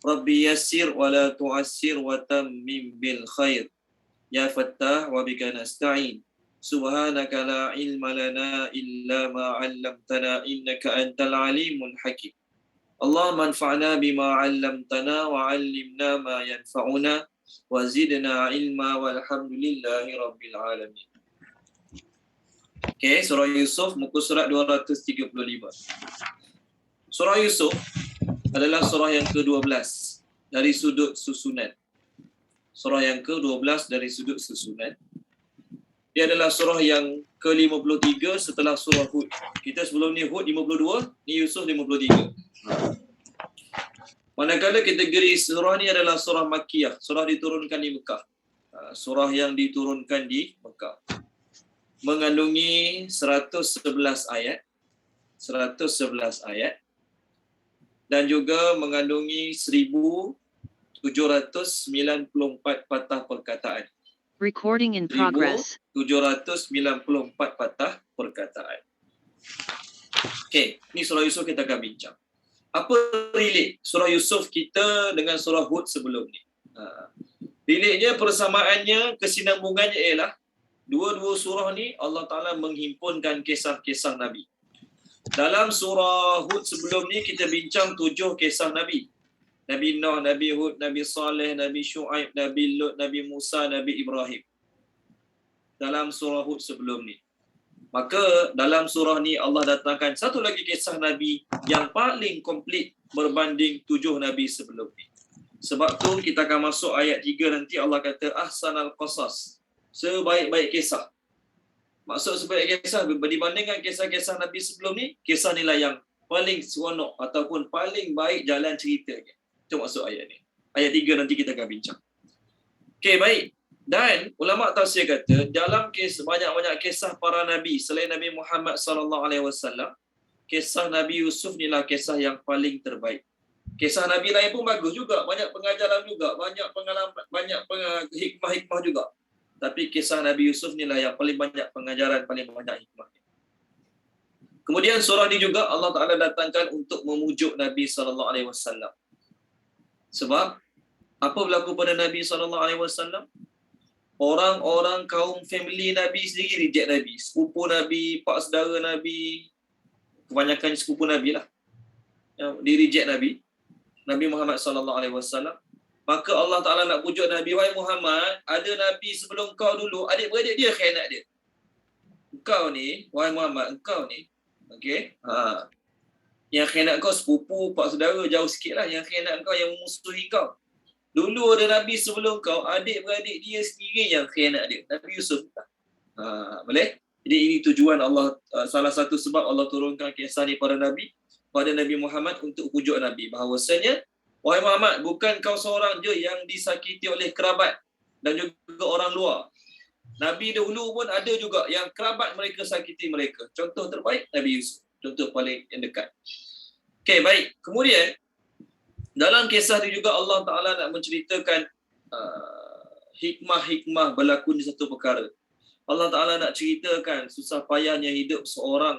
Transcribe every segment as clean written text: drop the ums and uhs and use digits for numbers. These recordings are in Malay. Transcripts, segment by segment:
Rabbi yassir wa la tu'assir wa tammim bil khair. Ya Fattah wa bika nasta'in. Subhanaka la ilma lana illa ma 'allamtana innaka antal alimul hakim. Allahumma anfa'na bima 'allamtana wa 'allimna ma yanfa'una wa zidna ilma walhamdulillahi rabbil alamin. Okay, surah Yusuf muka surat 235. Surah Yusuf adalah surah yang ke-12 dari sudut susunan. Surah yang ke-12 dari sudut susunan. Dia adalah surah yang ke-53 setelah surah Hud. Kita sebelum ni Hud 52, ni Yusuf 53. Manakala kategori surah ni adalah surah Makkiyah, surah diturunkan di Mekah. Surah yang diturunkan di Mekah. Mengandungi 111 ayat. 111 ayat. Dan juga mengandungi 1794 patah perkataan. Recording in progress. 1794 patah perkataan. Okey, ni surah Yusuf kita akan bincang. Apa relate surah Yusuf kita dengan surah Hud sebelum ni? Relate-nya, persamaannya, kesinambungannya ialah dua-dua surah ni Allah Ta'ala menghimpunkan kisah-kisah Nabi. Dalam surah Hud sebelum ni kita bincang 7 kisah Nabi. Nabi Nuh, Nabi Hud, Nabi Saleh, Nabi Shu'aib, Nabi Lut, Nabi Musa, Nabi Ibrahim. Dalam surah Hud sebelum ni. Maka dalam surah ni Allah datangkan satu lagi kisah Nabi yang paling komplit berbanding 7 Nabi sebelum ni. Sebab tu kita akan masuk ayat 3 nanti Allah kata ahsanal qasas. Sebaik-baik kisah. Maksud sebaik kisah dibandingkan kisah-kisah Nabi sebelum ni, kisah inilah yang paling seronok ataupun paling baik jalan ceritanya. Itu maksud ayat ni. Ayat 3 nanti kita akan bincang. Okey, baik. Dan ulama tafsir kata dalam kisah banyak-banyak kisah para nabi selain Nabi Muhammad sallallahu alaihi wasallam, kisah Nabi Yusuf inilah kisah yang paling terbaik. Kisah Nabi lain pun bagus juga, banyak pengajaran juga, banyak pengalaman, banyak hikmah-hikmah juga. Tapi kisah Nabi Yusuf inilah yang paling banyak pengajaran, paling banyak hikmah. Kemudian surah ni juga Allah Ta'ala datangkan untuk memujuk Nabi SAW. Sebab, apa berlaku pada Nabi SAW? Orang-orang kaum family Nabi sendiri reject Nabi. Sepupu Nabi, pak saudara Nabi, kebanyakan sepupu Nabi lah, yang di-reject Nabi. Nabi Muhammad SAW. Maka Allah Ta'ala nak pujuk Nabi, wahai Muhammad, ada Nabi sebelum kau dulu, adik-beradik dia khianat dia. Engkau ni, wahai Muhammad, engkau ni, okey, yang khianat kau sepupu, pak saudara, jauh sikit lah. Yang khianat kau, yang memusuhi kau. Dulu ada Nabi sebelum kau, adik-beradik dia sendiri yang khianat dia. Nabi Yusuf. Boleh? Jadi ini tujuan Allah, salah satu sebab Allah turunkan kisah ni pada Nabi, pada Nabi Muhammad untuk pujuk Nabi. Bahawasanya, wahai Muhammad, bukan kau seorang je yang disakiti oleh kerabat dan juga orang luar. Nabi dahulu pun ada juga yang kerabat mereka sakiti mereka. Contoh terbaik, Nabi Yusuf. Contoh paling yang dekat. Okey, baik. Kemudian, dalam kisah ini juga Allah Ta'ala nak menceritakan hikmah-hikmah berlaku di satu perkara. Allah Ta'ala nak ceritakan susah payahnya hidup seorang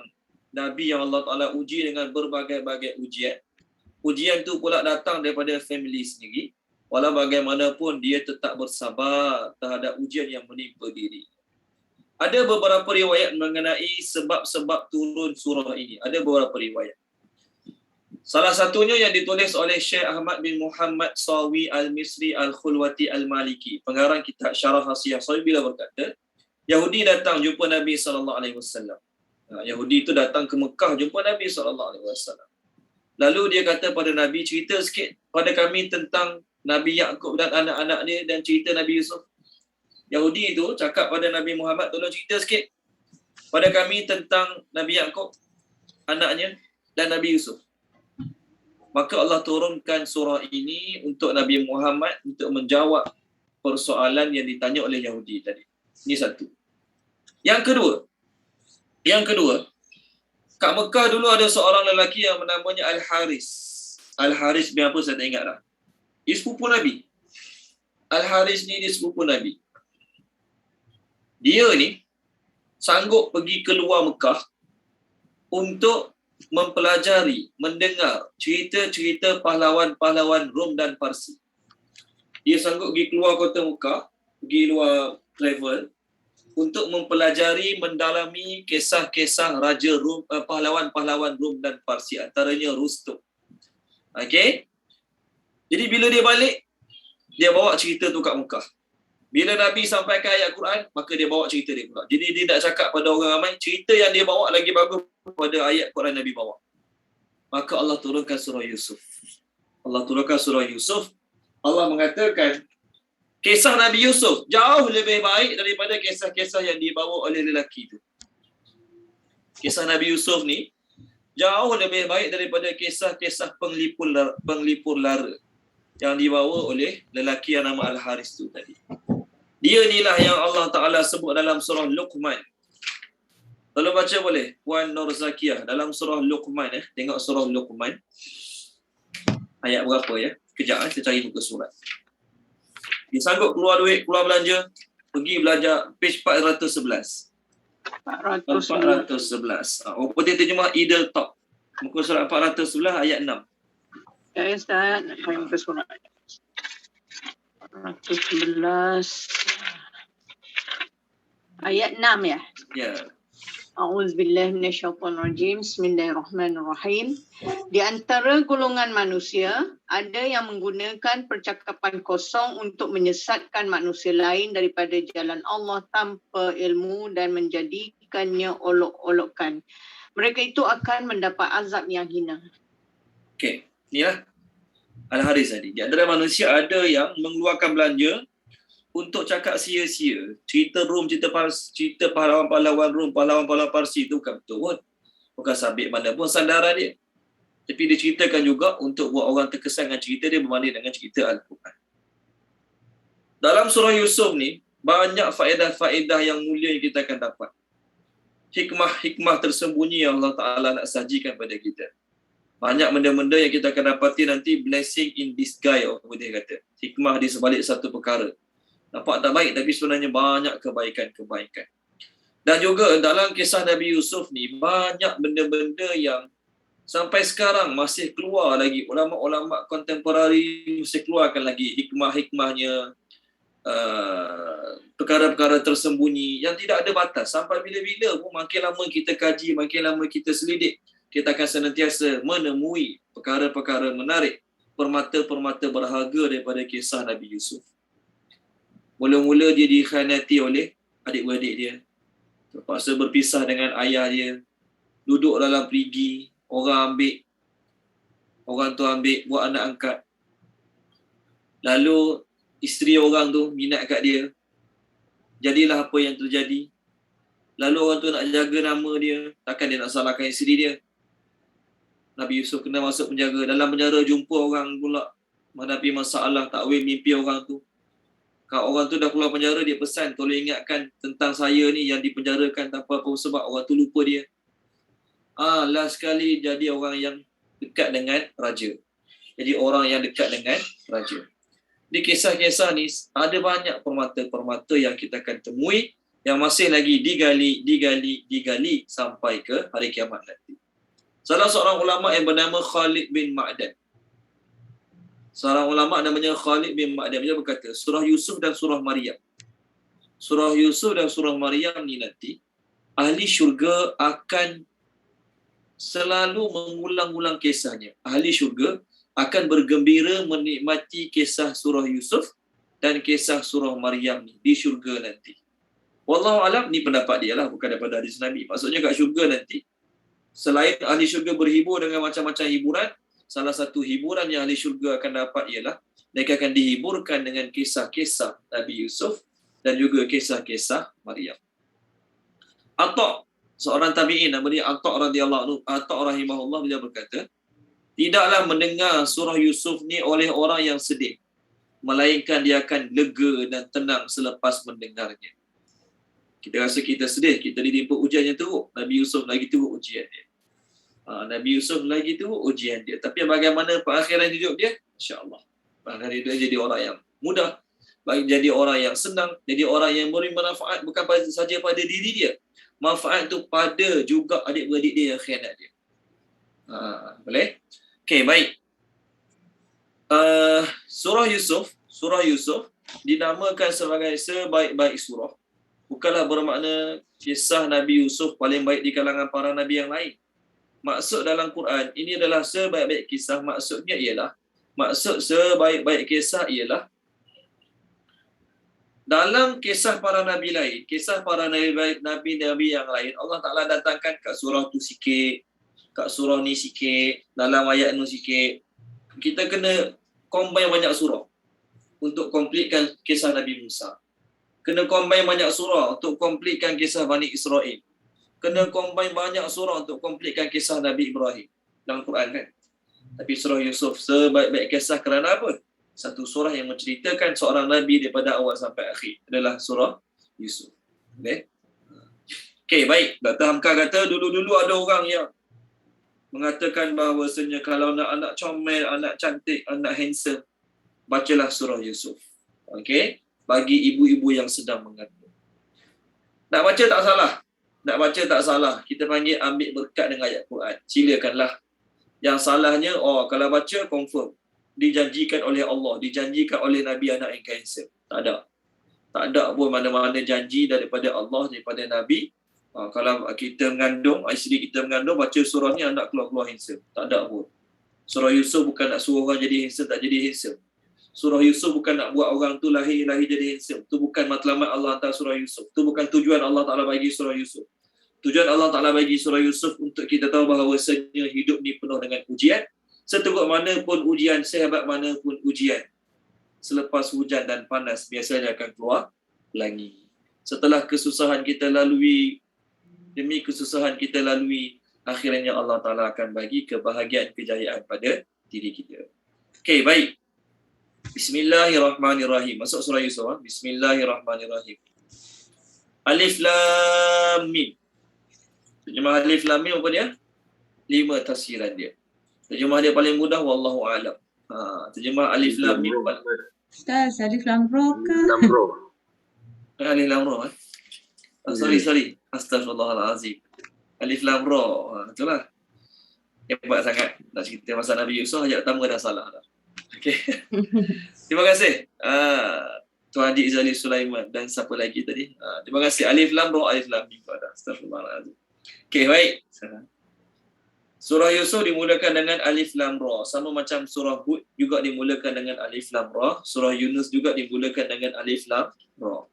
Nabi yang Allah Ta'ala uji dengan berbagai-bagai ujian. Ujian tu pula datang daripada family sendiri. Walau bagaimanapun dia tetap bersabar terhadap ujian yang menimpa diri. Ada beberapa riwayat mengenai sebab-sebab turun surah ini. Ada beberapa riwayat. Salah satunya yang ditulis oleh Syekh Ahmad bin Muhammad Sawi Al-Misri Al-Khulwati Al-Maliki, pengarang kitab Syarah Hasiyah Sawi, bila berkata, Yahudi datang jumpa Nabi SAW. Yahudi itu datang ke Mekah jumpa Nabi SAW. Lalu dia kata pada Nabi, cerita sikit pada kami tentang Nabi Yaqub dan anak-anak dia dan cerita Nabi Yusuf. Yahudi itu cakap pada Nabi Muhammad, tolong cerita sikit pada kami tentang Nabi Yaqub, anaknya, dan Nabi Yusuf. Maka Allah turunkan surah ini untuk Nabi Muhammad untuk menjawab persoalan yang ditanya oleh Yahudi tadi. Ini satu. Yang kedua, kat Mekah dulu ada seorang lelaki yang namanya Al-Haris. Al-Haris bin apa saya tak ingat dah. Dia sepupu Nabi. Al-Haris ni dia sepupu Nabi. Dia ni sanggup pergi keluar Mekah untuk mempelajari, mendengar cerita-cerita pahlawan-pahlawan Rom dan Parsi. Dia sanggup pergi keluar kota Mekah, pergi luar travel untuk mempelajari, mendalami kisah-kisah raja Rom, pahlawan-pahlawan Rom dan Parsi, antaranya Rustum. Okey. Jadi bila dia balik, dia bawa cerita tu kat Mekah. Bila Nabi sampaikan ayat Quran, maka dia bawa cerita dia pula. Jadi dia tak cakap pada orang ramai, cerita yang dia bawa lagi bagus pada ayat Quran Nabi bawa. Maka Allah turunkan surah Yusuf. Allah mengatakan, kisah Nabi Yusuf jauh lebih baik daripada kisah-kisah yang dibawa oleh lelaki itu. Kisah Nabi Yusuf ni jauh lebih baik daripada kisah-kisah penglipur lara yang dibawa oleh lelaki yang nama Al-Haris tu tadi. Dia inilah yang Allah Ta'ala sebut dalam surah Luqman. Kalau baca boleh, Puan Nur Zakiyah, dalam surah Luqman. Tengok surah Luqman. Ayat berapa ya? Kejap, saya cari muka surat. Dia sanggup keluar duit, keluar belanja, pergi belajar page 411. 411. Apa dia terjemah Idle Talk. Muka surat 411 ayat 6. Ya, Ustaz. Nak cari muka surat. 411 ayat 6 ya? Ya. A'udzubillahi minasyaitonirrajim. Bismillahirrahmanirrahim. Di antara golongan manusia, ada yang menggunakan percakapan kosong untuk menyesatkan manusia lain daripada jalan Allah tanpa ilmu dan menjadikannya olok-olokan. Mereka itu akan mendapat azab yang hina. Okey, inilah Al-Haris tadi. Di antara manusia ada yang mengeluarkan belanja untuk cakap sia-sia. Cerita Rom, cerita pahlawan-pahlawan Rom, pahlawan-pahlawan Parsi itu bukan betul pun. Bukan sabit mana pun sandaran dia. Tapi dia ceritakan juga untuk buat orang terkesan dengan cerita dia berbanding dengan cerita Al-Quran. Dalam surah Yusuf ni, banyak faedah-faedah yang mulia yang kita akan dapat. Hikmah-hikmah tersembunyi yang Allah Ta'ala nak sajikan pada kita. Banyak benda-benda yang kita akan dapati nanti blessing in disguise, apa dia kata. Hikmah di sebalik satu perkara. Nampak tak baik tapi sebenarnya banyak kebaikan-kebaikan. Dan juga dalam kisah Nabi Yusuf ni, banyak benda-benda yang sampai sekarang masih keluar lagi. Ulama-ulama kontemporari masih keluarkan lagi hikmah-hikmahnya, perkara-perkara tersembunyi yang tidak ada batas. Sampai bila-bila pun makin lama kita kaji, makin lama kita selidik, kita akan senantiasa menemui perkara-perkara menarik, permata-permata berharga daripada kisah Nabi Yusuf. Mula-mula dia dikhianati oleh adik-beradik dia. Terpaksa berpisah dengan ayah dia. Duduk dalam perigi, orang tu ambil, buat anak angkat. Lalu isteri orang tu minat kat dia. Jadilah apa yang terjadi. Lalu orang tu nak jaga nama dia, takkan dia nak salahkan isteri dia. Nabi Yusuf kena masuk penjara. Dalam penjara jumpa orang pula menghadapi masalah takwil mimpi orang tu. Kalau orang tu dah keluar penjara, dia pesan, tolong ingatkan tentang saya ni yang dipenjarakan tanpa apa sebab. Orang tu lupa dia. Last sekali jadi orang yang dekat dengan raja. Jadi orang yang dekat dengan raja. Di kisah-kisah ni ada banyak permata-permata yang kita akan temui yang masih lagi digali sampai ke hari kiamat nanti. Salah seorang ulama yang bernama Khalid bin Ma'dan. Seorang ulama namanya Khalid bin Ma'dan, dia berkata, surah Yusuf dan surah Maryam. Surah Yusuf dan surah Maryam ni nanti, ahli syurga akan selalu mengulang-ulang kisahnya. Ahli syurga akan bergembira menikmati kisah surah Yusuf dan kisah surah Maryam ni di syurga nanti. Wallahu alam, ni pendapat dia lah, bukan daripada hadis Nabi. Maksudnya kat syurga nanti, selain ahli syurga berhibur dengan macam-macam hiburan, salah satu hiburan yang ahli syurga akan dapat ialah mereka akan dihiburkan dengan kisah-kisah Nabi Yusuf dan juga kisah-kisah Maryam. Atta', seorang tabi'in nama dia Atta' radhiyallahu anhu, Atta' rahimahullah, dia berkata, tidaklah mendengar surah Yusuf ni oleh orang yang sedih, melainkan dia akan lega dan tenang selepas mendengarnya. Kita rasa kita sedih, kita ditimpa ujian yang teruk. Nabi Yusuf lagi teruk ujian dia. Nabi Yusuf lagi teruk ujian dia. Tapi bagaimana perakhiran hidup dia? InsyaAllah. Perakhiran hidup dia jadi orang yang mudah, jadi orang yang senang, jadi orang yang beri manfaat bukan saja pada diri dia. Manfaat tu pada juga adik-beradik dia yang khianat dia. Boleh? Okey, baik. Surah Yusuf dinamakan sebagai sebaik-baik surah. Bukanlah bermakna kisah Nabi Yusuf paling baik di kalangan para nabi yang lain. Maksud dalam Quran, ini adalah sebaik-baik kisah. Maksud sebaik-baik kisah ialah dalam kisah para nabi lain, kisah para nabi-nabi yang lain, Allah Ta'ala datangkan kat surah tu sikit, kat surah ni sikit, dalam ayat ni sikit. Kita kena combine banyak surah untuk komplitkan kisah Nabi Musa. Kena combine banyak surah untuk komplitkan kisah Bani Israel. Kena combine banyak surah untuk komplitkan kisah Nabi Ibrahim dalam Quran kan. Tapi surah Yusuf sebaik-baik kisah kerana apa? Satu surah yang menceritakan seorang Nabi daripada awal sampai akhir adalah surah Yusuf. Okey, baik. Dr. Hamka kata dulu-dulu ada orang yang mengatakan bahawasanya kalau nak anak comel, anak cantik, anak handsome, bacalah surah Yusuf. Okey? Bagi ibu-ibu yang sedang mengandung. Nak baca tak salah. Nak baca tak salah. Kita panggil ambil berkat dengan ayat Quran. Silakanlah. Yang salahnya, kalau baca confirm. Dijanjikan oleh Allah, dijanjikan oleh Nabi anak yang handsome. Tak ada. Tak ada pun mana-mana janji daripada Allah, daripada Nabi. Kalau kita mengandung, isteri kita mengandung, baca surah ni anak keluar-keluar handsome. Tak ada pun. Surah Yusuf bukan nak suruh orang jadi handsome, tak jadi handsome. Surah Yusuf bukan nak buat orang tu lahir jadi handsome. Tu bukan matlamat Allah hantar surah Yusuf. Tu bukan tujuan Allah Ta'ala bagi surah Yusuf. Tujuan Allah Ta'ala bagi surah Yusuf untuk kita tahu bahawasanya hidup ni penuh dengan ujian. Seteruk mana pun ujian, sehebat mana pun ujian. Selepas hujan dan panas, biasanya akan keluar pelangi. Setelah kesusahan kita lalui, demi kesusahan kita lalui, akhirnya Allah Ta'ala akan bagi kebahagiaan, kejayaan pada diri kita. Okey, baik. Bismillahirrahmanirrahim. Masuk surah Yusuf. Bismillahirrahmanirrahim. Alif Lam Mim. Terjemah Alif Lam Mim apa dia? 5 tafsiran dia. Terjemah dia paling mudah, wallahu a'lam. Terjemah Alif Lam Mim. Ustaz, Alif Lam Ra ke? Alif Lam Ra. Sorry. Astaghfirullahalazim. Alif Lam Ra. Itulah. Hebat sangat. Nak cerita pasal Nabi Yusuf, ayat pertama dah salah dah. Okey. Terima kasih. Tuan Haji Izali Sulaiman dan siapa lagi tadi? Terima kasih. Alif Lam Ra, Alif Lam Mim pada. Astaghfirullahalazim. Okey, baik. Surah Yusuf dimulakan dengan Alif Lam Ra. Sama macam surah Hud juga dimulakan dengan Alif Lam Ra. Surah Yunus juga dimulakan dengan Alif Lam Ra.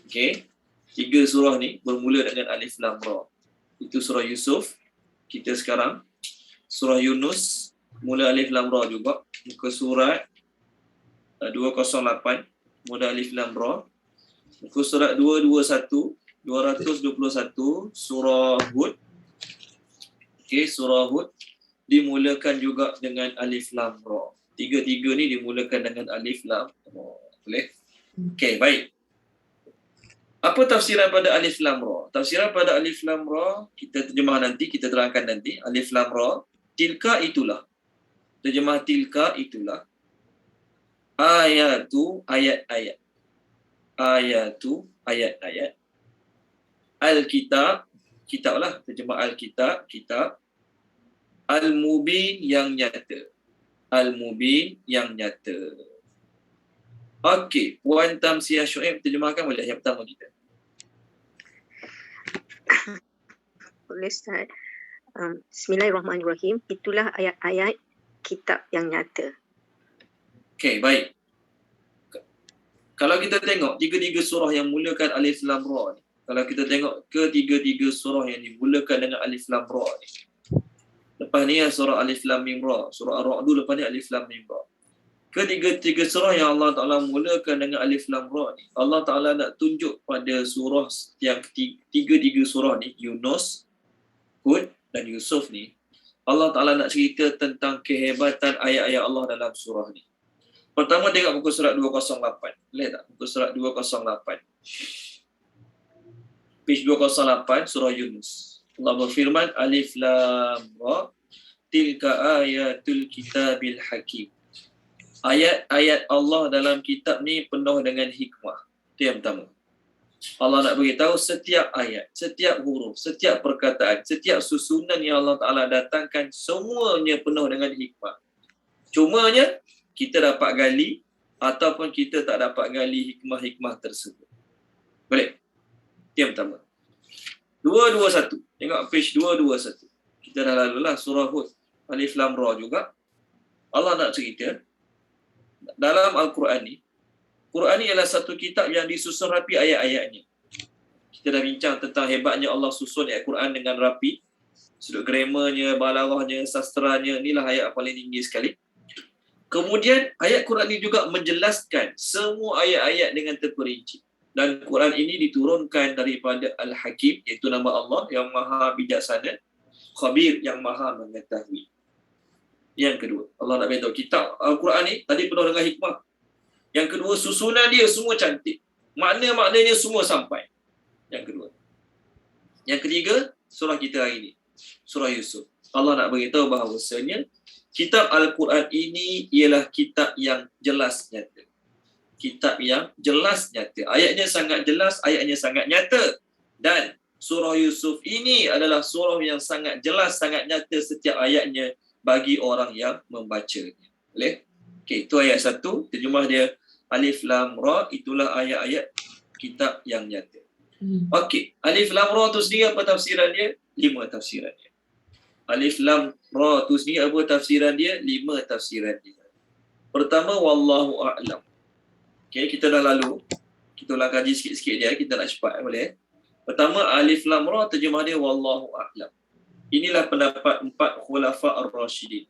Okey. 3 surah ni bermula dengan Alif Lam Ra. Itu surah Yusuf. Kita sekarang surah Yunus mula Alif Lam Ra juga. Muka surat 208 mula Alif Lam Ra. Muka surat 221 surah Hud. Okey, surah Hud dimulakan juga dengan Alif Lam Ra. Tiga-tiga ni dimulakan dengan Alif Lam Ra. Boleh? Okey, baik. Apa tafsiran pada Alif Lam Ra? Tafsiran pada Alif Lam Ra, kita terjemah nanti, kita terangkan nanti. Alif Lam Ra, tilka itulah. Terjemah tilka itulah. Ayatu, ayat-ayat. Ayatu, ayat-ayat. Al-kitab, kitab lah. Terjemah Al-kitab, kitab. Al-mubin yang nyata. Al-mubin yang nyata. Okey, Puan Tamsiah Syuaib terjemahkan boleh yang pertama kita. Boleh Ustaz. Bismillahirrahmanirrahim. Itulah ayat-ayat kitab yang nyata. Okey, baik. Kalau kita tengok tiga-tiga surah yang mulakan Alif Lam Ra ni. Kalau kita tengok ketiga-tiga surah yang dimulakan dengan Alif Lam Ra ni. Lepas ni surah Alif Lam Mim Ra, surah Ar-Ra'd, lepas ni Alif Lam Mim Ra. Ketiga-tiga surah yang Allah Ta'ala mulakan dengan Alif Lam Ra ni, Allah Ta'ala nak tunjuk pada surah yang tiga-tiga surah ni, Yunus, Hud dan Yusuf ni, Allah Ta'ala nak cerita tentang kehebatan ayat-ayat Allah dalam surah ni. Pertama tengok muka surat 208. Boleh tak? Muka surat 208. Page 208 surah Yunus. Allah berfirman, Alif Lam Ra, tilka ayatul kitabil hakim. Ayat-ayat Allah dalam kitab ni penuh dengan hikmah. Itu yang pertama. Allah nak beritahu setiap ayat, setiap huruf, setiap perkataan, setiap susunan yang Allah Ta'ala datangkan, semuanya penuh dengan hikmah. Cumanya, kita dapat gali ataupun kita tak dapat gali hikmah-hikmah tersebut. Boleh? Yang pertama. 221. Tengok page 221. Kita dah lalulah surah Hud. Alif Lam Ra juga. Allah nak cerita, dalam Al-Quran ni, Quran ni adalah satu kitab yang disusun rapi ayat-ayatnya. Kita dah bincang tentang hebatnya Allah susun ayat Quran dengan rapi. Sudut grammarnya, balaghahnya, sastranya, inilah ayat paling tinggi sekali. Kemudian ayat Quran ini juga menjelaskan semua ayat-ayat dengan terperinci. Dan Quran ini diturunkan daripada Al-Hakim, iaitu nama Allah yang maha bijaksana, Khabir yang maha mengetahui. Yang kedua, Allah nak beritahu kitab Al-Quran ni tadi penuh dengan hikmah. Yang kedua, susunan dia semua cantik. Makna-maknanya semua sampai. Yang kedua. Yang ketiga, surah kita hari ini. Surah Yusuf. Allah nak beritahu bahawasanya kitab Al-Quran ini ialah kitab yang jelas nyata. Kitab yang jelas nyata. Ayatnya sangat jelas, ayatnya sangat nyata. Dan surah Yusuf ini adalah surah yang sangat jelas, sangat nyata setiap ayatnya bagi orang yang membacanya. Boleh? Okey, itu ayat 1. Terjemah dia Alif Lam Ra, itulah ayat-ayat kitab yang nyata. Okey, Alif Lam Ra tu sendiri apa tafsiran dia? 5 tafsiran dia. Alif Lam Ra tu sendiri apa tafsiran dia? 5 tafsiran dia. Pertama, wallahu a'lam. Okey, kita dah lalu. Kita ulang kaji sikit-sikit dia, kita nak cepat boleh. Pertama, Alif Lam Ra terjemah dia wallahu a'lam. Inilah pendapat 4 khulafa ar-rasyidin.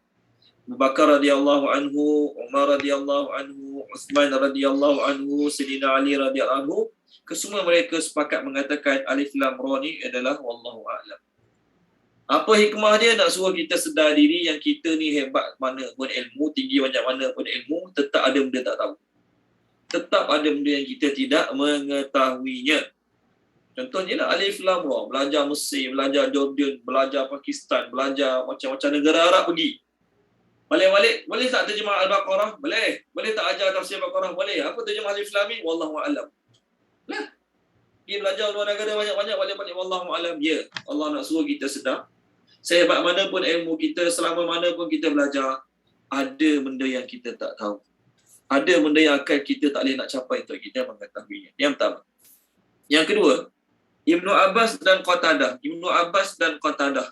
Abu Bakar radhiyallahu anhu, Umar radhiyallahu anhu, Uthman radhiyallahu anhu, Sayyidina Ali radhiyallahu anhu, kesemua mereka sepakat mengatakan Alif Lam Ra ni adalah wallahu a'lam. Apa hikmah dia? Nak suruh kita sedar diri yang kita ni hebat mana pun ilmu, tinggi banyak mana pun ilmu, tetap ada benda tak tahu. Tetap ada benda yang kita tidak mengetahuinya. Contohnya lah Alif Lam Ra, belajar Mesir, belajar Jordan, belajar Pakistan, belajar macam-macam negara Arab pergi. Balik-balik, boleh tak terjemah Al-Baqarah? Boleh. Boleh tak ajar tafsir Al-Baqarah? Boleh. Apa terjemah Alif Lam ni? Wallahu a'lam. Lah. Pergi belajar luar negara banyak-banyak, balik-balik wallahu a'lam. Ya, Allah nak suruh kita sedar. Sehebat mana pun ilmu kita, selama mana pun kita belajar, ada benda yang kita tak tahu. Ada benda yang akan kita tak boleh nak capai untuk kita mengetahuinya. Yang pertama. Yang kedua, Ibnu Abbas dan Qatadah.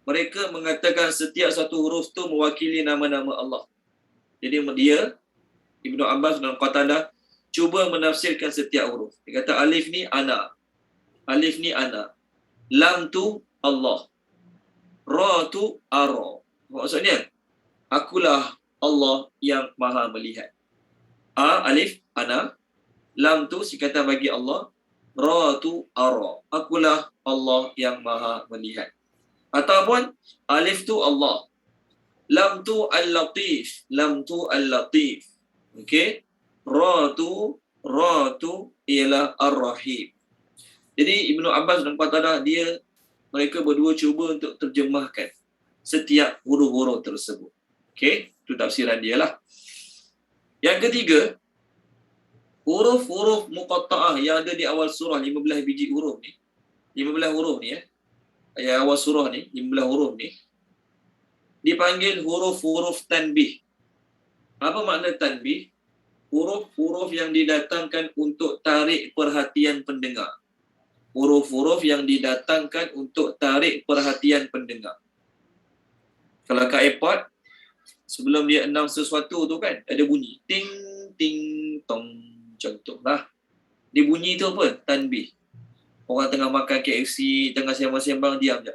Mereka mengatakan setiap satu huruf tu mewakili nama-nama Allah. Jadi dia, Ibnu Abbas dan Qatadah, cuba menafsirkan setiap huruf. Dia kata alif ni ana. Alif ni ana. Lam tu Allah. Ra tu ara. Maksudnya, akulah Allah yang maha melihat. Alif, ana. Lam tu sikatan bagi Allah. Ra tu ara. Akulah Allah yang maha melihat. Ataupun alif tu Allah. Lam tu al-latif. Lam tu al-latif. Okey. Ra tu ialah ar-rahim. Jadi Ibnu Abbas dan Qatadah mereka berdua cuba untuk terjemahkan setiap huruf-huruf tersebut. Okey, itu tafsiran dia lah. Yang ketiga, huruf-huruf muqatta'ah yang ada di awal surah, 15 biji huruf ni. 15 huruf ni ayat awal surah ni, 15 huruf ni dipanggil huruf-huruf tanbih. Apa makna tanbih? Huruf-huruf yang didatangkan untuk tarik perhatian pendengar. Huruf-huruf yang didatangkan untuk tarik perhatian pendengar. Kalau kat airport, sebelum dia announce sesuatu tu kan, ada bunyi ting ting tong, contohlah. Dia bunyi tu apa? Tanbih. Orang tengah makan KFC, tengah sembang-sembang, diam je.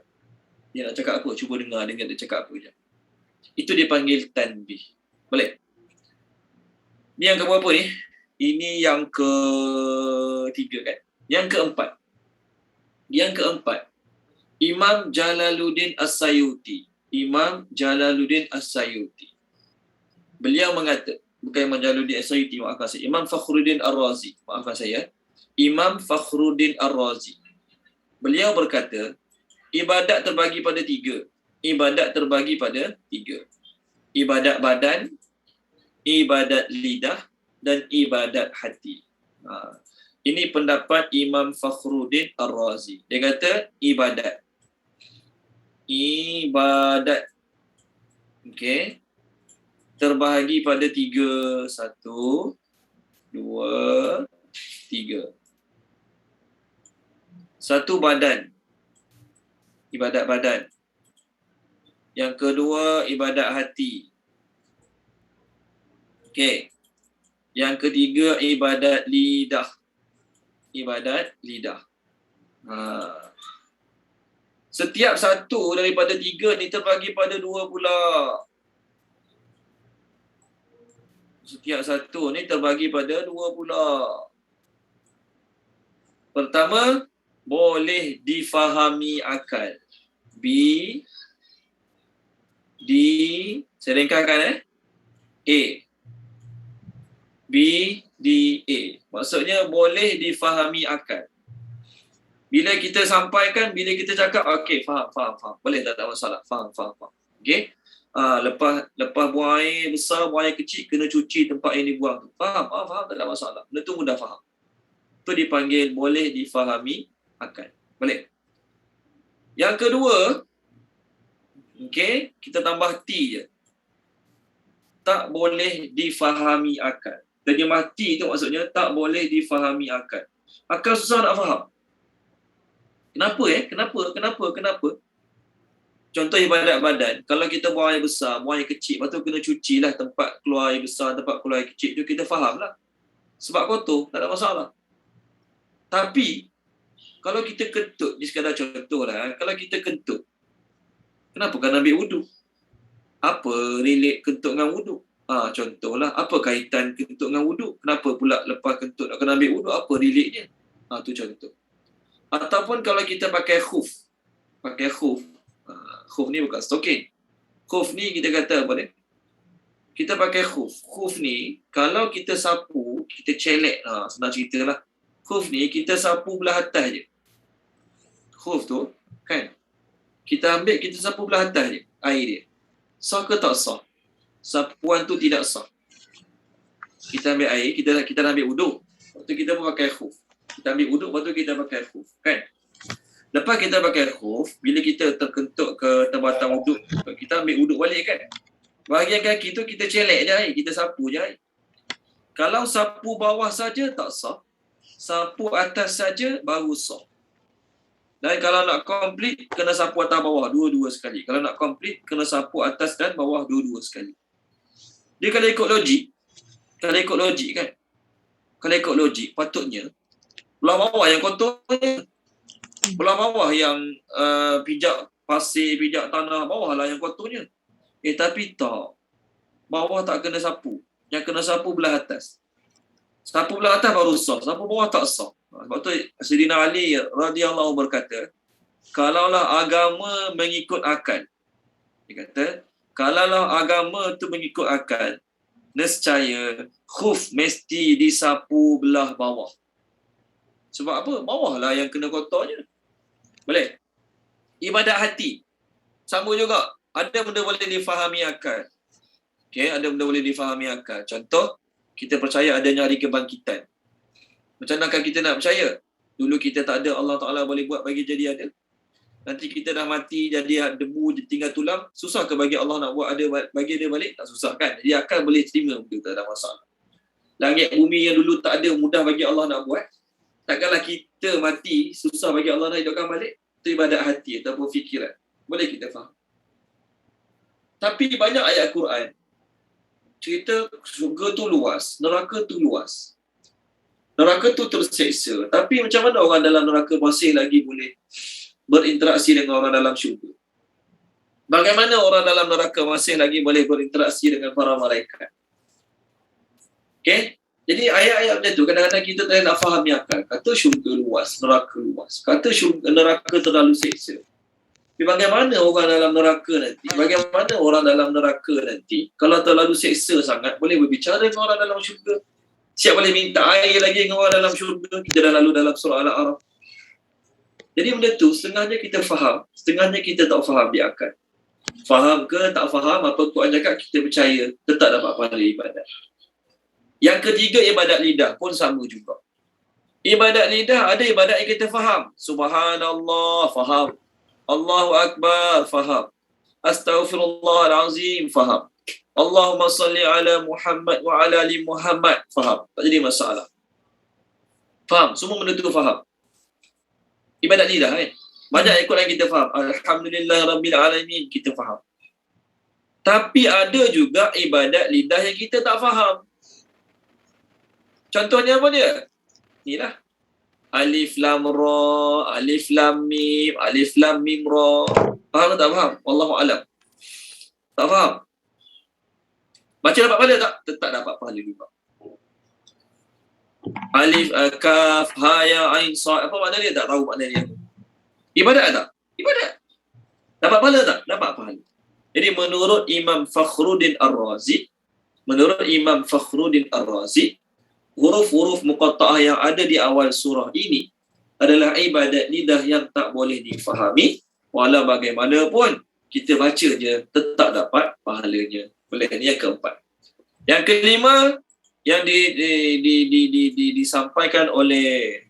Dia nak cakap apa? Cuba dengar dia cakap apa je. Itu dipanggil tanbih. Boleh? Ni yang keberapa ni? Ini yang ketiga kan? Yang keempat. Imam Jalaluddin As-Sayuti. Beliau mengata, bukan Imam Jalaluddin As-Sayuti, maafkan saya. Imam Fakhruddin Ar-Razi. Maafkan saya. Imam Fakhruddin Ar-Razi. Beliau berkata, ibadat terbagi pada 3. Ibadat badan, ibadat lidah dan ibadat hati. Ini pendapat Imam Fakhruddin Ar-Razi. Dia kata ibadat. Ibadat. Okey. Terbahagi pada 3. 1, 2, 3. Satu badan. Ibadat badan. Yang kedua ibadat hati. Okey. Yang ketiga ibadat lidah. Ibadat lidah. Setiap satu daripada 3 ni terbagi pada 2 pula. Setiap satu ni terbagi pada 2 pula. Pertama, boleh difahami akal. Saya ringkaskan A. B, D, A. Maksudnya boleh difahami akal. Bila kita sampaikan, bila kita cakap, okey, faham. Boleh tak masalah. Faham. Okey. Lepas buang air besar, buang air kecil, kena cuci tempat yang dibuang tu. Faham, tak ada masalah. Benda tu mudah faham. Itu dipanggil boleh difahami akal. Boleh. Yang kedua, okey, kita tambah T je. Tak boleh difahami akal. Terjemah T tu maksudnya tak boleh difahami akal. Akal susah nak faham. Kenapa? Contoh ibadat badan. Kalau kita buang air besar, buang air kecil, lepas tu kena cucilah tempat keluar air besar, tempat keluar air kecil tu, kita faham lah. Sebab kotor, tak ada masalah. Tapi, kalau kita kentut, ni sekadar contoh lah. Kalau kita kentut, kenapa kena ambil wuduk? Apa relate kentut dengan wuduk? Contohlah, apa kaitan kentut dengan wuduk? Kenapa pula lepas kentut nak kena ambil wuduk? Apa relate dia? Tu contoh. Ataupun kalau kita pakai khuf. Khuf ni bukan stokin. Khuf ni kita kata apa dia? Kita pakai khuf. Khuf ni, kalau kita sapu, kita celek. Senang cerita lah. Khuf ni, kita sapu belah atas je. Khuf tu, kan? Kita ambil, kita sapu belah atas je. Air dia. Sah ke tak sah? Sapuan tu tidak sah. Kita ambil air, kita nak ambil wuduk. Lepas tu kita pun pakai khuf. Kita ambil wuduk, lepas tu kita pakai khuf. Kan? Lepas kita pakai khuf, bila kita terkentuk ke tempatan wuduk, kita ambil wuduk balik kan? Bahagian kaki tu kita celek je air, kita sapu je air. Kalau sapu bawah saja tak sah. Sapu atas saja baru sah. Dan kalau nak complete, kena sapu atas bawah dua-dua sekali. Kalau nak complete, kena sapu atas dan bawah dua-dua sekali. Dia kalau ikut logik kan? Kalau ikut logik, patutnya belah bawah yang kotornya. Belah bawah yang pijak pasir, pijak tanah, bawah lah yang kotornya. Tapi tak. Bawah tak kena sapu. Yang kena sapu belah atas. Sapu belah atas baru sah. Sapu bawah tak sah. Sebab tu Sayyidina Ali radhiyallahu berkata, kalaulah agama mengikut akal. Dia kata, kalaulah agama tu mengikut akal, nescaya khuf mesti disapu belah bawah. Sebab apa? Bawah lah yang kena kotornya. Boleh? Ibadat hati. Sama juga. Ada benda boleh difahami akal. Okay, ada benda boleh difahami akal. Contoh, kita percaya adanya hari kebangkitan. Macam mana kita nak percaya? Dulu kita tak ada, Allah Ta'ala boleh buat bagi jadi ada. Nanti kita dah mati, jadi debu, tinggal tulang. Susah ke bagi Allah nak buat ada bagi dia balik? Tak susah kan? Jadi akal boleh terima, tak ada masalah. Langit bumi yang dulu tak ada, mudah bagi Allah nak buat. Takkanlah kita mati, susah bagi Allah nak hidupkan balik. Itu ibadat hati ataupun fikiran. Boleh kita faham. Tapi banyak ayat Quran cerita syurga tu luas, neraka tu luas. Neraka tu terseksa. Tapi macam mana orang dalam neraka masih lagi boleh berinteraksi dengan orang dalam syurga? Bagaimana orang dalam neraka masih lagi boleh berinteraksi dengan para malaikat? Okay? Jadi ayat-ayat macam tu, kadang-kadang kita tak nak fahami akal. Kata syurga luas, neraka luas. Kata syurga, neraka terlalu seksa. Tapi bagaimana orang dalam neraka nanti? Bagaimana orang dalam neraka nanti? Kalau terlalu seksa sangat, boleh berbicara dengan orang dalam syurga. Siap boleh minta air lagi dengan orang dalam syurga. Kita dah lalu dalam surah Al-A'raf. Jadi benda tu, setengahnya kita faham, setengahnya kita tak faham di akal. Faham ke tak faham, apa Quran cakap, kita percaya, tetap dapat pahala ibadat. Yang ketiga, ibadat lidah pun sama juga. Ibadat lidah ada ibadat yang kita faham. Subhanallah, faham. Allahu Akbar, faham. Astaghfirullahalazim, faham. Allahumma salli ala Muhammad wa ala ali Muhammad, faham. Tak jadi masalah. Faham, semua benda tu faham. Ibadat lidah kan. Banyak ikut yang kita faham. Alhamdulillah Rabbil Alamin, kita faham. Tapi ada juga ibadat lidah yang kita tak faham. Contohnya apa dia? Inilah. Alif lam ra, alif lam mim ra. Faham tak faham? Wallahu alam. Tak faham. Baca dapat pahala tak? Tetap dapat pahala juga. Alif, kaf, ha, ya, ain, sa. Apa makna dia? Tak tahu makna dia. Ibadat tak? Ibadat. Dapat pahala tak? Dapat pahala. Jadi menurut Imam Fakhruddin Ar-Razi, huruf-huruf muqatta'ah yang ada di awal surah ini adalah ibadat lidah yang tak boleh difahami. Walau bagaimanapun kita baca je tetap dapat pahalanya. Boleh kan? Yang keempat. Yang kelima yang disampaikan oleh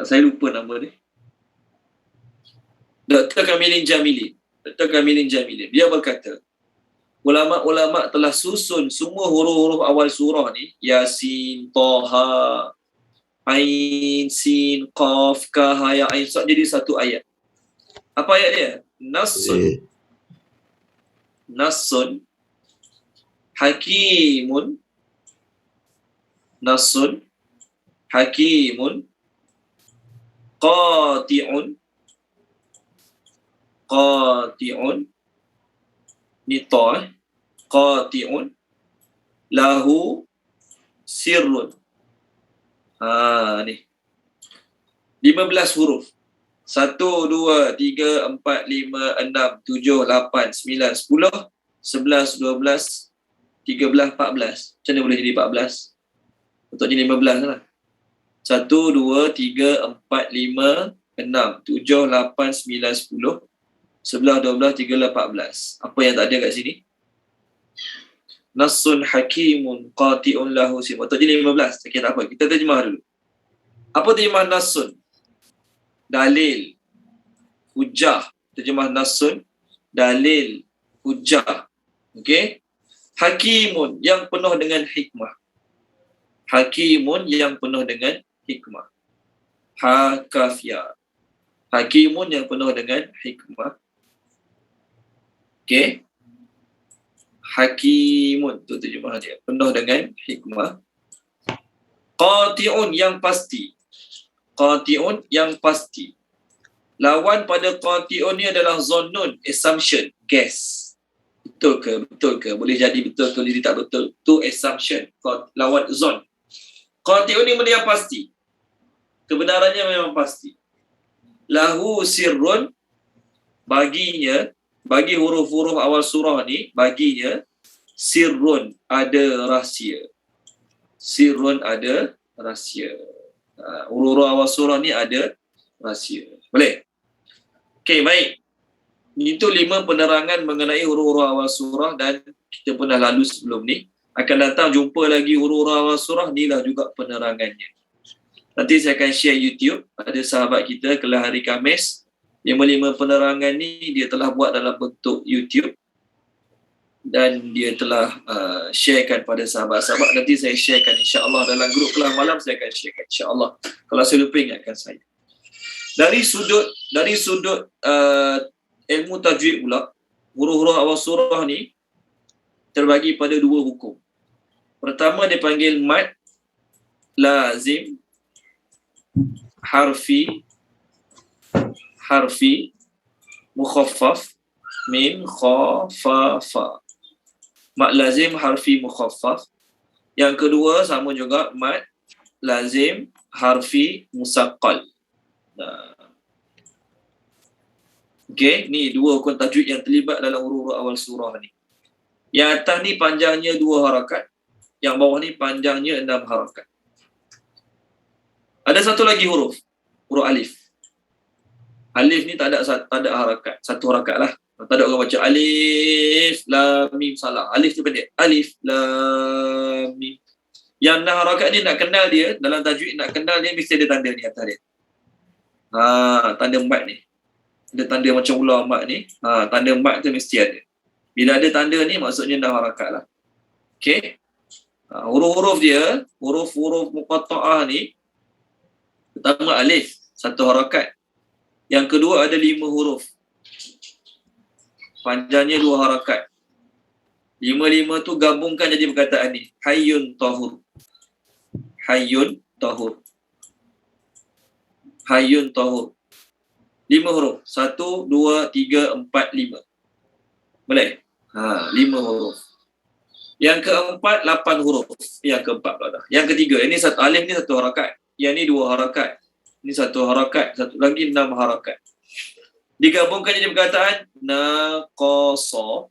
saya lupa nama dia. Dr. Kamilin Jamilin. Dia berkata, ulama-ulama telah susun semua huruf-huruf awal surah ni, Yasin, Taha, Ain, Sin, Qaf, Kah, Ha, Ya, Ain, Sad, jadi satu ayat. Apa ayat dia? Nassun, Hakimun, Qati'un, Nita, Qati'un, Lahu, Sirrun. Ni 15 huruf. 1, 2, 3, 4, 5, 6, 7, 8, 9, 10, 11, 12, 13, 14. Macam mana boleh jadi 14? Untuk jadi 15 lah. 1, 2, 3, 4, 5, 6, 7, 8, 9, 10, 11, 12, 13, 14. Apa yang tak ada kat sini? Nassun hakimun qati'un lahu sim. Untuk jadi 15. Okay, tak apa. Kita terjemah dulu. Apa terjemah nassun? Dalil, hujah. Terjemah nassun, dalil, hujah. Okey? Hakimun, yang penuh dengan hikmah. Ha, kaf, ya. Hakimun yang penuh dengan hikmah. Okey? Hakimun, tu terjemah dia. Penuh dengan hikmah. Qati'un, yang pasti. Lawan pada qati'un ni adalah zonnun, assumption, guess. Betul ke? Boleh jadi betul ke, jadi tak betul. Tu assumption. Lawan zon. Qati'un ni benda yang pasti. Kebenarannya memang pasti. Lahu sirrun, baginya, bagi huruf-huruf awal surah ni, baginya sirrun, ada rahsia. Huruf-huruf awal surah ni ada rahsia. Boleh? Okey, baik. Itu 5 penerangan mengenai huruf-huruf awal surah dan kita pernah lalu sebelum ni. Akan datang jumpa lagi huruf-huruf awal surah, inilah juga penerangannya. Nanti saya akan share YouTube. Ada sahabat kita kelas hari Khamis, 5 penerangan ni dia telah buat dalam bentuk YouTube dan dia telah sharekan pada sahabat-sahabat. Nanti saya sharekan insya-Allah dalam grup kelas malam, saya akan sharekan insya-Allah. Kalau saya lupa, ingatkan saya. Dari sudut ilmu tajwid pula, huruf-huruf awal surah ni terbagi pada 2 hukum. Pertama dipanggil mad lazim harfi mukhaffaf min khafafa. Mad lazim harfi mukhaffaf. Yang kedua sama juga mad lazim harfi musaqqal. Okey, ni 2 hukum tajwid yang terlibat dalam huruf awal surah ni. Yang atas ni panjangnya 2 harakat, yang bawah ni panjangnya 6 harakat. Ada satu lagi huruf alif. Alif ni tak ada harakat, 1 harakat lah. Tak ada orang baca alif lam mim, salah. Alif tu pendek. Alif lam mim. Yang 6 harakat ni nak kenal dia, dalam tajwid nak kenal dia mesti ada tanda ni atas dia. Tanda mat ni. Ada tanda macam ular mat ni. Tanda mat tu mesti ada. Bila ada tanda ni maksudnya 6 harakat lah. Okey. Huruf-huruf dia, huruf-huruf muqatta'ah ni, pertama alif, 1 harakat. Yang kedua ada 5 huruf. Panjangnya 2 harakat. 5 tu gabungkan jadi perkataan ni. Hayyun tahur. Hayyun tahur. Hayyun tahur. 5 huruf. 1, 2, 3, 4, 5. Boleh? 5 huruf. Yang keempat, 8 huruf. Yang keempat pula dah. Yang ketiga, ini satu alif ni 1 harakat. Yang ni 2 harakat. Ini 1 harakat. Satu lagi 6 harakat. Digabungkan jadi perkataan naqasa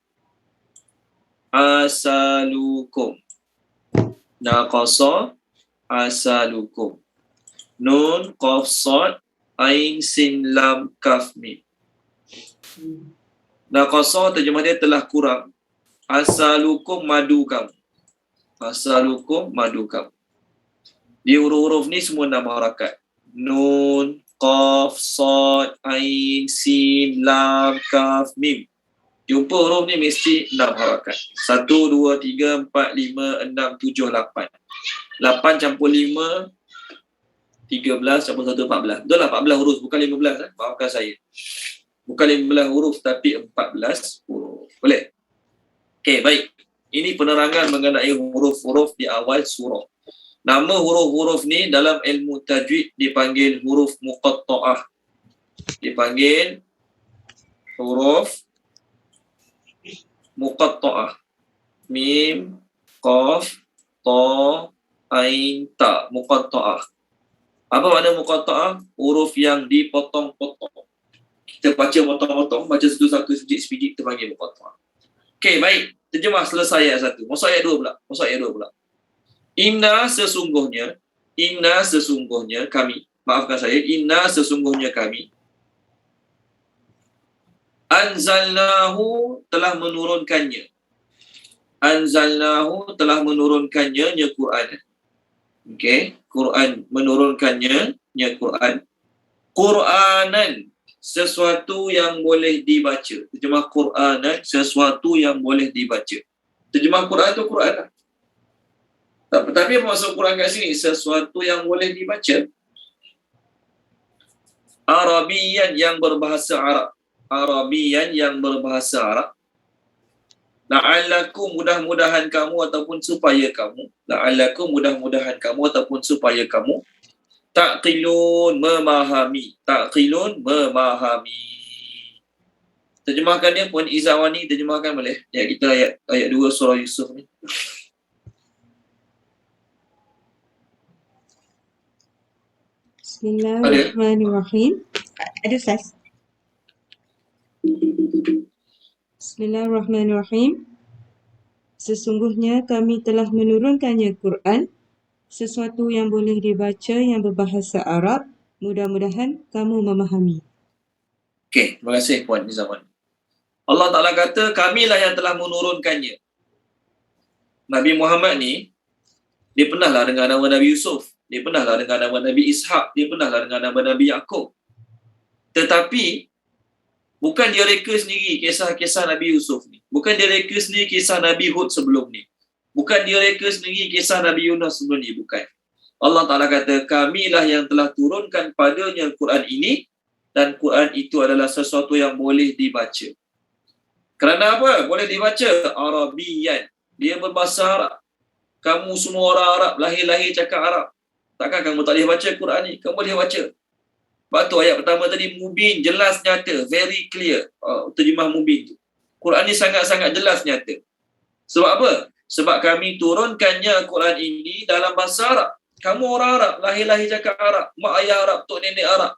asalukum. Naqasa asalukum. Nun, qaf, sad, ain, sin, lam, kaf, mim. Naqasa terjemah dia telah kurang. Asalukum madu kamu. Asalukum madu kamu. Di huruf-huruf ni semua 6 harakat. Nun, qaf, sad, ain, sin, lam, kaf, mim. Jumpa huruf ni mesti 6 harakat. 1, 2, 3, 4, 5, 6, 7, 8. 8 campur 5, 13 campur 1, 14. Betul lah 14 huruf, bukan 15. Maafkan saya. Bukan 15 huruf tapi 14 huruf. Boleh? Okey, baik. Ini penerangan mengenai huruf-huruf di awal surah. Nama huruf-huruf ni dalam ilmu tajwid dipanggil huruf muqatta'ah. Dipanggil huruf muqatta'ah. Mim, qaf, ta, ain, ta. Muqatta'ah. Apa makna muqatta'ah? Huruf yang dipotong-potong. Kita baca potong-potong, baca satu-satu sebiji-sebiji, kita panggil muqatta'ah. Okey, baik. Terjemah selesai ayat 1. Masuk ayat 2 pula. Masuk ayat 2 pula. Inna sesungguhnya kami. Maafkan saya. Inna sesungguhnya kami. Anzalnahu telah menurunkannya. Anzalnahu telah menurunkannya Quran. Okey. Quran menurunkannya Quran. Quranan sesuatu yang boleh dibaca. Terjemah Quranan sesuatu yang boleh dibaca. Terjemah Quran tu Quran lah. Tapi apa maksud Quran kat sini? Sesuatu yang boleh dibaca. Arabiyan yang berbahasa Arab. Arabiyan yang berbahasa Arab. La'allakum mudah-mudahan kamu ataupun supaya kamu. La'allakum mudah-mudahan kamu ataupun supaya kamu. Ta'qilun memahami. Ta'qilun memahami. Terjemahkan dia Puan Izawani, terjemahkan boleh. Ya, kita ayat 2 surah Yusuf ni. Bismillahirrahmanirrahim. Ada Ustaz? Bismillahirrahmanirrahim. Sesungguhnya kami telah menurunkannya Quran, sesuatu yang boleh dibaca yang berbahasa Arab. Mudah-mudahan kamu memahami. Okey, terima kasih Puan Izawani. Allah Ta'ala kata, kamilah yang telah menurunkannya. Nabi Muhammad ni, dia pernahlah dengan nama Nabi Yusuf. Dia pernahlah dengan nama Nabi Ishaq. Dia pernahlah dengan nama Nabi Yaqub. Tetapi, bukan dia reka sendiri kisah-kisah Nabi Yusuf ni. Bukan dia reka sendiri kisah Nabi Hud sebelum ni. Bukan dia reka sendiri kisah Nabi Yunus sebelum ni. Bukan. Allah Ta'ala kata, kamilah yang telah turunkan padanya Quran ini, dan Quran itu adalah sesuatu yang boleh dibaca. Kerana apa? Boleh dibaca. Arabiyan. Dia berbahasa Arab. Kamu semua orang Arab, lahir-lahir cakap Arab. Takkan kamu tak boleh baca Quran ni? Kamu boleh baca. Sebab tu ayat pertama tadi, mubin, jelas, nyata. Very clear. Terjemah mubin tu. Quran ni sangat-sangat jelas, nyata. Sebab apa? Sebab kami turunkannya Quran ini dalam bahasa Arab. Kamu orang Arab, lahir-lahir cakap Arab. Mak ayah Arab, tok nenek Arab.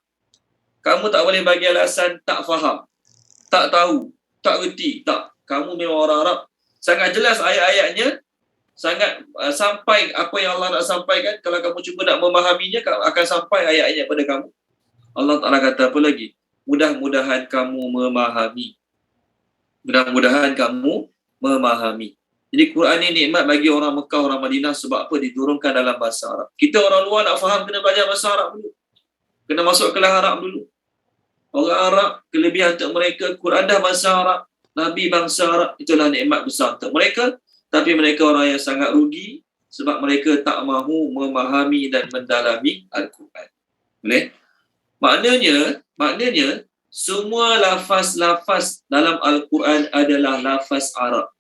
Kamu tak boleh bagi alasan tak faham. Tak tahu. Tak reti. Tak. Kamu memang orang Arab. Sangat jelas ayat-ayatnya. Sangat sampai apa yang Allah nak sampaikan. Kalau kamu cuba nak memahaminya, akan sampai ayat-ayat pada kamu. Allah Ta'ala kata apa lagi? Mudah-mudahan kamu memahami. Mudah-mudahan kamu memahami. Jadi Quran ni nikmat bagi orang Mekah, orang Madinah sebab apa? Diturunkan dalam bahasa Arab. Kita orang luar nak faham kena belajar bahasa Arab dulu. Kena masuk kelas Arab dulu. Orang Arab, kelebihan untuk mereka, Quran dah bahasa Arab, Nabi bangsa Arab, itulah nikmat besar untuk mereka. Tapi mereka orang yang sangat rugi sebab mereka tak mahu memahami dan mendalami Al-Quran. Boleh? Maknanya semua lafaz-lafaz dalam Al-Quran adalah lafaz Arab.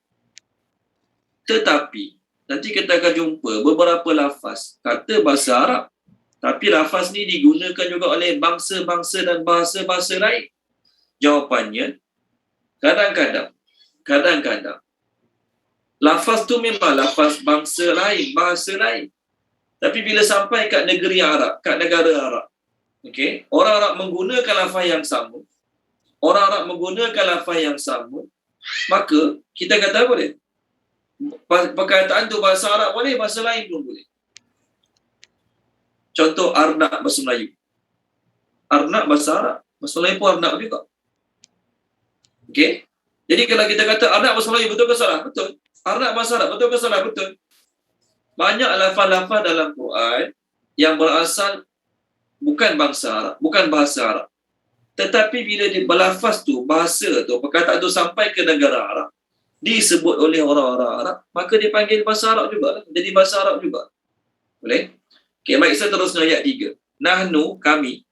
Tetapi nanti kita akan jumpa beberapa lafaz kata bahasa Arab, tapi lafaz ni digunakan juga oleh bangsa-bangsa dan bahasa-bahasa lain. Jawapannya, kadang-kadang lafaz tu memang lafaz bangsa lain, bahasa lain. Tapi bila sampai kat negeri Arab, kat negara Arab, okey, orang Arab menggunakan lafaz yang sama. Orang Arab menggunakan lafaz yang sama, maka kita kata apa dia? Perkataan tu bahasa Arab boleh, bahasa lain pun boleh. Contoh arnab bahasa Melayu. Arnab bahasa Arab, bahasa Melayu pun arnab juga. Okey? Jadi kalau kita kata arnab bahasa Melayu, betul ke salah? Betul. Arnab bahasa Arab, betul ke salah? Betul. Banyak lafaz-lafaz dalam Quran yang berasal bukan bangsa Arab, bukan bahasa Arab. Tetapi bila dia berlafaz tu, bahasa tu, perkataan tu sampai ke negara Arab, disebut oleh orang-orang Arab, maka dia panggil bahasa Arab juga. Jadi bahasa Arab juga. Boleh? Okey, baik, saya teruskan ayat 3. Nahnu, kami.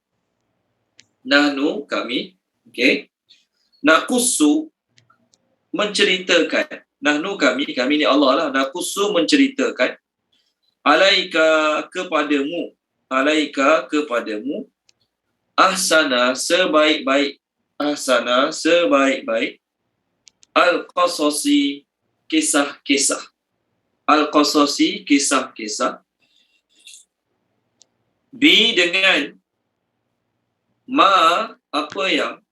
Okey. Naqussu, menceritakan. Nahnu, kami ni Allah lah. Naqussu, menceritakan. Alaika, kepadamu. Ahsana, sebaik-baik. Al-Qasasi, kisah-kisah. Al-Qasasi, kisah-kisah. Bi, dengan apa yang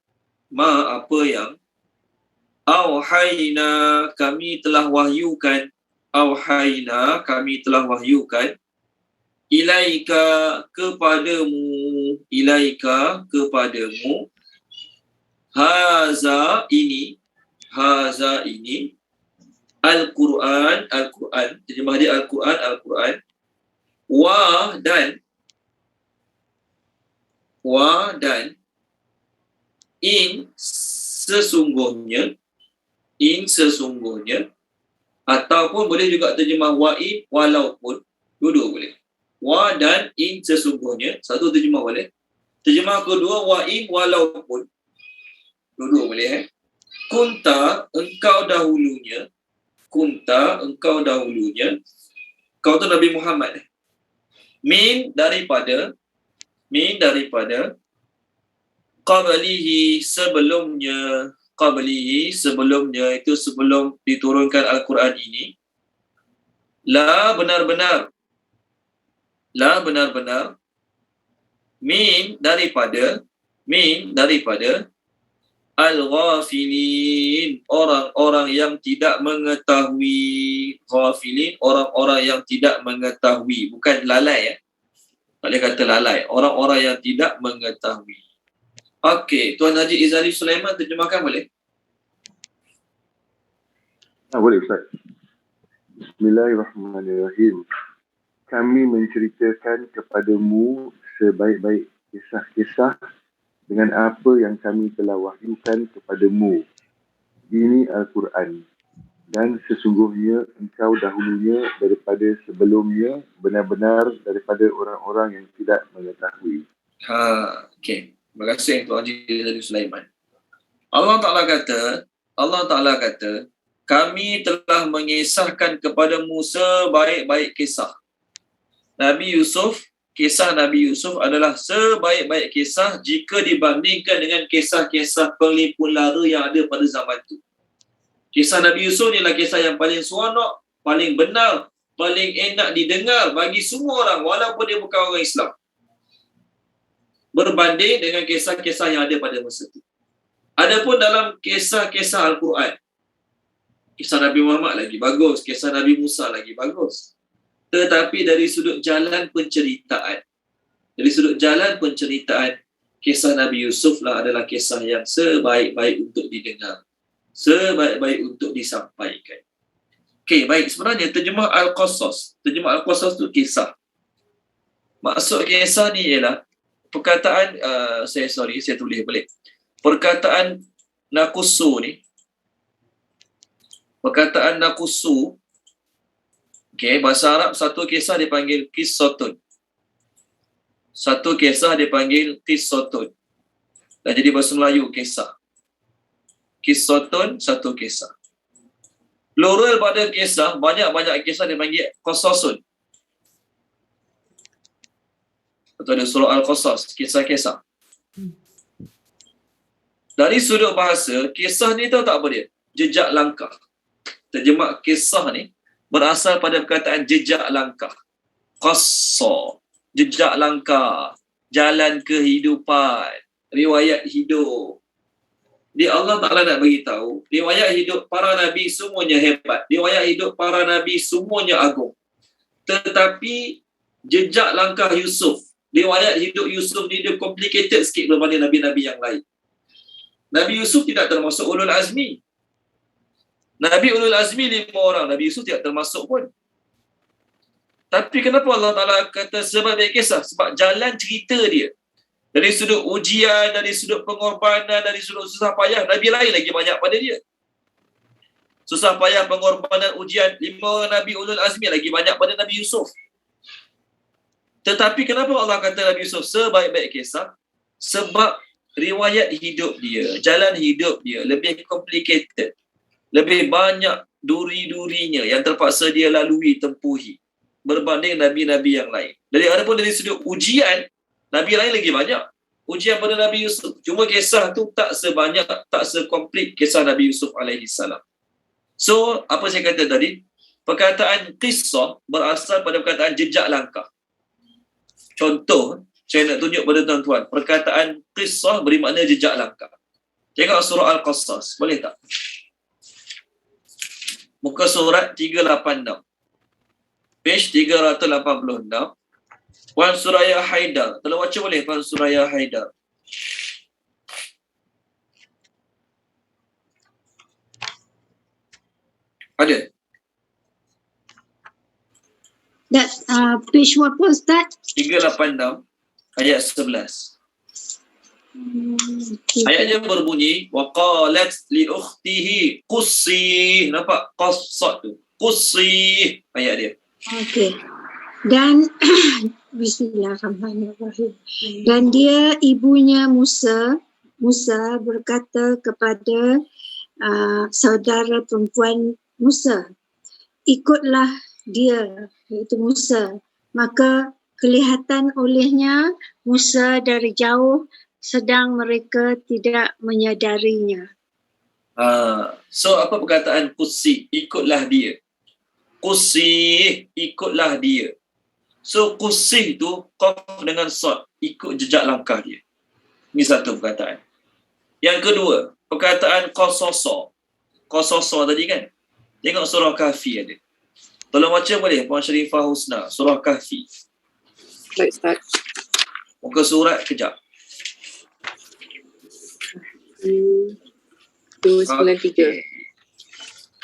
auhayna, kami telah wahyukan ilaika, kepadamu haza ini Al-Quran, terjemah dia Al-Quran, dan in sesungguhnya, ataupun boleh juga terjemah wa'in, walaupun, dua-dua boleh. Wa dan in sesungguhnya, satu terjemah boleh. Terjemah kedua, wa'in, walaupun, dua-dua boleh. Kunta, engkau dahulunya, kau tu Nabi Muhammad. Min daripada qablihi, sebelumnya itu sebelum diturunkan Al-Quran ini, la benar-benar min daripada al-ghafilin, orang-orang yang tidak mengetahui. Ghafilin, orang-orang yang tidak mengetahui, bukan lalai ya. Tak boleh kata lalai, orang-orang yang tidak mengetahui. Okey, Tuan Haji Izali Sulaiman terjemahkan boleh? Boleh Ustaz. Bismillahirrahmanirrahim. Kami menceritakan kepadamu sebaik-baik kisah-kisah dengan apa yang kami telah wahyukan kepadamu. Ini Al-Quran. Dan sesungguhnya engkau dahulunya daripada sebelumnya benar-benar daripada orang-orang yang tidak mengetahui. Okey. Terima kasih Tuan Haji Izali Sulaiman. Allah Ta'ala kata, kami telah mengisahkan kepadamu sebaik-baik kisah. Kisah Nabi Yusuf adalah sebaik-baik kisah jika dibandingkan dengan kisah-kisah pelipur lara yang ada pada zaman itu. Kisah Nabi Yusuf ni adalah kisah yang paling seronok, paling benar, paling enak didengar bagi semua orang walaupun dia bukan orang Islam. Berbanding dengan kisah-kisah yang ada pada masa itu. Adapun dalam kisah-kisah Al-Quran, kisah Nabi Muhammad lagi bagus, kisah Nabi Musa lagi bagus. Tetapi dari sudut jalan penceritaan, kisah Nabi Yusuf lah adalah kisah yang sebaik-baik untuk didengar, sebaik-baik untuk disampaikan. Okey, baik. Sebenarnya terjemah Al-Qasas. Terjemah Al-Qasas tu kisah. Maksud kisah ni ialah perkataan, saya tulis balik. Perkataan nakusu ni, perkataan nakusu, okey, bahasa Arab satu kisah dipanggil qissatun. Satu kisah dipanggil qissatun. Dan jadi bahasa Melayu kisah. Qissatun, satu kisah. Plural pada kisah, banyak-banyak kisah dipanggil qasasun. Atau ada surah Al-Qasas, kisah-kisah. Dari sudut bahasa, kisah ni tahu tak apa dia? Jejak langkah. Terjemah kisah ni berasal pada perkataan jejak langkah. Qassa, jejak langkah, jalan kehidupan, riwayat hidup. Dia Allah Ta'ala nak bagi tahu, riwayat hidup para Nabi semuanya hebat. Riwayat hidup para Nabi semuanya agung. Tetapi jejak langkah Yusuf, riwayat hidup Yusuf ni dia complicated sikit berbanding Nabi-Nabi yang lain. Nabi Yusuf tidak termasuk ulul azmi. Nabi ulul azmi 5 orang, Nabi Yusuf tidak termasuk pun. Tapi kenapa Allah Ta'ala kata sebagai kisah? Sebab jalan cerita dia, dari sudut ujian, dari sudut pengorbanan, dari sudut susah payah, Nabi lain lagi banyak pada dia. Susah payah, pengorbanan, ujian, 5 orang Nabi ulul azmi lagi banyak pada Nabi Yusuf. Tetapi kenapa Allah kata Nabi Yusuf sebaik-baik kisah? Sebab riwayat hidup dia, jalan hidup dia lebih complicated. Lebih banyak duri-durinya yang terpaksa dia lalui, tempuhi berbanding Nabi-Nabi yang lain. Dari adapun dari sudut ujian, Nabi lain lagi banyak ujian pada Nabi Yusuf. Cuma kisah tu tak sebanyak, tak sekomplit kisah Nabi Yusuf alaihi salam. So, apa saya kata tadi? Perkataan qissah berasal pada perkataan jejak langkah. Contoh, saya nak tunjuk pada tuan-tuan. Perkataan qissah beri makna jejak langkah. Tengok surah Al-Qasas. Boleh tak? Muka surat 386. Page 386. Puan Suraya Haidar. Kalau baca boleh Puan Suraya Haidar. Ada? That page berapa Ustaz? 386 ayat 11. Ayatnya berbunyi waqalat li ukhtihi qussi. Nampak qassat tu? Qussi ayat dia. Okey. Dan Bismillahirrahmanirrahim. Dan dia ibunya Musa berkata kepada saudara perempuan Musa, ikutlah dia, iaitu Musa. Maka kelihatan olehnya Musa dari jauh, sedang mereka tidak menyadarinya. So apa perkataan qussi? Ikutlah dia. Qussi, ikutlah dia. So qussi tu qaf dengan sad, ikut jejak langkah dia. Ini satu perkataan. Yang kedua, perkataan qasasa. Qasasa tadi kan? Tengok surah Kahfi ada. Tolong baca boleh Puan Sharifah Husna, surah Kahfi. Baik Ustaz. Muka surat kejap. 293.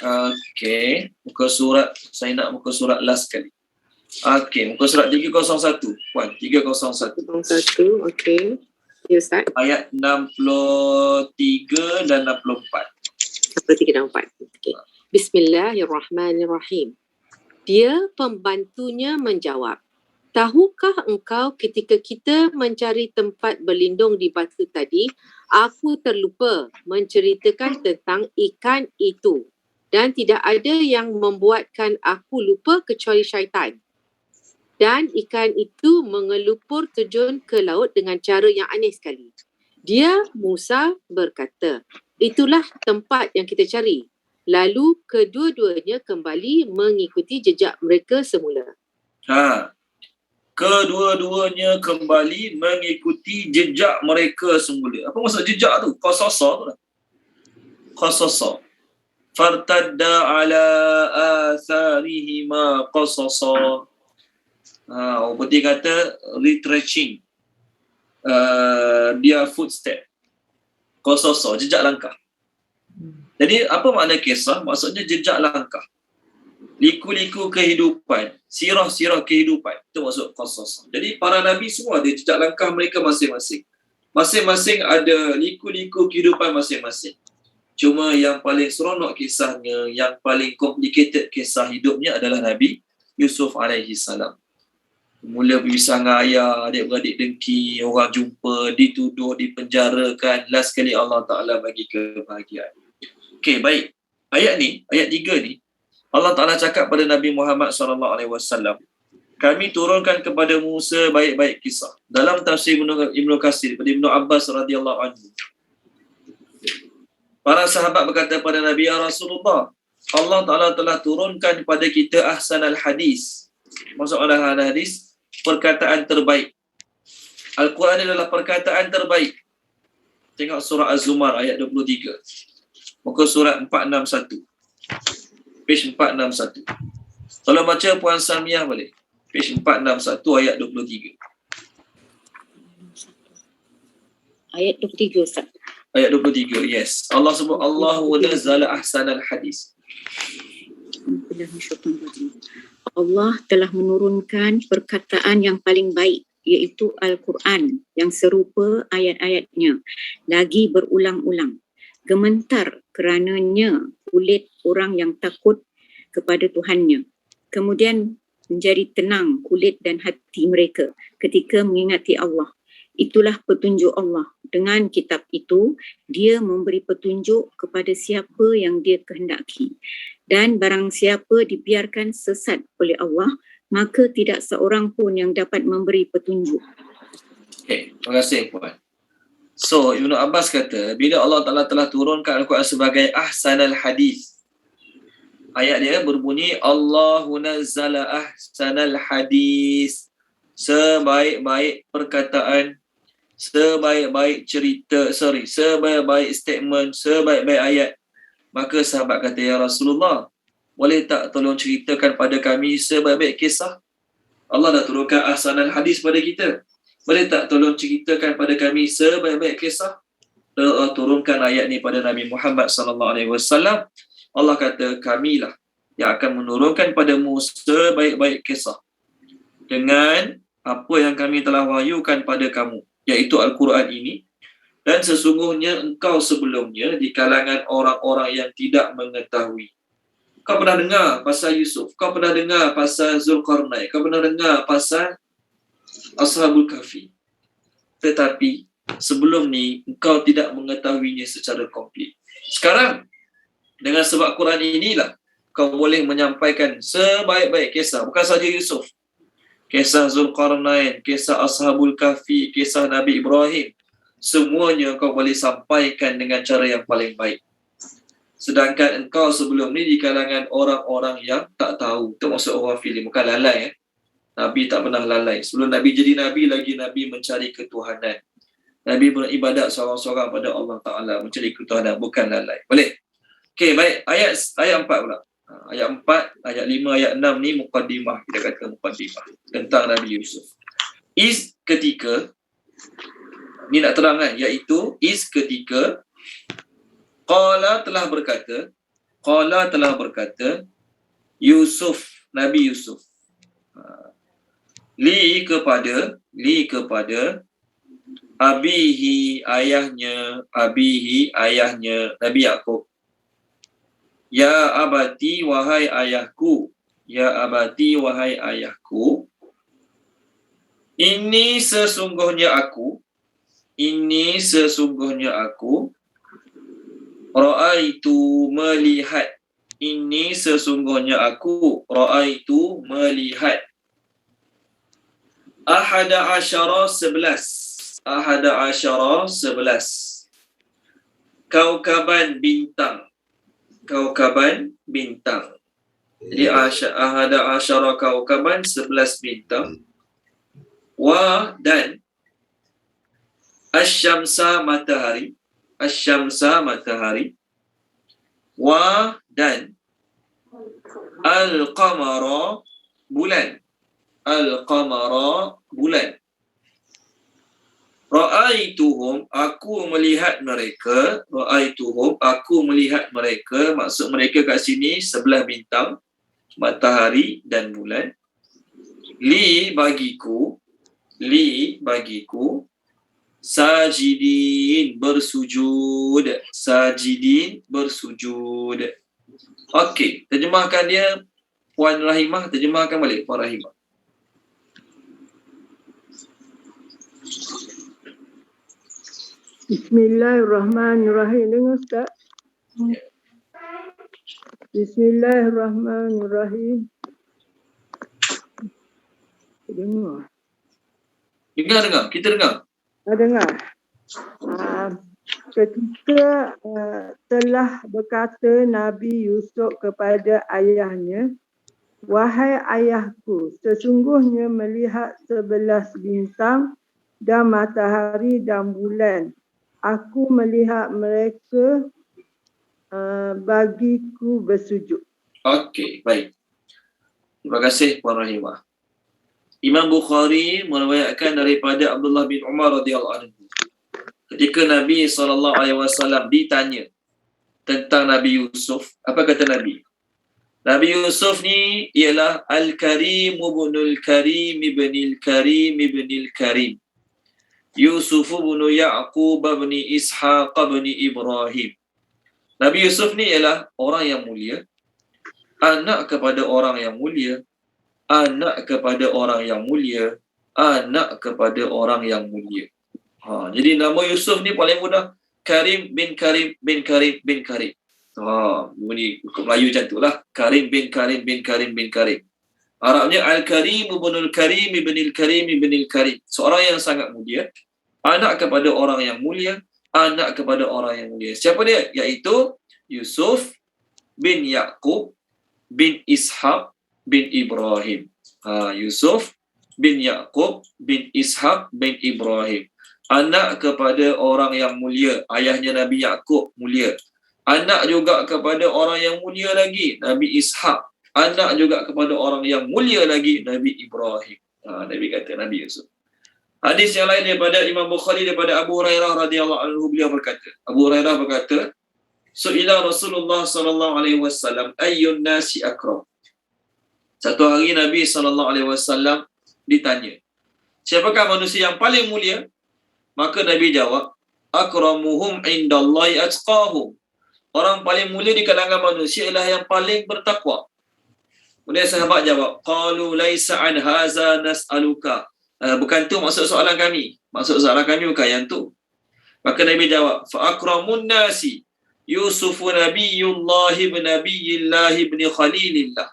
Okey. Muka surat, saya nak muka surat last sekali. Okey, muka surat 301. Puan, 301. 1, okey. Ya Ustaz. Ayat 63 dan 64. 3 dan 4. Okey. Bismillahirrahmanirrahim. Dia pembantunya menjawab, tahukah engkau ketika kita mencari tempat berlindung di batu tadi, aku terlupa menceritakan tentang ikan itu. Dan tidak ada yang membuatkan aku lupa kecuali syaitan. Dan ikan itu mengelupur terjun ke laut dengan cara yang aneh sekali. Dia, Musa, berkata, itulah tempat yang kita cari. Lalu kedua-duanya kembali mengikuti jejak mereka semula. Kedua-duanya kembali mengikuti jejak mereka semula. Apa maksud jejak tu? Qasasa tu lah. Qasasa. Fartadda ala atharihima qasasa. Orang putih kata retrenching dia footstep. Qasasa, jejak langkah. Jadi apa makna kisah? Maksudnya jejak langkah. liku-liku kehidupan, sirah-sirah kehidupan. Itu maksud qasas. Jadi para nabi semua ada jejak langkah mereka masing-masing. Masing-masing ada liku-liku kehidupan masing-masing. Cuma yang paling seronok kisahnya, yang paling complicated kisah hidupnya adalah Nabi Yusuf alaihi salam. Mula berpisah dengan ayah, adik-beradik dengki, orang jumpa, dituduh, dipenjarakan. Last sekali Allah Ta'ala bagi kebahagiaan. Okey, baik. Ayat 3 ni, Allah Ta'ala cakap pada Nabi Muhammad SAW, kami turunkan kepada-Mu sebaik-baik kisah. Dalam tafsir Ibnu Katsir, daripada Ibnu Abbas radhiyallahu anhu, para sahabat berkata pada Nabi, ya Rasulullah, Allah Ta'ala telah turunkan kepada kita ahsanal hadis. Maksud ahsanal hadis, perkataan terbaik. Al-Quran adalah perkataan terbaik. Tengok surah Az-Zumar ayat 23. Muka surat 461. Page 461. Kalau baca Puan Samiah boleh. Page 461 ayat 23. Ayat 23 Ustaz. Ayat 23, yes. Allah sebut Allahu nazzala ahsanal hadis. Allah telah menurunkan perkataan yang paling baik, iaitu Al-Quran yang serupa ayat-ayatnya lagi berulang-ulang. Gementar kerananya kulit orang yang takut kepada Tuhannya. Kemudian menjadi tenang kulit dan hati mereka ketika mengingati Allah. Itulah petunjuk Allah. Dengan kitab itu, dia memberi petunjuk kepada siapa yang dia kehendaki. Dan barang siapa dibiarkan sesat oleh Allah, maka tidak seorang pun yang dapat memberi petunjuk. Okay, terima kasih Puan. So, Ibnu Abbas kata, bila Allah Ta'ala telah turunkan Al-Quran sebagai ahsanal hadis, ayat dia berbunyi, Allahu nazzala ahsanal hadis, sebaik-baik perkataan, sebaik-baik cerita, sebaik-baik statement, sebaik-baik ayat. Maka sahabat kata, ya Rasulullah, boleh tak tolong ceritakan pada kami sebaik-baik kisah? Allah dah turunkan ahsanal hadis pada kita. Boleh tak tolong ceritakan pada kami sebaik-baik kisah? Allah turunkan ayat ni pada Nabi Muhammad SAW. Allah kata, kamilah yang akan menurunkan padamu sebaik-baik kisah dengan apa yang kami telah wahyukan pada kamu, iaitu Al-Quran ini. Dan sesungguhnya engkau sebelumnya di kalangan orang-orang yang tidak mengetahui. Kau pernah dengar pasal Yusuf, kau pernah dengar pasal Zulkarnain, kau pernah dengar pasal Ashabul Kahfi. Tetapi sebelum ni engkau tidak mengetahuinya secara komplit. Sekarang dengan sebab Quran inilah kau boleh menyampaikan sebaik-baik kisah, bukan saja Yusuf. Kisah Zulkarnain, kisah Ashabul Kahfi, kisah Nabi Ibrahim. Semuanya kau boleh sampaikan dengan cara yang paling baik. Sedangkan engkau sebelum ni di kalangan orang-orang yang tak tahu. Itu maksud orang filim, bukan lalai. Nabi tak pernah lalai. Sebelum Nabi jadi Nabi lagi, Nabi mencari ketuhanan. Nabi beribadat seorang-seorang pada Allah Ta'ala, mencari ketuhanan, bukan lalai. Boleh? Okey, baik. Ayat 4 pula. Ayat 4, ayat 5, ayat 6 ni muqaddimah. Kita kata muqaddimah tentang Nabi Yusuf. Is ketika, ni nak terang kan, iaitu is ketika qala telah berkata Yusuf, Nabi Yusuf, li kepada abihi ayahnya Nabi Yaqub, ya abati wahai ayahku, ini sesungguhnya aku ra'aitu melihat ahada asyara 11 kaukaban bintang. Jadi ahada asyara kaukaban, 11 bintang. Wa dan asyamsa matahari, wa dan al-qamara bulan, ra'aituhum aku melihat mereka, maksud mereka kat sini 11 bintang. matahari dan bulan. Li bagiku, sajidin bersujud, Okey, terjemahkan dia Puan Rahimah, terjemahkan balik Puan Rahimah. Bismillahirrahmanirrahim. Dengar Ustaz? Bismillahirrahmanirrahim. Dengar. Dengar. Kita dengar. Dengar. Ketika telah berkata Nabi Yusuf kepada ayahnya, "Wahai ayahku, sesungguhnya melihat 11 bintang dan matahari dan bulan. Aku melihat mereka bagiku bersujud." Okey, baik. Terima kasih Puan Rahimah. Imam Bukhari meriwayatkan daripada Abdullah bin Umar radhiyallahu anhu. Ketika Nabi SAW ditanya tentang Nabi Yusuf, apa kata Nabi? Nabi Yusuf ni ialah Al-Karim ibnul Karim ibnil Karim ibnil Karim. Yusuf ibn Ya'qub ibn Ishaq ibn Ibrahim. Nabi Yusuf ni ialah orang yang mulia, anak kepada orang yang mulia, anak kepada orang yang mulia, anak kepada orang yang mulia. Jadi nama Yusuf ni paling mudah, Karim bin Karim bin Karim bin Karim. Bunyi hukum Melayu macam tu lah. Karim bin Karim bin Karim bin Karim. Arabnya Al-Karim ibnul Karim ibnil Karim ibnil Karim. Seorang yang sangat mulia, anak kepada orang yang mulia, anak kepada orang yang mulia. Siapa dia? Iaitu Yusuf bin Ya'qub bin Ishaq bin Ibrahim. Yusuf bin Ya'qub bin Ishaq bin Ibrahim. Anak kepada orang yang mulia, ayahnya Nabi Ya'qub mulia. Anak juga kepada orang yang mulia lagi, Nabi Ishaq. Anak juga kepada orang yang mulia lagi, Nabi Ibrahim. Nabi kata Nabi Yusuf. Hadis yang lain daripada Imam Bukhari daripada Abu Hurairah radhiyallahu anhu, beliau berkata, Abu Hurairah berkata, Su'ila Rasulullah sallallahu alaihi wasallam ayyun nasi akram. Satu hari Nabi sallallahu alaihi wasallam ditanya, siapakah manusia yang paling mulia? Maka Nabi jawab, akramuhum indallahi atqahum. Orang paling mulia di kalangan manusia ialah yang paling bertakwa. Kemudian sahabat jawab, qalu laisa an haza nas'aluka. Bukan tu maksud soalan kami. Maksud soalan kami bukan yang tu. Maka Nabi jawab, fa akramun nasi Yusuf nabiyullah ibn nabiyillah ibn khalilillah.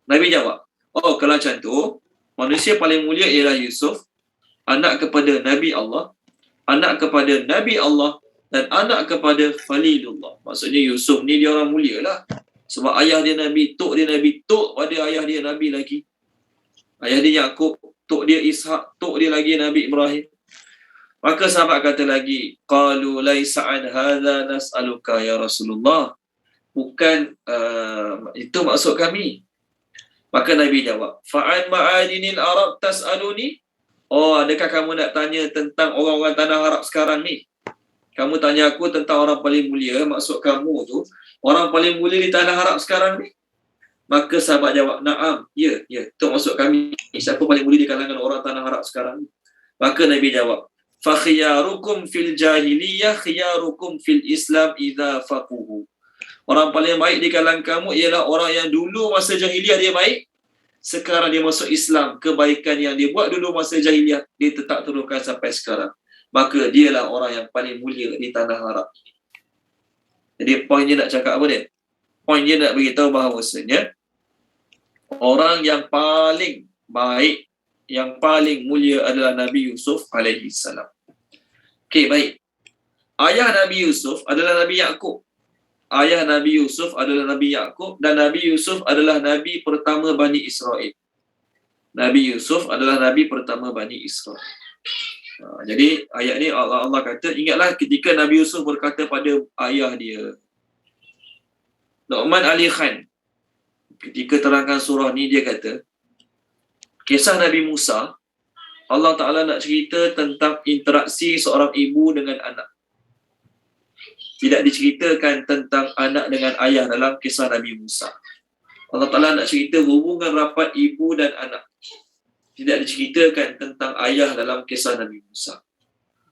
Nabi jawab, kalau macam tu, manusia paling mulia ialah Yusuf, anak kepada Nabi Allah, anak kepada Nabi Allah, dan anak kepada Khalilullah. Maksudnya Yusuf ni dia orang mulia lah. Sebab ayah dia Nabi, tok dia Nabi, tok pada ayah dia Nabi lagi. Ayah dia Ya'qub, tok dia Ishaq, tok dia lagi Nabi Ibrahim. Maka sahabat kata lagi, qalu laisa an hadza nas'aluka ya Rasulullah. Bukan itu maksud kami. Maka Nabi jawab, fa'an ma'adinil Arab tas'aluni? Adakah kamu nak tanya tentang orang-orang tanah Arab sekarang ni? Kamu tanya aku tentang orang paling mulia, maksud kamu tu orang paling mulia di tanah Arab sekarang ni? Maka sahabat jawab, na'am, ya, itu maksud kami. Siapa paling mulia di kalangan orang tanah Arab sekarang ni? Maka Nabi jawab, fa khiyarukum fil jahiliyah khiyarukum fil Islam idza faquhu. Orang paling baik di kalangan kamu ialah orang yang dulu masa jahiliyah dia baik, sekarang dia masuk Islam. Kebaikan yang dia buat dulu masa jahiliyah, dia tetap teruskan sampai sekarang. Maka dialah orang yang paling mulia di tanah Arab. Jadi poin dia nak cakap apa dia? Poin dia nak beritahu bahawasanya orang yang paling baik, yang paling mulia adalah Nabi Yusuf alaihi salam. Okey, baik. Ayah Nabi Yusuf adalah Nabi Ya'qub. Ayah Nabi Yusuf adalah Nabi Ya'qub, dan Nabi Yusuf adalah Nabi pertama Bani Israel. Nabi Yusuf adalah Nabi pertama Bani Israel. Jadi ayat ni Allah kata, ingatlah ketika Nabi Yusuf berkata pada ayah dia. Nu'man Ali Khan ketika terangkan surah ni, dia kata kisah Nabi Musa, Allah Ta'ala nak cerita tentang interaksi seorang ibu dengan anak. Tidak diceritakan tentang anak dengan ayah dalam kisah Nabi Musa. Allah Ta'ala nak cerita hubungan rapat ibu dan anak. Tidak diceritakan tentang ayah dalam kisah Nabi Musa.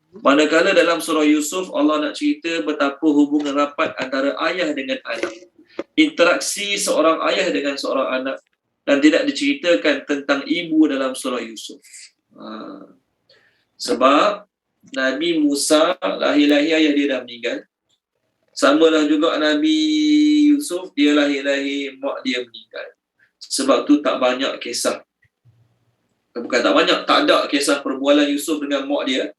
Manakala dalam surah Yusuf, Allah nak cerita betapa hubungan rapat antara ayah dengan anak. Interaksi seorang ayah dengan seorang anak. Dan tidak diceritakan tentang ibu dalam surah Yusuf. Sebab Nabi Musa lahir-lahir ayah dia dah meninggal. Samalah juga Nabi Yusuf, dia lahir-lahir mak dia meninggal. Sebab tu tak banyak kisah. Bukan tak banyak, tak ada kisah perbualan Yusuf dengan mak dia.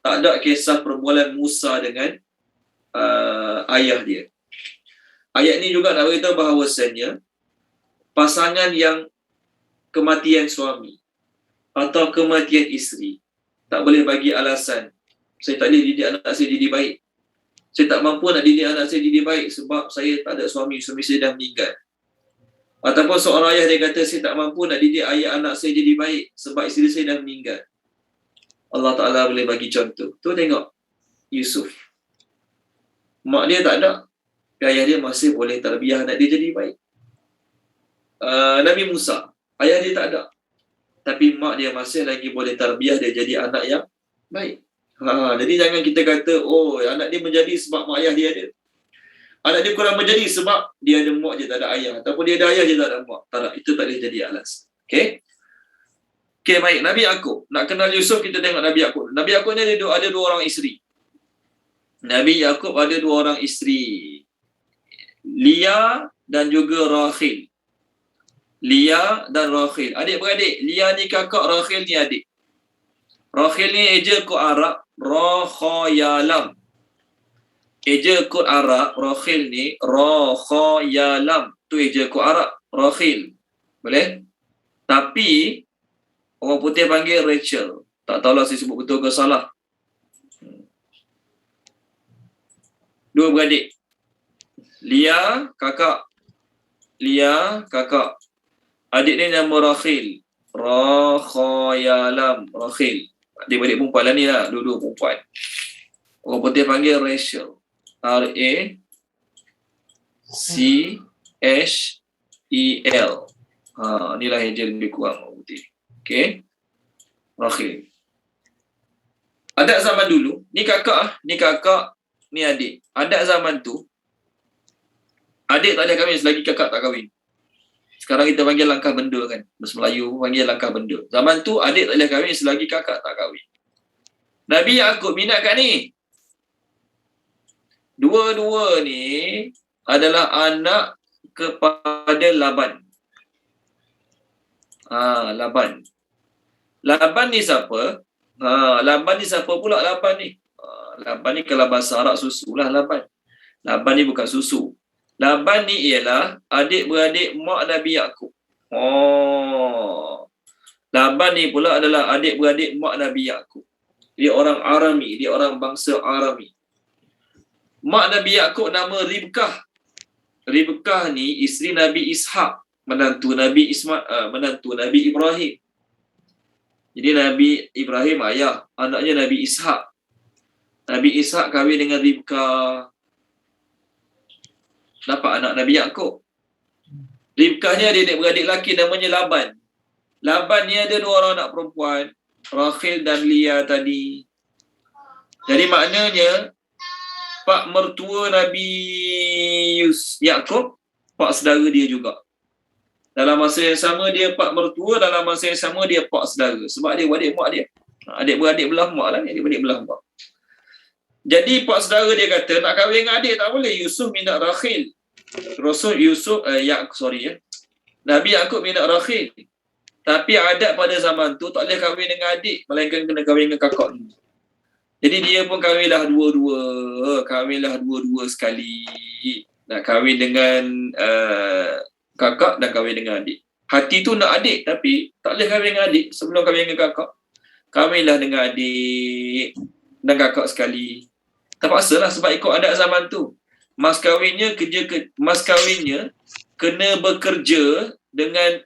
Tak ada kisah perbualan Musa dengan ayah dia. Ayat ni juga nak beritahu bahawasanya pasangan yang kematian suami atau kematian isteri tak boleh bagi alasan saya tak boleh didik anak saya didik baik. Saya tak mampu nak didik anak saya didik baik sebab saya tak ada suami saya dah meninggal. Ataupun seorang ayah dia kata saya tak mampu nak didik ayah anak saya didik baik sebab isteri saya dah meninggal. Allah Ta'ala boleh bagi contoh. Tu tengok Yusuf. Mak dia tak ada. Ayah dia masih boleh tarbiyah anak dia jadi baik. Nabi Musa. Ayah dia tak ada. Tapi mak dia masih lagi boleh tarbiyah dia jadi anak yang baik. Jadi jangan kita kata, oh anak dia menjadi sebab mak ayah dia ada. Anak dia kurang menjadi sebab dia ada mak je tak ada ayah. Ataupun dia ada ayah je tak ada mak. Tak ada. Itu tak boleh jadi alas. Okay? Okay, baik. Nabi Yaqub. Nak kenal Yusuf, kita tengok Nabi Yaqub. Nabi Yaqub ni ada dua orang isteri. Nabi Yaqub ada dua orang isteri. Lia dan juga Rahil. Lia dan Rahil. Adik-beradik. Lia ni kakak, Rahil ni adik. Rahil ni eja kod Arab. Rakhayalam. Eja kod Arab. Rahil ni Rakhayalam. Tu eja kod Arab. Rahil. Boleh? Tapi orang putih panggil Rachel. Tak tahulah saya sebut betul ke salah. Dua beradik. Lia, kakak. Lia, kakak. Adik ni nama Rahil. Rakhayalam. Rahil. Adik-adik perempuan lah ni lah. Dua-dua perempuan. Orang putih panggil Rachel. R-A-C-H-E-L. Inilah yang dia lebih kurang orang putih. Okay. Rahil. Adat zaman dulu. Ni kakak, ni adik. Adat zaman tu, adik tak boleh kahwin selagi kakak tak kahwin. Sekarang kita panggil langkah benda kan. Bahasa Melayu panggil langkah benda. Zaman tu adik tak boleh kahwin selagi kakak tak kahwin. Nabi Yaqub minat kat ni. Dua-dua ni adalah anak kepada Laban. Laban. Laban ni siapa? Laban ni siapa pula Laban ni? Laban ni kalau bahasa Arab susu lah Laban. Laban ni bukan susu. Laban ni ialah adik-beradik mak Nabi Yaqub. Laban ni pula adalah adik-beradik mak Nabi Yaqub. Dia orang Arami, dia orang bangsa Arami. Mak Nabi Yaqub nama Ribkah. Ribkah ni isteri Nabi Ishaq, menantu Nabi Ibrahim. Jadi Nabi Ibrahim ayah, anaknya Nabi Ishaq. Nabi Ishaq kahwin dengan Ribkah. Dapat anak Nabi Yaqub. Ribkah ni ada adik-beradik lelaki namanya Laban. Laban ni ada dua orang anak perempuan, Rahil dan Lia tadi. Jadi maknanya pak mertua Nabi Yaqub, pak saudara dia juga. Dalam masa yang sama dia pak mertua, dalam masa yang sama dia pak saudara. Sebab dia adik mak dia. Adik-beradik belah mak lah, adik-beradik belah mak. Jadi pak saudara dia kata nak kahwin dengan adik tak boleh. Yusuf minat Rahil. Nabi Yaqub minat Rahil. Tapi adat pada zaman tu tak boleh kahwin dengan adik, melainkan kena kahwin dengan kakak dulu. Jadi dia pun kahwinlah dua-dua sekali. Nak kahwin dengan kakak dan kahwin dengan adik. Hati tu nak adik tapi tak boleh kahwin dengan adik sebelum kahwin dengan kakak. Kahwinlah dengan adik dan kakak sekali. Terpaksalah sebab ikut adat zaman tu. Mas kahwinnya kena bekerja dengan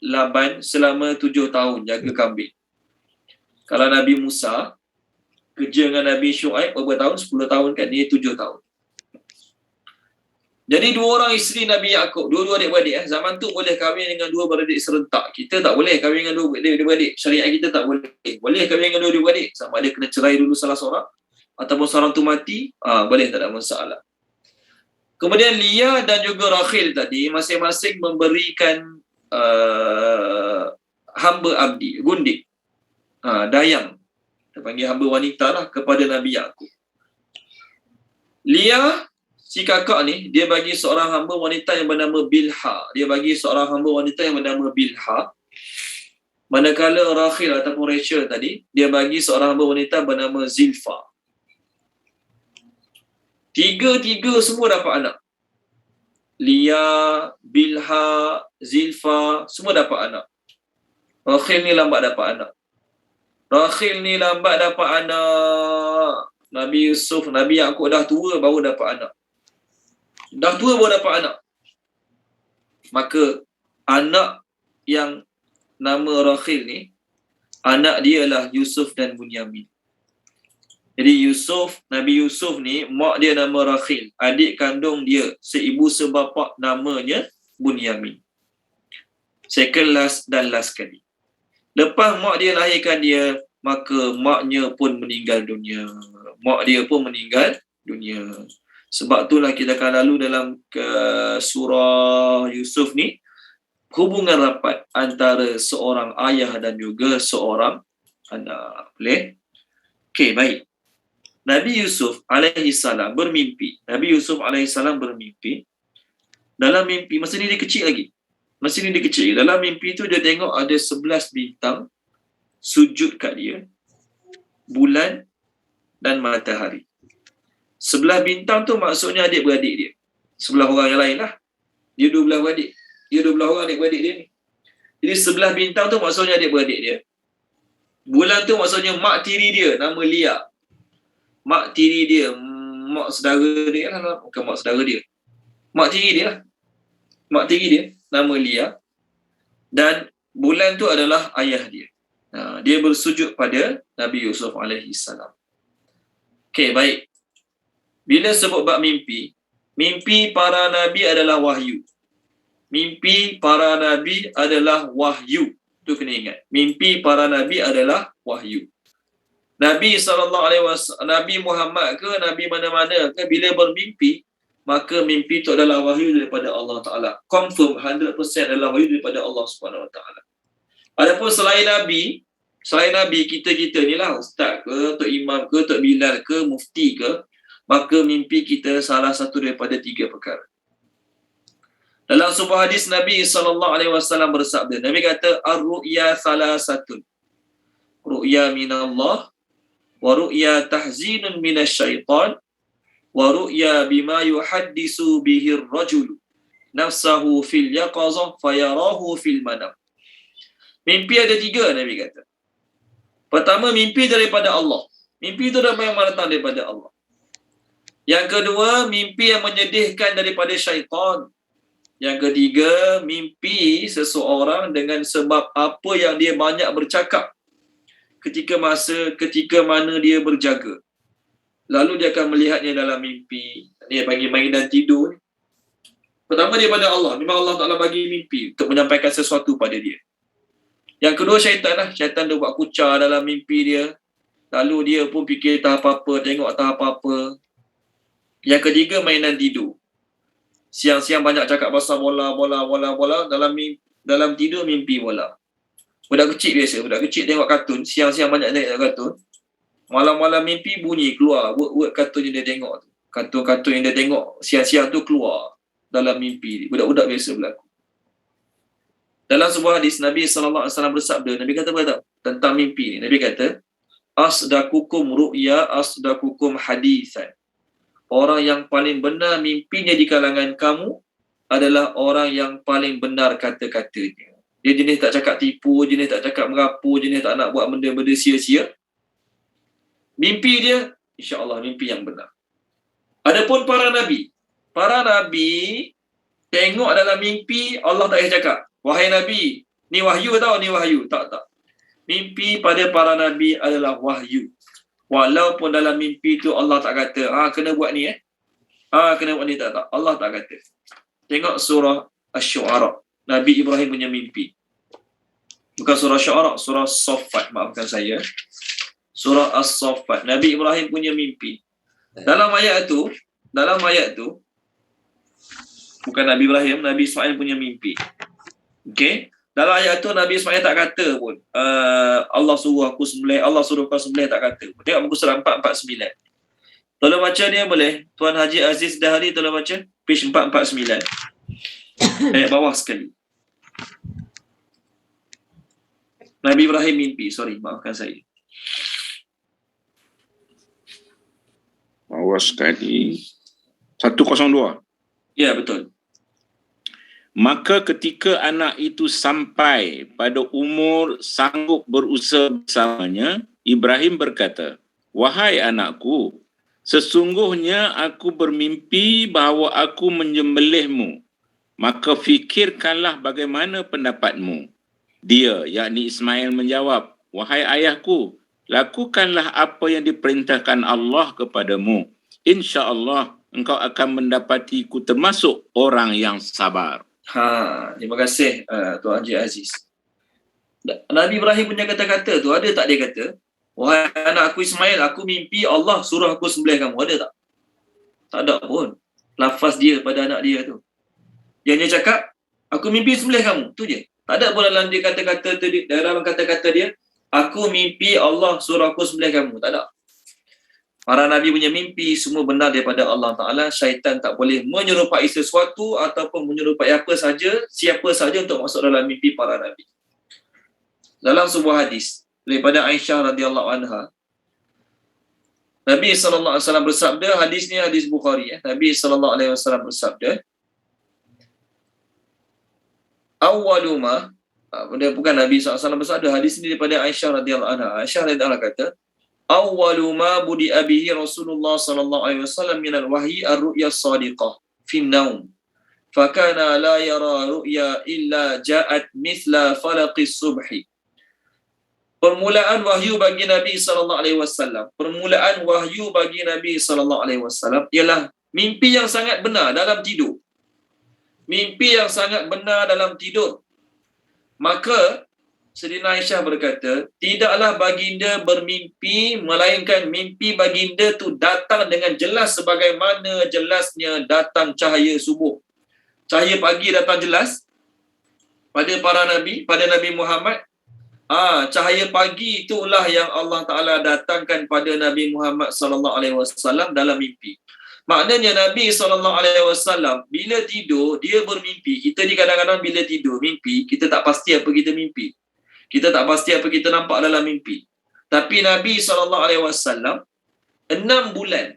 Laban selama 7 tahun jaga kambing. Kalau Nabi Musa kerja dengan Nabi Syuaib berapa tahun? 10 tahun kan? Dia 7 tahun. Jadi dua orang isteri Nabi Yaakob, dua-dua adik-beradik. Zaman tu boleh kahwin dengan dua beradik serentak. Kita tak boleh kahwin dengan dua adik-beradik. Syariat kita tak boleh. Boleh kahwin dengan dua adik-beradik. Sama ada kena cerai dulu salah seorang, ataupun seorang tu mati, boleh, tak ada masalah. Kemudian Lia dan juga Rakhil tadi masing-masing memberikan hamba abdi, gundik, dayang. Kita panggil hamba wanita lah kepada Nabi Yaakob. Lia, si kakak ni, dia bagi seorang hamba wanita yang bernama Bilha. Dia bagi seorang hamba wanita yang bernama Bilha. Manakala Rakhil ataupun Rachel tadi, dia bagi seorang hamba wanita bernama Zilfa. Tiga-tiga semua dapat anak. Lia, Bilha, Zilfa, semua dapat anak. Rakhil ni lambat dapat anak. Nabi Yusuf, Nabi Yaakob dah tua baru dapat anak. Maka anak yang nama Rakhil ni, anak dia lah Yusuf dan Bunyamin. Jadi Nabi Yusuf ni, mak dia nama Rakhil. Adik kandung dia, seibu sebapa, namanya Bunyamin. Second last dan last kali. Lepas mak dia lahirkan dia, maka maknya pun meninggal dunia. Sebab itulah kita akan lalu dalam surah Yusuf ni, hubungan rapat antara seorang ayah dan juga seorang anak. Boleh? Okey, baik. Nabi Yusuf alaihissalam bermimpi. Dalam mimpi, masa ni dia kecil lagi. Dalam mimpi tu dia tengok ada 11 bintang sujud kat dia, bulan dan matahari. 11 bintang tu maksudnya adik-beradik dia. 11 orang yang lain lah. Dia 12 beradik. Dia 12 orang adik-beradik dia ni. Jadi 11 bintang tu maksudnya adik-beradik dia. Bulan tu maksudnya mak tiri dia, nama Lia. Mak tiri dia, mak saudara dia lah. Bukan mak saudara dia. Mak tiri dia lah. Mak tiri dia, nama Lia. Dan bulan tu adalah ayah dia. Dia bersujud pada Nabi Yusuf alaihissalam. Okey, baik. Bila sebut bab mimpi para nabi adalah wahyu. Itu kena ingat. Mimpi para nabi adalah wahyu. Nabi SAW, Nabi Muhammad ke, Nabi mana-mana ke, bila bermimpi, maka mimpi itu adalah wahyu daripada Allah Ta'ala. Confirm 100% adalah wahyu daripada Allah Subhanahu Wa Ta'ala. Adapun selain Nabi, kita ni lah, ustaz ke, tok imam ke, tok bilal ke, mufti ke, maka mimpi kita salah satu daripada 3 perkara. Dalam sebuah hadis Nabi SAW bersabda, Nabi kata, ar-ru'ya salasatun. Ru'ya minallah, wa ru'ya tahzinun minasyaitan, wa ru'ya bima yuhaddisu bihi ar-rajulu nafsahu fil yaqazah fayarahu fil manam. Mimpi ada 3, Nabi kata. Pertama, mimpi daripada Allah. Mimpi itu yang datang daripada Allah. Yang kedua, mimpi yang menyedihkan daripada syaitan. Yang ketiga, mimpi seseorang dengan sebab apa yang dia banyak bercakap ketika mana dia berjaga. Lalu dia akan melihatnya dalam mimpi. Dia bagi mainan tidur. Pertama daripada Allah. Memang Allah Ta'ala bagi mimpi untuk menyampaikan sesuatu pada dia. Yang kedua, syaitan lah. Syaitan dia buat kucar dalam mimpi dia. Lalu dia pun fikir tak apa-apa, tengok tak apa-apa. Yang ketiga, mainan tidur. Siang-siang banyak cakap pasal bola. Dalam tidur mimpi bola. Budak kecil biasa. Budak kecil tengok kartun. Siang-siang banyak tengok kartun. Malam-malam mimpi bunyi keluar. Word kartun yang dia tengok. Kartun-kartun yang dia tengok siang-siang tu keluar dalam mimpi. Budak-budak biasa berlaku. Dalam sebuah hadis, Nabi SAW bersabda, Nabi kata apa tentang mimpi ni? Nabi kata, asdakukum ru'ya, asdakukum hadisan. Orang yang paling benar mimpinya di kalangan kamu adalah orang yang paling benar kata-katanya. Dia jenis tak cakap tipu, jenis tak cakap merapu, jenis tak nak buat benda-benda sia-sia. Mimpi dia, insya-Allah mimpi yang benar. Adapun para nabi tengok dalam mimpi, Allah tak payah cakap, wahai Nabi, ni wahyu tau, ni wahyu. Tak. Mimpi pada para Nabi adalah wahyu. Walaupun dalam mimpi tu Allah tak kata, kena buat ni Kena buat ni tak? Allah tak kata. Tengok surah Asy-Syu'ara. Nabi Ibrahim punya mimpi. Bukan surah Syu'ara, surah Saffat, maafkan saya. Surah As-Saffat. Nabi Ibrahim punya mimpi. Dalam ayat tu, bukan Nabi Ibrahim, Nabi Ismail punya mimpi. Okey? Dalam ayat tu Nabi Ismail tak kata pun Allah suruh aku sembelih, Allah suruh kau sembelih, tak kata. Tengok muka surat 449. Tolong baca dia boleh? Tuan Haji Aziz Dahari tolong baca page 449. Ayat bawah sekali. Nabi Ibrahim mimpi, maafkan saya. Bawah sekali. 102. Ya, betul. Maka ketika anak itu sampai pada umur sanggup berusaha bersamanya, Ibrahim berkata, "Wahai anakku, sesungguhnya aku bermimpi bahawa aku menyembelihmu. Maka fikirkanlah bagaimana pendapatmu." Dia, yakni Ismail menjawab, "Wahai ayahku, lakukanlah apa yang diperintahkan Allah kepadamu. InsyaAllah engkau akan mendapatiku termasuk orang yang sabar." Terima kasih Tuan Haji Aziz. Nabi Ibrahim punya kata-kata tu, ada tak dia kata, "Wahai anak aku Ismail, aku mimpi Allah suruh aku sembelih kamu." Ada tak? Tak ada pun. Lafaz dia pada anak dia tu. Yang dia cakap, "Aku mimpi sembelih kamu." Tu je. Tak ada pun dalam dia kata-kata tu, dalam kata-kata dia, "Aku mimpi Allah suruh aku sembelih kamu." Tak ada. Para Nabi punya mimpi semua benar daripada Allah Ta'ala. Syaitan tak boleh menyerupai sesuatu ataupun menyerupai siapa saja untuk masuk dalam mimpi para Nabi. Dalam sebuah hadis daripada Aisyah radhiyallahu anha, Nabi SAW bersabda, hadis ni hadis Bukhari. Nabi SAW bersabda, "Awwaluma," bukan Nabi SAW bersabda, hadis ni daripada Aisyah radhiyallahu anha. Aisyah radhiyallahu anha kata, "Awwaluma budi'a bihi Rasulullah sallallahu alaihi wasallam min al-wahyi ar-ru'ya as-sadiqah fi an-naum. Fakana la yara ru'ya illa ja'at mithla falaqis subhi." Permulaan wahyu bagi Nabi sallallahu alaihi wasallam, ialah mimpi yang sangat benar dalam tidur. Maka Sayyidina Aisyah berkata, tidaklah baginda bermimpi melainkan mimpi baginda tu datang dengan jelas sebagaimana jelasnya datang cahaya subuh. Cahaya pagi datang jelas pada para nabi, pada Nabi Muhammad. Cahaya pagi itulah yang Allah Ta'ala datangkan pada Nabi Muhammad sallallahu alaihi wasallam dalam mimpi. Maknanya Nabi SAW bila tidur dia bermimpi. Kita ni kadang-kadang bila tidur mimpi, kita tak pasti apa kita mimpi. Kita tak pasti apa kita nampak dalam mimpi. Tapi Nabi SAW 6 bulan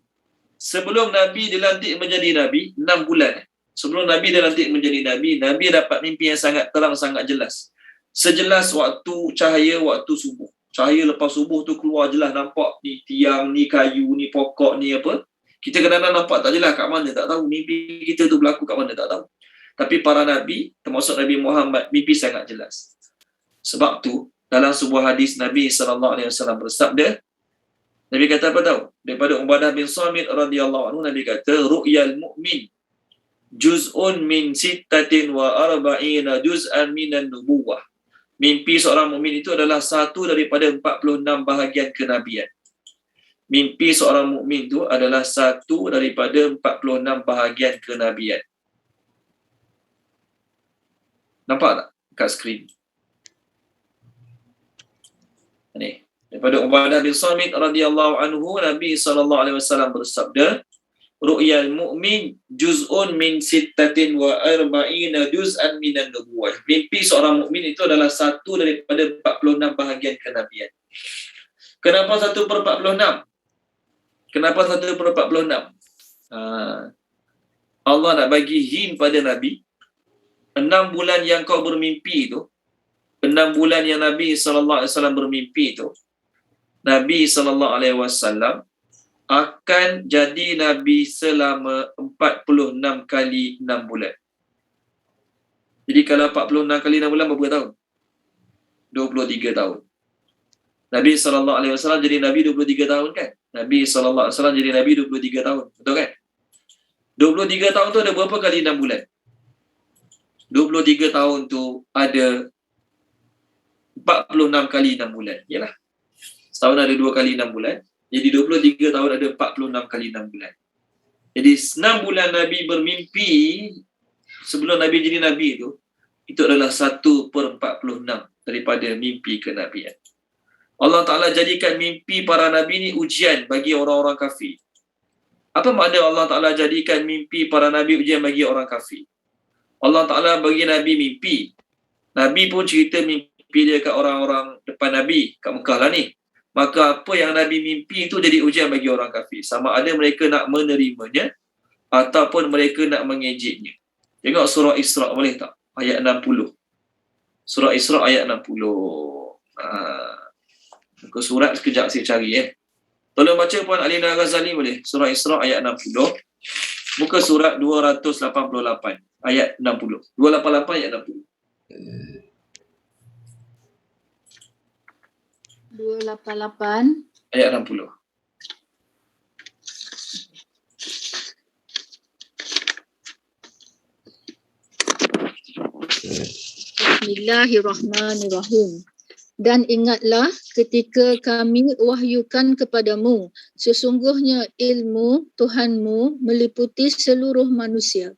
sebelum Nabi dilantik menjadi Nabi, 6 bulan sebelum Nabi dilantik menjadi Nabi, Nabi dapat mimpi yang sangat terang, sangat jelas. Sejelas waktu cahaya waktu subuh. Cahaya lepas subuh tu keluar jelas, nampak ni tiang, ni kayu, ni pokok, ni apa. Kita kadang-kadang nampak tak jelas kat mana, tak tahu. Mimpi kita tu berlaku kat mana, tak tahu. Tapi para Nabi, termasuk Nabi Muhammad, mimpi sangat jelas. Sebab tu dalam sebuah hadis Nabi SAW bersabda, Nabi kata apa tahu? Daripada Ubadah bin Samit radhiyallahu anhu, Nabi kata, "Ru'yal mu'min juz'un min 46 juz'an minan nubuwah." Mimpi seorang mukmin itu adalah satu daripada 46 bahagian kenabian. Mimpi seorang mukmin itu adalah satu daripada 46 bahagian kenabian. Nampak tak kat skrin? Ni, daripada Ubadah bin Samit radhiyallahu anhu, Nabi SAW bersabda, "Ru'yal mu'min juz'un min 46 juz'an minan nubuwah." Mimpi seorang mukmin itu adalah satu daripada 46 bahagian kenabian. Kenapa 1/46? Kenapa 1/46? Allah nak bagi hint pada Nabi, 6 bulan yang kau bermimpi itu, 6 bulan yang Nabi SAW bermimpi itu, Nabi SAW akan jadi Nabi selama 46 kali 6 bulan. Jadi kalau 46 kali 6 bulan berapa tahun? 23 tahun. Nabi SAW jadi Nabi 23 tahun kan? Nabi SAW jadi Nabi 23 tahun. Betul kan? 23 tahun tu ada berapa kali 6 bulan? 23 tahun tu ada 46 kali 6 bulan. Yalah. Setahun ada 2 kali 6 bulan. Jadi 23 tahun ada 46 kali 6 bulan. Jadi 6 bulan Nabi bermimpi sebelum Nabi jadi Nabi itu adalah 1/46 daripada mimpi kenabian. Allah Ta'ala jadikan mimpi para Nabi ni ujian bagi orang-orang kafir. Apa makna Allah Ta'ala jadikan mimpi para Nabi ujian bagi orang kafir? Allah Ta'ala bagi Nabi mimpi. Nabi pun cerita mimpi dia kat orang-orang depan Nabi, kat Mekah lah ni. Maka apa yang Nabi mimpi itu jadi ujian bagi orang kafir. Sama ada mereka nak menerimanya ataupun mereka nak mengejeknya. Tengok surah Isra' boleh tak? Ayat 60. Surah Isra' ayat 60. Muka surat sekejap saya cari Tolong baca Puan Alina Ghazali boleh? Surah Isra' ayat 60. Muka surat 288 ayat 60. 288 ayat 60. 288 ayat 60. Bismillahirrahmanirrahim. Dan ingatlah ketika kami wahyukan kepadamu, sesungguhnya ilmu Tuhanmu meliputi seluruh manusia.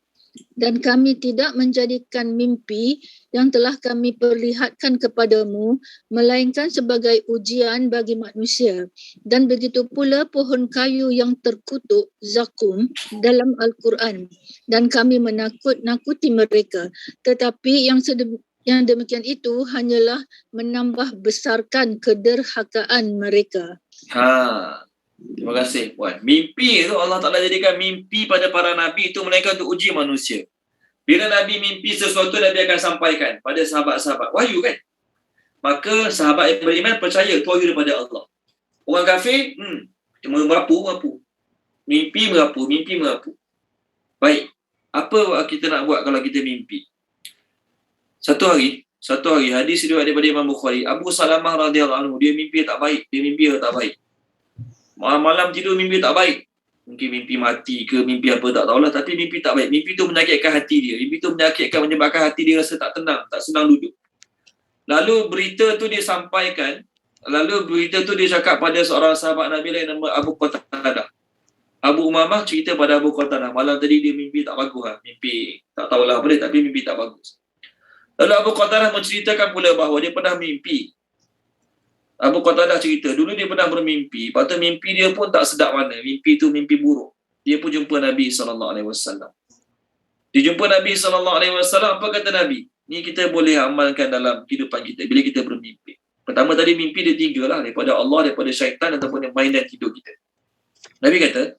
Dan kami tidak menjadikan mimpi yang telah kami perlihatkan kepadamu, melainkan sebagai ujian bagi manusia. Dan begitu pula pohon kayu yang terkutuk, zakum, dalam Al-Quran. Dan kami menakut-nakuti mereka. Tetapi yang demikian itu hanyalah menambah besarkan kederhakaan mereka. Terima kasih Puan. Mimpi itu Allah Ta'ala jadikan mimpi pada para Nabi itu melainkan untuk uji manusia. Bila Nabi mimpi sesuatu, Nabi akan sampaikan pada sahabat-sahabat. Wahyu kan? Maka sahabat yang beriman percaya itu wahyu daripada Allah. Orang kafir, merapu. Mimpi merapu. Baik. Apa kita nak buat kalau kita mimpi? Satu hari hadis riwayat daripada Imam Bukhari, Abu Salamah radhiyallahu anhu, dia mimpi tak baik. Malam tidur mimpi tak baik. Mungkin mimpi mati ke mimpi apa tak tahulah, tapi mimpi tak baik. Mimpi tu menyakitkan hati dia. Mimpi tu menyebabkan hati dia rasa tak tenang, tak senang duduk. Lalu berita tu dia sampaikan, dia cakap pada seorang sahabat Nabi lain nama Abu Qatadah. Abu Umamah cerita pada Abu Qatadah, malam tadi dia mimpi tak bagus mimpi tak tahulah apa dia, tapi mimpi tak bagus. Lalu Abu Qatadah menceritakan pula bahawa dia pernah mimpi. Abu Qatadah cerita, dulu dia pernah bermimpi. Lepas tu mimpi dia pun tak sedap mana. Mimpi tu mimpi buruk. Dia pun jumpa Nabi SAW. Dia jumpa Nabi SAW, apa kata Nabi? Ni kita boleh amalkan dalam kehidupan kita bila kita bermimpi. Pertama tadi mimpi dia 3 lah. Daripada Allah, daripada syaitan ataupun yang mainan tidur kita. Nabi kata,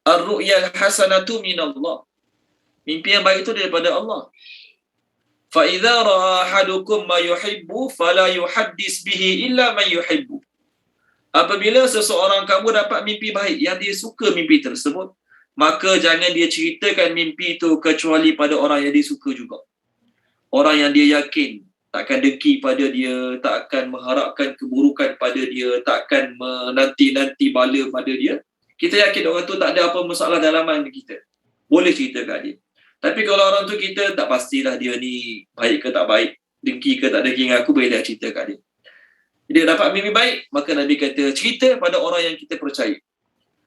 Ar-ru'yal hasanatu minallah. Mimpi yang baik itu daripada Allah. فَإِذَا رَأَى أَحَدُكُمْ مَا يُحِبُّ فَلَا يُحَدِّثْ بِهِ إِلَّا مَنْ يُحِبُّ. Apabila seseorang kamu dapat mimpi baik yang dia suka mimpi tersebut, maka jangan dia ceritakan mimpi itu kecuali pada orang yang dia suka juga. Orang yang dia yakin takkan dengki pada dia, tak akan mengharapkan keburukan pada dia, tak akan menanti-nanti bala pada dia. Kita yakin orang tu tak ada apa masalah dalaman kita. Boleh cerita kat dia. Tapi kalau orang tu kita tak pastilah dia ni baik ke tak baik, dengki ke tak dengki dengan aku, boleh dah cerita kat dia. Dia dapat mimpi baik, maka Nabi kata cerita pada orang yang kita percaya.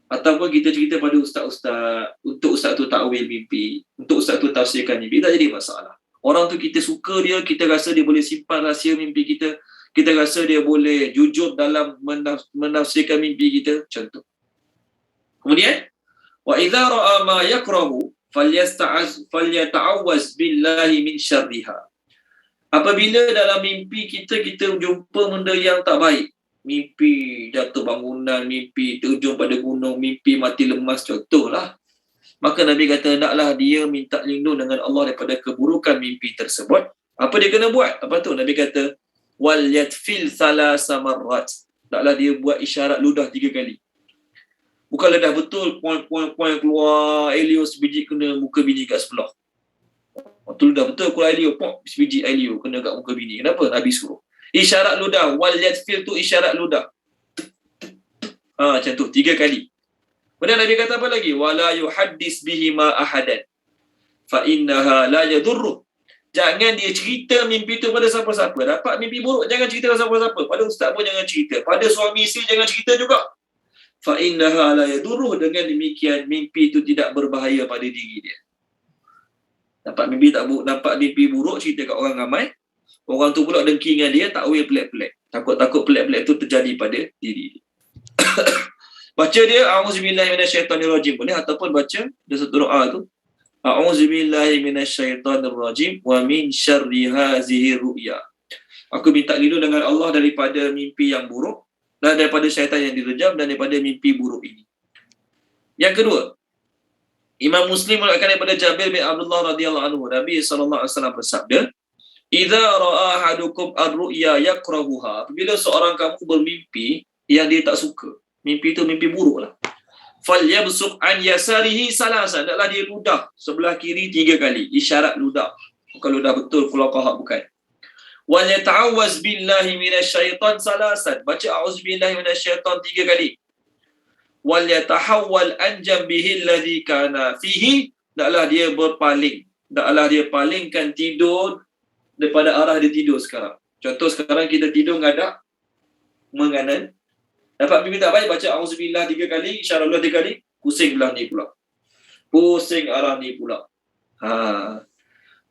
Ataupun kita cerita pada ustaz-ustaz, untuk ustaz tu takwil mimpi, untuk ustaz tu tafsirkan mimpi, tak jadi masalah. Orang tu kita suka dia, kita rasa dia boleh simpan rahsia mimpi kita, kita rasa dia boleh jujur dalam menafsirkan mimpi kita, contoh. Kemudian, wa idza ra'a ma yakrahu falyata'awwaz billahi min syarriha. Apabila dalam mimpi kita jumpa benda yang tak baik, mimpi jatuh bangunan, mimpi terjun pada gunung, mimpi mati lemas, contohlah, maka Nabi kata hendaklah dia minta lindung dengan Allah daripada keburukan mimpi tersebut. Apa dia kena buat? Apa tu? Nabi kata wal yatfil thalasa marrat. Hendaklah dia buat isyarat ludah 3 kali. Bukan dah betul poin keluar Elio sebiji kena muka bini kat sebelah. Betul dah betul keluar Elio, sebiji Elio kena kat muka bini. Kenapa? Nabi suruh. Isyarat ludah, wal yatfil tu isyarat ludah. Macam tu 3 kali. Kemudian Nabi kata apa lagi? Wala yuhaddis bihi ma ahadan fa innaha la yadurru. Jangan dia cerita mimpi tu pada siapa-siapa. Dapat mimpi buruk jangan cerita pada siapa-siapa. Pada ustaz pun jangan cerita. Pada suami isteri jangan cerita juga. Fa innaha la yadurru. Dengan demikian mimpi itu tidak berbahaya pada diri dia. Dapat mimpi buruk cerita kat orang ramai. Orang tu pula dengki dengan dia, takwil pelik-pelik. Takut-takut pelik-pelik tu terjadi pada diri dia. Baca dia a'udzubillahi minasyaitonirrajim boleh, ataupun baca dia satu doa tu a'udzubillahi minasyaitonirrajim wa min syarri hazihi ru'ya. Aku minta lindung dengan Allah daripada mimpi yang buruk dan daripada syaitan yang direjam dan daripada mimpi buruk ini. Yang kedua, Imam Muslim meriwayatkan daripada Jabir bin Abdullah radhiyallahu anhu, Nabi sallallahu alaihi wasallam bersabda, "Idza ra'a ahadukum ar-ru'ya yakrahuha." Apabila seorang kamu bermimpi yang dia tak suka, mimpi itu mimpi buruk lah. Falyabsuq an yasarihi salasan. Hendaklah dia ludah sebelah kiri 3 kali. Isyarat ludah. Bukan ludah betul, qalaqah bukan. Wal yata'awwaz billahi minasyaitan salasan. Baca a'udzubillahi minasyaitan 3 kali. Wal yatahawwal an jambihi alladhi kana fihi. Hendaklah dia berpaling. Hendaklah dia palingkan tidur daripada arah dia tidur sekarang. Contoh sekarang kita tidur ngadak menganan. Dapat mimpi tak baik, baca auzubillah 3 kali, isyarahullah 3 kali, pusing belah ni pula. Pusing arah ni pula.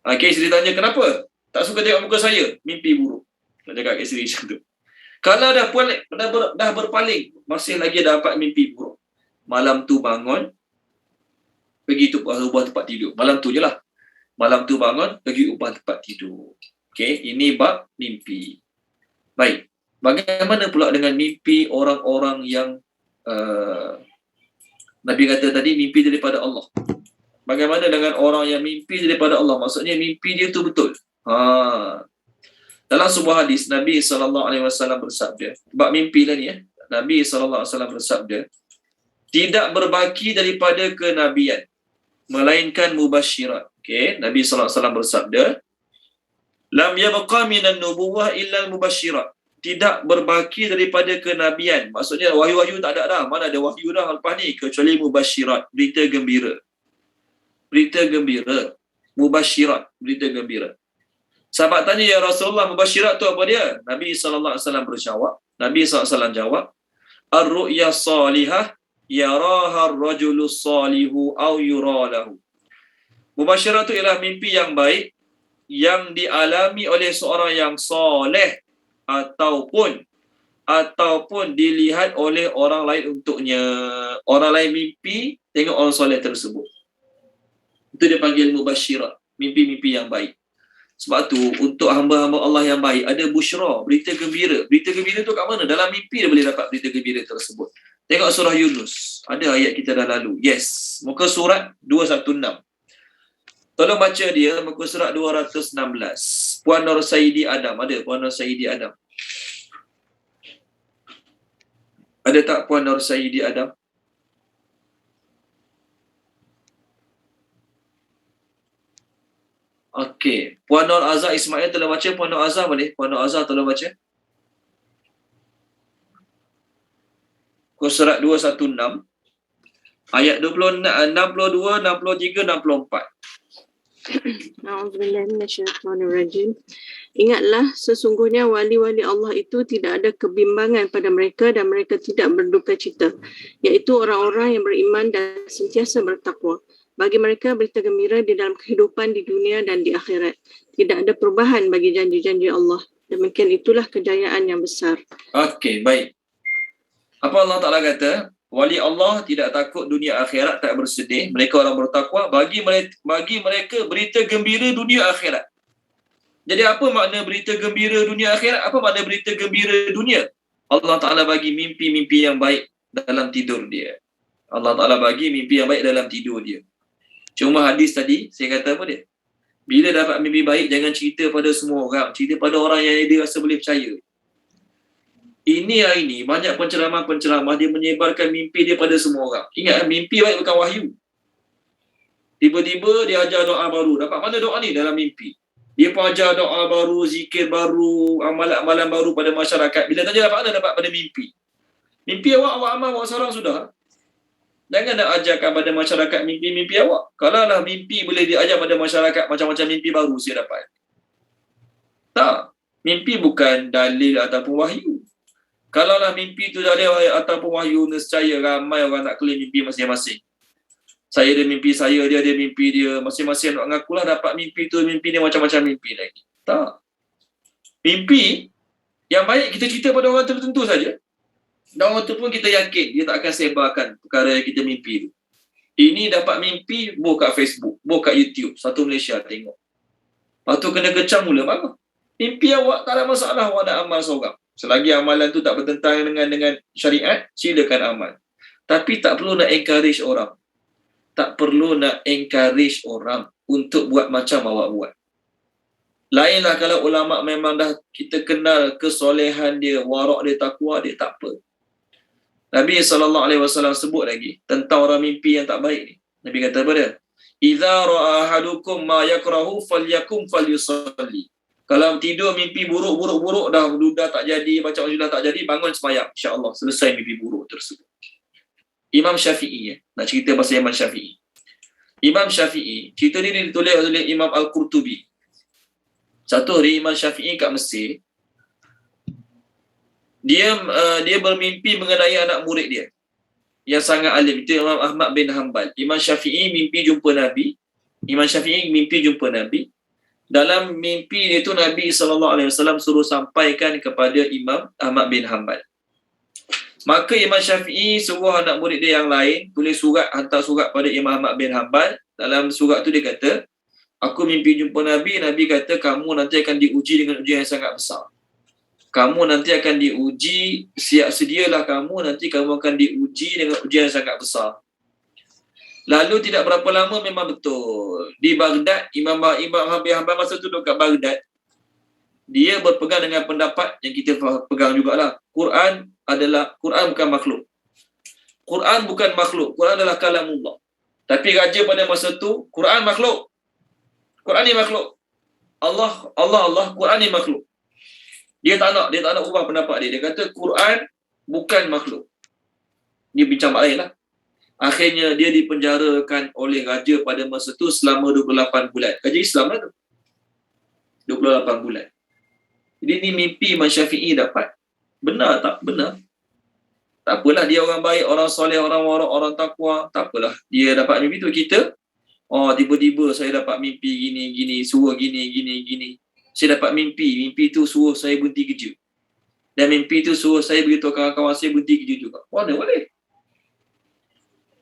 Okay, isteri tanya, kenapa? Tak suka tengok muka saya? Mimpi buruk. Nak cakap kat isteri macam tu. Kalau dah berpaling, masih lagi dapat mimpi buruk. Malam tu bangun, pergi ubah tempat tidur. Malam tu je lah. Malam tu bangun, pergi ubah tempat tidur. Okay, ini bab mimpi. Baik. Bagaimana pula dengan mimpi orang-orang yang Nabi kata tadi mimpi daripada Allah? Bagaimana dengan orang yang mimpi daripada Allah? Maksudnya mimpi dia tu betul. Dalam sebuah hadis Nabi SAW bersabda, bab mimpi lah ni Nabi SAW bersabda, tidak berbaki daripada kenabian melainkan mubasyirat. Okay, Nabi SAW bersabda, lam yabqa minan nubuwah illa al-mubasyirat. Tidak berbaki daripada kenabian. Maksudnya wahyu-wahyu tak ada dah. Mana ada wahyu dah lepas ni. Kecuali mubasyirat. Berita gembira. Berita gembira. Mubasyirat. Berita gembira. Sahabat tanya, ya Rasulullah, mubasyirat tu apa dia? Nabi SAW berjawab. Nabi SAW jawab, ar-ru'ya salihah yaraha ar-rajulu salihu au yuralahu. Mubasyirat tu ialah mimpi yang baik yang dialami oleh seorang yang soleh ataupun dilihat oleh orang lain untuknya. Orang lain mimpi, tengok orang soleh tersebut. Itu dia panggil mubasyirat, mimpi-mimpi yang baik. Sebab tu untuk hamba-hamba Allah yang baik ada busyra, berita gembira. Berita gembira tu kat mana? Dalam mimpi dia boleh dapat berita gembira tersebut. Tengok surah Yunus. Ada ayat kita dah lalu. Yes. Muka surat 216. Tolong baca dia, muka surat 216. Puan Nur Saidi Adam. Ada Puan Nur Saidi Adam? Ada tak Puan Nur Saidi Adam? Okey. Puan Nur Azhar Ismail tolong baca. Puan Nur Azhar boleh? Puan Nur Azhar tolong baca. Muka surat 216. Ayat 62, 63, 64. A'udzubillahiminasyaitonirrajim. Ingatlah, sesungguhnya wali-wali Allah itu tidak ada kebimbangan pada mereka dan mereka tidak berduka cita, iaitu orang-orang yang beriman dan sentiasa bertakwa. Bagi mereka berita gembira di dalam kehidupan di dunia dan di akhirat. Tidak ada perubahan bagi janji-janji Allah. Demikian itulah kejayaan yang besar. Okey, baik. Apa Allah Ta'ala kata? Wali Allah tidak takut dunia akhirat, tak bersedih. Mereka orang bertakwa. Bagi mereka berita gembira dunia akhirat. Jadi apa makna berita gembira dunia akhirat? Apa makna berita gembira dunia? Allah Ta'ala bagi mimpi-mimpi yang baik dalam tidur dia. Allah Ta'ala bagi mimpi yang baik dalam tidur dia. Cuma hadis tadi, saya kata apa dia? Bila dapat mimpi baik, jangan cerita pada semua orang. Cerita pada orang yang dia rasa boleh percaya. Ini hari ni banyak penceramah-penceramah dia menyebarkan mimpi dia pada semua orang. Ingat, mimpi baik bukan wahyu. Tiba-tiba dia ajar doa baru. Dapat mana doa ni? Dalam mimpi. Dia pun ajar doa baru, zikir baru, amalan-amalan baru pada masyarakat. Bila tanya dapat mana? Dapat pada mimpi. Mimpi awak amal awak seorang sudah. Jangan nak ajarkan pada masyarakat mimpi-mimpi awak. Kalaulah mimpi boleh diajar pada masyarakat, macam-macam mimpi baru saya dapat. Tak. Mimpi bukan dalil ataupun wahyu. Kalaulah mimpi tu dalil ataupun wahyu, nescaya ramai orang nak claim mimpi masing-masing. Saya ada mimpi saya, dia ada mimpi dia. Masing-masing nak mengakulah dapat mimpi tu, mimpi dia macam-macam mimpi lagi. Tak. Mimpi yang baik kita cerita pada orang tertentu saja. Dan orang tu pun kita yakin dia tak akan sebarkan perkara yang kita mimpi tu. Ini dapat mimpi, buka kat Facebook, buka kat YouTube. Satu Malaysia tengok. Lepas tu kena kecam mula, marah. Mimpi awak tak ada masalah, awak nak amal seorang. Selagi amalan tu tak bertentangan dengan syariat, silakan amal. Tapi tak perlu nak encourage orang. Tak perlu nak encourage orang untuk buat macam awak buat. Lainlah kalau ulama memang dah kita kenal kesolehan dia, warak dia, takwa dia, tak apa. Nabi SAW sebut lagi tentang orang mimpi yang tak baik ni. Nabi kata apa dia? Idza ra'a ahadukum ma yakrahu falyakum falyusalli. Kalau tidur mimpi buruk dah tak jadi, baca auzubillah tak jadi, bangun sembahyang, insya-Allah selesai mimpi buruk tersebut. Imam Syafi'i nak cerita pasal Imam Syafi'i. Imam Syafi'i, cerita ni ditulis oleh Imam Al-Qurtubi. Satu hari Imam Syafi'i kat Mesir, dia bermimpi mengenai anak murid dia yang sangat alim, itu Imam Ahmad bin Hanbal. Imam Syafi'i mimpi jumpa Nabi. Dalam mimpi dia tu Nabi SAW suruh sampaikan kepada Imam Ahmad bin Hanbal. Maka Imam Syafi'i suruh anak murid dia yang lain tulis surat, hantar surat pada Imam Ahmad bin Hanbal. Dalam surat tu dia kata, aku mimpi jumpa Nabi. Nabi kata kamu nanti akan diuji dengan ujian yang sangat besar. Kamu nanti akan diuji, siap sedialah kamu, nanti kamu akan diuji dengan ujian yang sangat besar. Lalu tidak berapa lama memang betul. Di Baghdad, Imam bin Hanbal masa tu duduk kat Baghdad. Dia berpegang dengan pendapat yang kita pegang jugalah. Quran bukan makhluk. Quran bukan makhluk. Quran adalah kalamullah. Tapi raja pada masa tu, Quran makhluk. Quran ni makhluk. Allah, Quran ni makhluk. Dia tak nak ubah pendapat dia. Dia kata Quran bukan makhluk. Dia bincang lain lah. Akhirnya dia dipenjarakan oleh raja pada masa tu selama 28 bulan. Raja Islam lah tu. 28 bulan. Jadi ni mimpi Imam Syafi'i dapat. Benar tak? Benar. Tak apalah, dia orang baik, orang soleh, orang warak, orang takwa. Tak apalah. Dia dapat mimpi tu. Kita, tiba-tiba saya dapat mimpi gini, suruh gini. Saya dapat mimpi tu suruh saya berhenti kerja. Dan mimpi tu suruh saya beritahu kawan-kawan saya berhenti kerja juga. Mana boleh?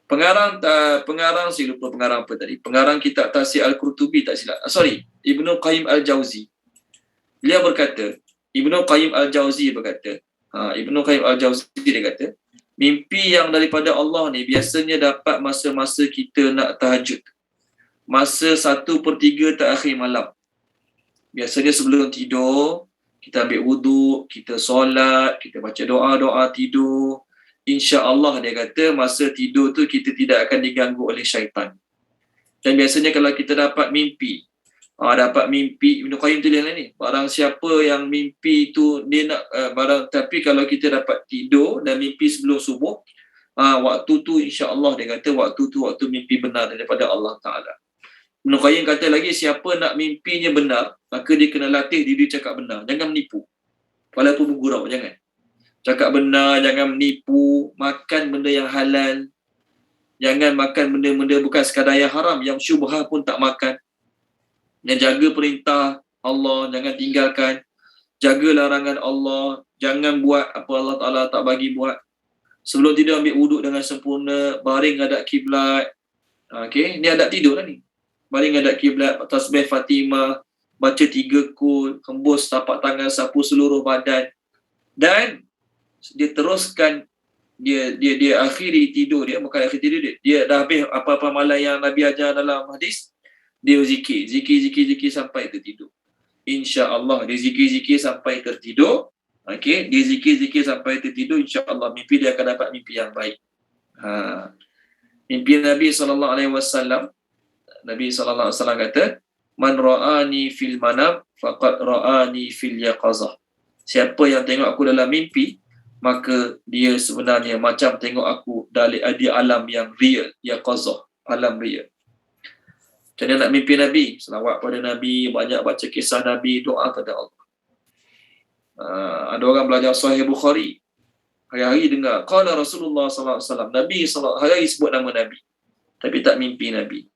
Pengarang saya lupa pengarang apa tadi. Pengarang kitab Tafsir Al-Qurtubi tak silap. Ibnu Qayyim Al-Jauzi. Beliau berkata, Ibnu Qayyim Al-Jauzi dia kata, mimpi yang daripada Allah ni biasanya dapat masa-masa kita nak tahajud. Masa 1/3 terakhir malam. Biasanya sebelum tidur, kita ambil wuduk, kita solat, kita baca doa-doa tidur. InsyaAllah dia kata masa tidur tu kita tidak akan diganggu oleh syaitan. Dan biasanya kalau kita dapat mimpi, Ibn Qayyim tulis lah ni, barang siapa yang mimpi tu dia nak tapi kalau kita dapat tidur dan mimpi sebelum subuh, waktu tu insya-Allah dia kata waktu tu waktu mimpi benar daripada Allah Ta'ala. Ibn Qayyim kata lagi, siapa nak mimpinya benar, maka dia kena latih diri cakap benar. Jangan menipu. Walaupun bergurau, jangan. Cakap benar, jangan menipu. Makan benda yang halal. Jangan makan benda-benda bukan sekadar yang haram. Yang syubhah pun tak makan. Dan jaga perintah Allah, jangan tinggalkan. Jaga larangan Allah. Jangan buat apa Allah Ta'ala tak bagi buat. Sebelum tidur ambil wuduk dengan sempurna. Baring hadap kiblat. Okay, ni hadap tidur lah ni. Baring hadap kiblat, tasbih Fatimah, baca 3 kul, hembus tapak tangan, sapu seluruh badan. Dan dia teruskan, dia akhiri tidur dia, bukan akhiri tidur dia dah habis apa-apa malam yang Nabi ajar dalam hadis, dia zikir sampai tertidur. InsyaAllah dia zikir sampai tertidur. Okay, dia zikir sampai tertidur, insyaAllah mimpi dia akan dapat mimpi yang baik. Mimpi Nabi SAW, Nabi SAW kata, man ra'ani fil manam faqad ra'ani fil yaqazah. Siapa yang tengok aku dalam mimpi, maka dia sebenarnya macam tengok aku di alam yang real, yaqazah, alam real. Macam mana nak mimpi Nabi? Selawat pada Nabi, banyak baca kisah Nabi, doa pada Allah. Ada orang belajar Sahih Bukhari, hari-hari dengar qala Rasulullah sallallahu alaihi wasallam, Nabi sallallahu hari sebut nama Nabi tapi tak mimpi Nabi.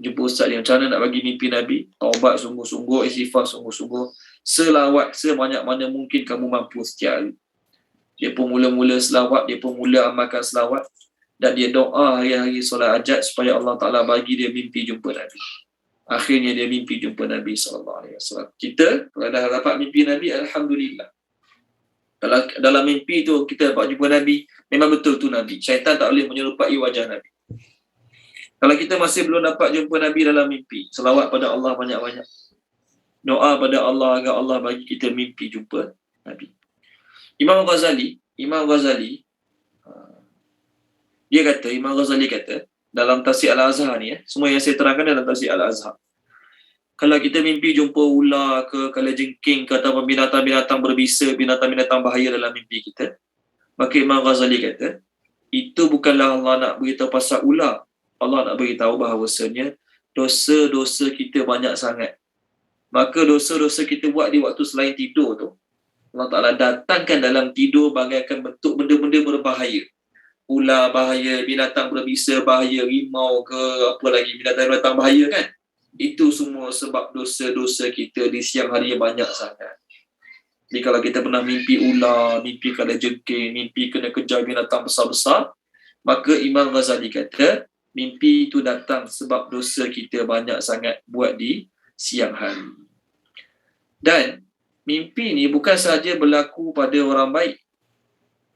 Jumpa ustaz dia, macam mana nak bagi mimpi Nabi? Taubat sungguh-sungguh, istighfar sungguh-sungguh, selawat sebanyak mana mungkin kamu mampu setiap hari. Dia pun mula-mula selawat, dia pun mula amalkan selawat, dan dia doa hari-hari solat hajat supaya Allah Ta'ala bagi dia mimpi jumpa Nabi. Akhirnya dia mimpi jumpa Nabi SAW. Kita kalau dah dapat mimpi Nabi, alhamdulillah. Kalau dalam mimpi tu kita dapat jumpa Nabi, memang betul tu Nabi. Syaitan tak boleh menyerupai wajah Nabi. Kalau kita masih belum dapat jumpa Nabi dalam mimpi, selawat pada Allah banyak-banyak. Doa pada Allah agar Allah bagi kita mimpi jumpa Nabi. Imam Ghazali Imam Ghazali kata dalam Tafsir Al-Azhar ni, semua yang saya terangkan dalam Tafsir Al-Azhar. Kalau kita mimpi jumpa ular ke, kalajengking ke, atau binatang-binatang berbisa, binatang-binatang bahaya dalam mimpi kita, maka Imam Ghazali kata, itu bukanlah Allah nak beritahu pasal ular. Allah nak beritahu bahawasanya dosa-dosa kita banyak sangat. Maka dosa-dosa kita buat di waktu selain tidur tu, Allah Ta'ala datangkan dalam tidur bagaikan bentuk benda-benda berbahaya. Ular bahaya, binatang berbisa bahaya, rimau ke, apa lagi, binatang-binatang bahaya kan. Itu semua sebab dosa-dosa kita di siang hari yang banyak sangat. Jadi kalau kita pernah mimpi ular, mimpi kalajengking, mimpi kena kejar binatang besar-besar, maka Imam Ghazali kata, mimpi itu datang sebab dosa kita banyak sangat buat di siang hari. Dan mimpi ni bukan sahaja berlaku pada orang baik.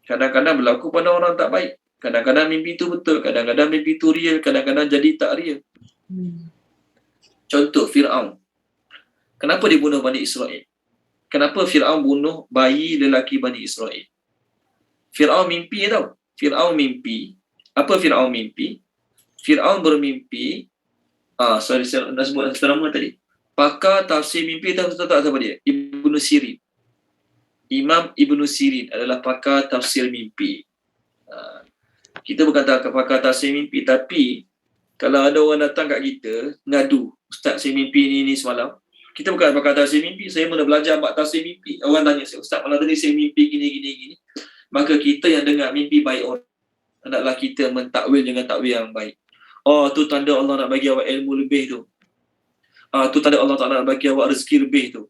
Kadang-kadang berlaku pada orang tak baik. Kadang-kadang mimpi itu betul, kadang-kadang mimpi itu real, kadang-kadang jadi tak real. Contoh Fir'aun. Kenapa dia bunuh Bani Israel? Kenapa Fir'aun bunuh bayi lelaki Bani Israel? Fir'aun mimpi tau. Fir'aun mimpi. Apa Fir'aun mimpi? Fir'aun bermimpi. Saya dah sebut nama tadi. Pakar tafsir mimpi tahu tak siapa dia? Ibnu Sirin. Imam Ibnu Sirin adalah pakar tafsir mimpi. Kita bukan pakar tafsir mimpi, tapi kalau ada orang datang kat kita ngadu, Ustaz saya mimpi ni semalam. Kita bukan pakar tafsir mimpi, saya mula belajar bab tafsir mimpi. Orang tanya saya, Ustaz malam tadi saya mimpi gini. Maka kita yang dengar mimpi baik orang, hendaklah kita mentakwil dengan takwil yang baik. Oh, tu tanda Allah nak bagi awak ilmu lebih tu. Tu tanda Allah Ta'ala nak bagi awak rezeki lebih tu.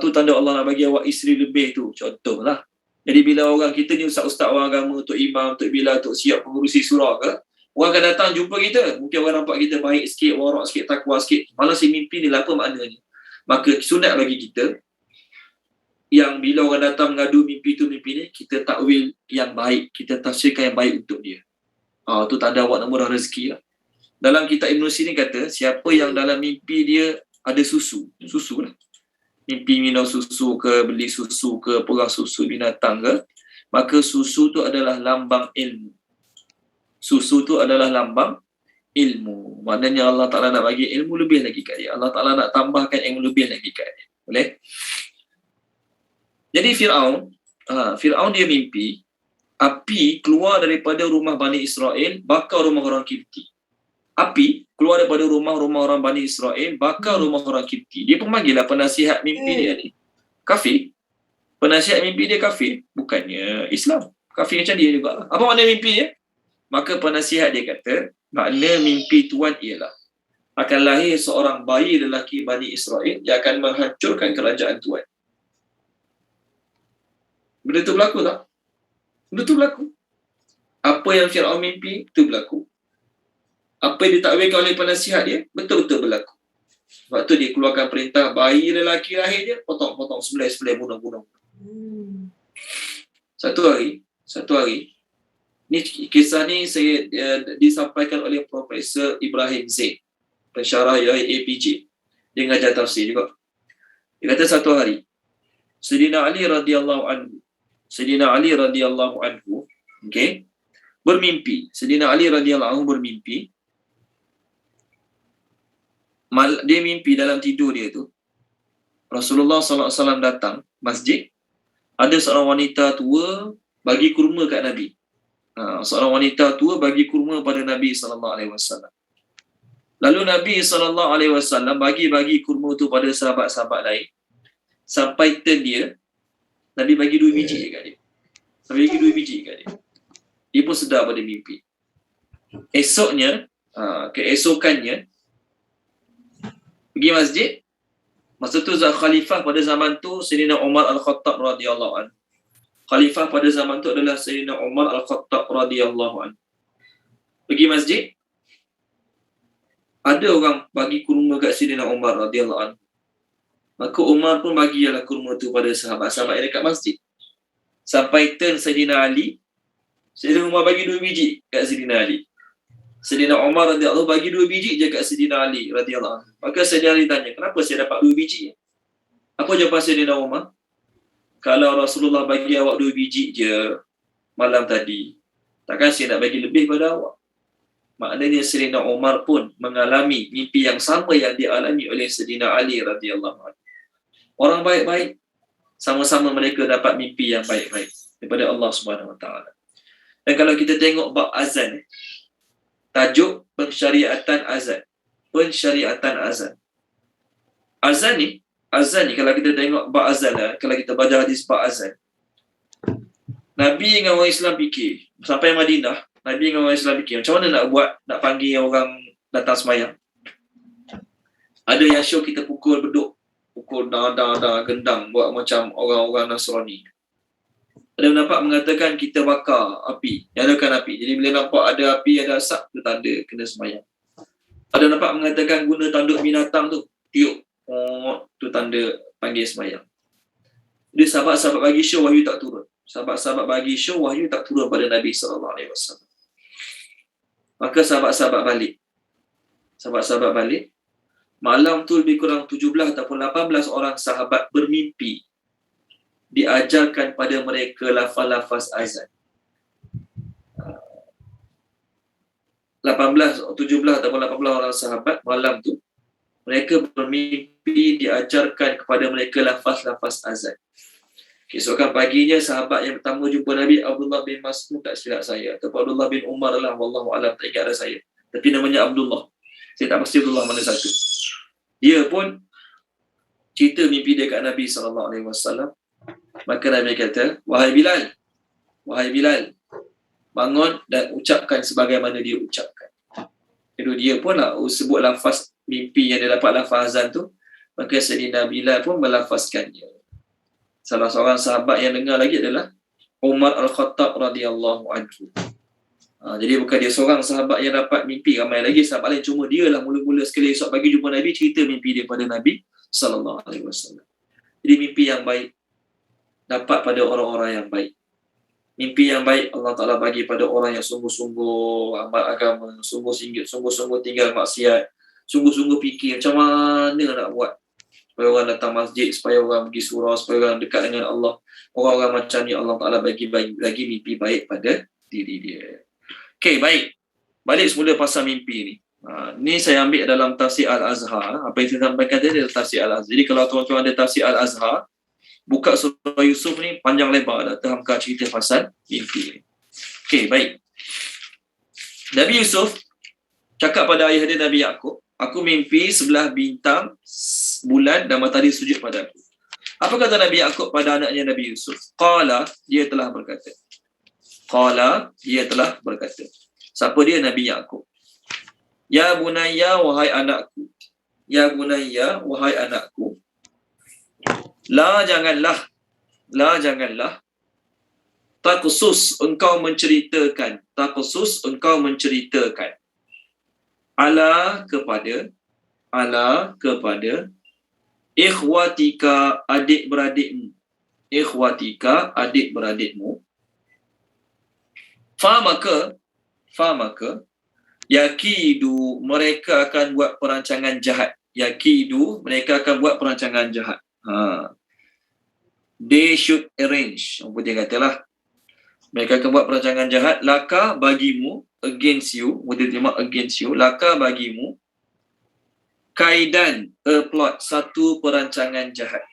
Tu tanda Allah nak bagi awak isteri lebih tu. Contohlah. Jadi bila orang kita ni ustaz-ustaz orang agama, Tok Imam, Tok Bilal, Tok Siap, pengurusi surah ke, orang akan datang jumpa kita. Mungkin orang nampak kita baik sikit, warak sikit, takwa sikit. Malah si mimpi ni lah apa maknanya. Maka sunat bagi kita, yang bila orang datang mengadu mimpi tu mimpi ni, kita takwil yang baik, kita tafsirkan yang baik untuk dia. Tu tanda awak nak murah rezeki lah. Dalam kitab Ibn Sirin kata, siapa yang dalam mimpi dia ada susu lah. Mimpi minum susu ke, beli susu ke, perah susu binatang ke, maka susu tu adalah lambang ilmu. Susu tu adalah lambang ilmu. Maknanya Allah Ta'ala nak bagi ilmu lebih lagi kat dia. Allah Ta'ala nak tambahkan ilmu lebih lagi kat dia. Boleh? Jadi Fir'aun dia mimpi, api keluar daripada rumah Bani Israel, bakar rumah orang Kipti. Api keluar daripada rumah orang Bani Israel, bakar rumah orang Kipti. Dia pemanggil lah penasihat mimpi dia ni. Kafir. Penasihat mimpi dia kafir. Bukannya Islam. Kafir macam dia juga. Apa makna mimpi dia? Maka penasihat dia kata, makna mimpi Tuhan ialah akan lahir seorang bayi lelaki Bani Israel yang akan menghancurkan kerajaan Tuhan. Benda tu berlaku tak? Benda tu berlaku. Apa yang Fir'aun mimpi, itu berlaku. Apa yang ditakwilkan oleh penasihat dia, betul-betul berlaku. Sebab tu dia keluarkan perintah, bayi lelaki lahir dia, potong-potong, sebelah-sebelah, bunuh-bunuh. Satu hari, ni kisah ni saya disampaikan oleh Profesor Ibrahim Zaid, pensyarah APJ. Dia mengajar tafsir juga. Dia kata satu hari, Sayyidina Ali radhiyallahu anhu, okey, bermimpi. Sayyidina Ali radhiyallahu anhu bermimpi. Dia mimpi dalam tidur dia tu, Rasulullah SAW datang masjid, Ada seorang wanita tua bagi kurma kat Nabi. Seorang wanita tua bagi kurma pada Nabi SAW. Lalu Nabi SAW bagi kurma tu pada sahabat-sahabat lain. Sampai turn dia, Nabi bagi 2 biji kat dia. Nabi bagi 2 biji kat dia. Dia pun sedar pada mimpi. Esoknya, keesokannya, pergi masjid. Masa tu khalifah pada zaman tu Sayyidina Umar Al-Khattab radhiyallahu anhu. Khalifah pada zaman tu adalah Sayyidina Umar Al-Khattab radhiyallahu anhu. Pergi masjid. Ada orang bagi kurma kat Sayyidina Umar radhiyallahu anhu. Maka Umar pun bagilah kurma tu pada sahabat-sahabat yang dekat masjid. Sampai turn Sayyidina Ali, Sayyidina Umar bagi 2 biji kat Sayyidina Ali. Sayyidina Umar radhiyallahu bagi 2 biji je kat Sayyidina Ali radhiyallahu anhu. Maka Sayyidina Ali tanya, kenapa saya dapat 2 biji? Apa jawapan Sayyidina Umar? Kalau Rasulullah bagi awak 2 biji je malam tadi, takkan saya nak bagi lebih pada awak. Maknanya Sayyidina Umar pun mengalami mimpi yang sama yang dialami oleh Sayyidina Ali radhiyallahu anhu. Orang baik-baik, sama-sama mereka dapat mimpi yang baik-baik daripada Allah Subhanahu Wa Taala. Dan kalau kita tengok bab azan, tajuk pensyariatan azan. Pensyariatan azan. Azan ni kalau kita tengok bab azan, kalau kita baca hadis bab azan, Nabi dengan orang Islam fikir, sampai Madinah, Nabi dengan orang Islam fikir, macam mana nak buat, nak panggil orang datang sembahyang. Ada yang show kita pukul beduk, pukul gendang, buat macam orang-orang Nasrani. Ada pendapat mengatakan kita bakar api, nyalakan api. Jadi bila nampak ada api, ada asap, itu tanda kena sembahyang. Ada pendapat mengatakan guna tanduk binatang tu, tiup, tu tanda panggil sembahyang. Jadi sahabat-sahabat bagi show, wahyu tak turun. Sahabat-sahabat bagi show, wahyu tak turun pada Nabi SAW. Maka sahabat-sahabat balik. Malam tu lebih kurang 17 ataupun 18 orang sahabat bermimpi diajarkan pada mereka lafaz-lafaz azan. 17 ataupun 18 orang sahabat malam tu, mereka bermimpi diajarkan kepada mereka lafaz-lafaz azan. Keesokan paginya, sahabat yang pertama jumpa Nabi, Abdullah bin Mas'ud, tak silap saya, ataupun Abdullah bin Umar lah, wallahu alam, tak ingat saya. Tapi namanya Abdullah. Saya tak pasti Abdullah mana satu. Dia pun cerita mimpi dia kat Nabi SAW. Maka Nabi kata, wahai Bilal, bangun dan ucapkan sebagaimana dia ucapkan. Jadi dia pun nak sebut lafaz mimpi yang dia dapat, lafaz azan tu. Maka Sayyidina Bilal pun melafazkannya. Salah seorang sahabat yang dengar lagi adalah Umar Al-Khattab radhiyallahu anhu. Jadi bukan dia seorang sahabat yang dapat mimpi, ramai lagi sahabat lain. Cuma dia lah mula-mula sekali esok pagi jumpa Nabi, cerita mimpi dia pada Nabi SAW. Jadi mimpi yang baik dapat pada orang-orang yang baik. Mimpi yang baik Allah Ta'ala bagi pada orang yang sungguh-sungguh amal agama, sungguh-sungguh tinggal maksiat, sungguh-sungguh fikir macam mana nak buat supaya orang datang masjid, supaya orang pergi surau, supaya orang dekat dengan Allah. Orang-orang macam ni Allah Ta'ala bagi mimpi baik pada diri dia. Okey, baik. Balik semula pasal mimpi ni. Ni saya ambil dalam tafsir Al-Azhar. Apa yang saya sampaikan tadi adalah tafsir Al-Azhar. Jadi kalau tuan-tuan ada tafsir Al-Azhar, buka surah Yusuf ni panjang lebar dah terhamka cerita pasal mimpi ni. Okey, baik. Nabi Yusuf cakap pada ayah dia Nabi Yaqub, aku mimpi sebelah bintang, bulan dan matahari sujud pada aku. Apa kata Nabi Yaqub pada anaknya Nabi Yusuf? Qala, dia telah berkata. Siapa dia? Nabi Yaqub. Ya bunayya, wahai anakku. Ya bunayya, wahai anakku. La janganlah. Taqsus, engkau menceritakan. Ala kepada ikhwatika, adik-beradikmu. Fa maka yakidu, mereka akan buat perancangan jahat. They should arrange. Apa dia katalah, mereka akan buat perancangan jahat. Laka bagimu, against you. Laka bagimu. Kaidan, a plot, satu perancangan jahat.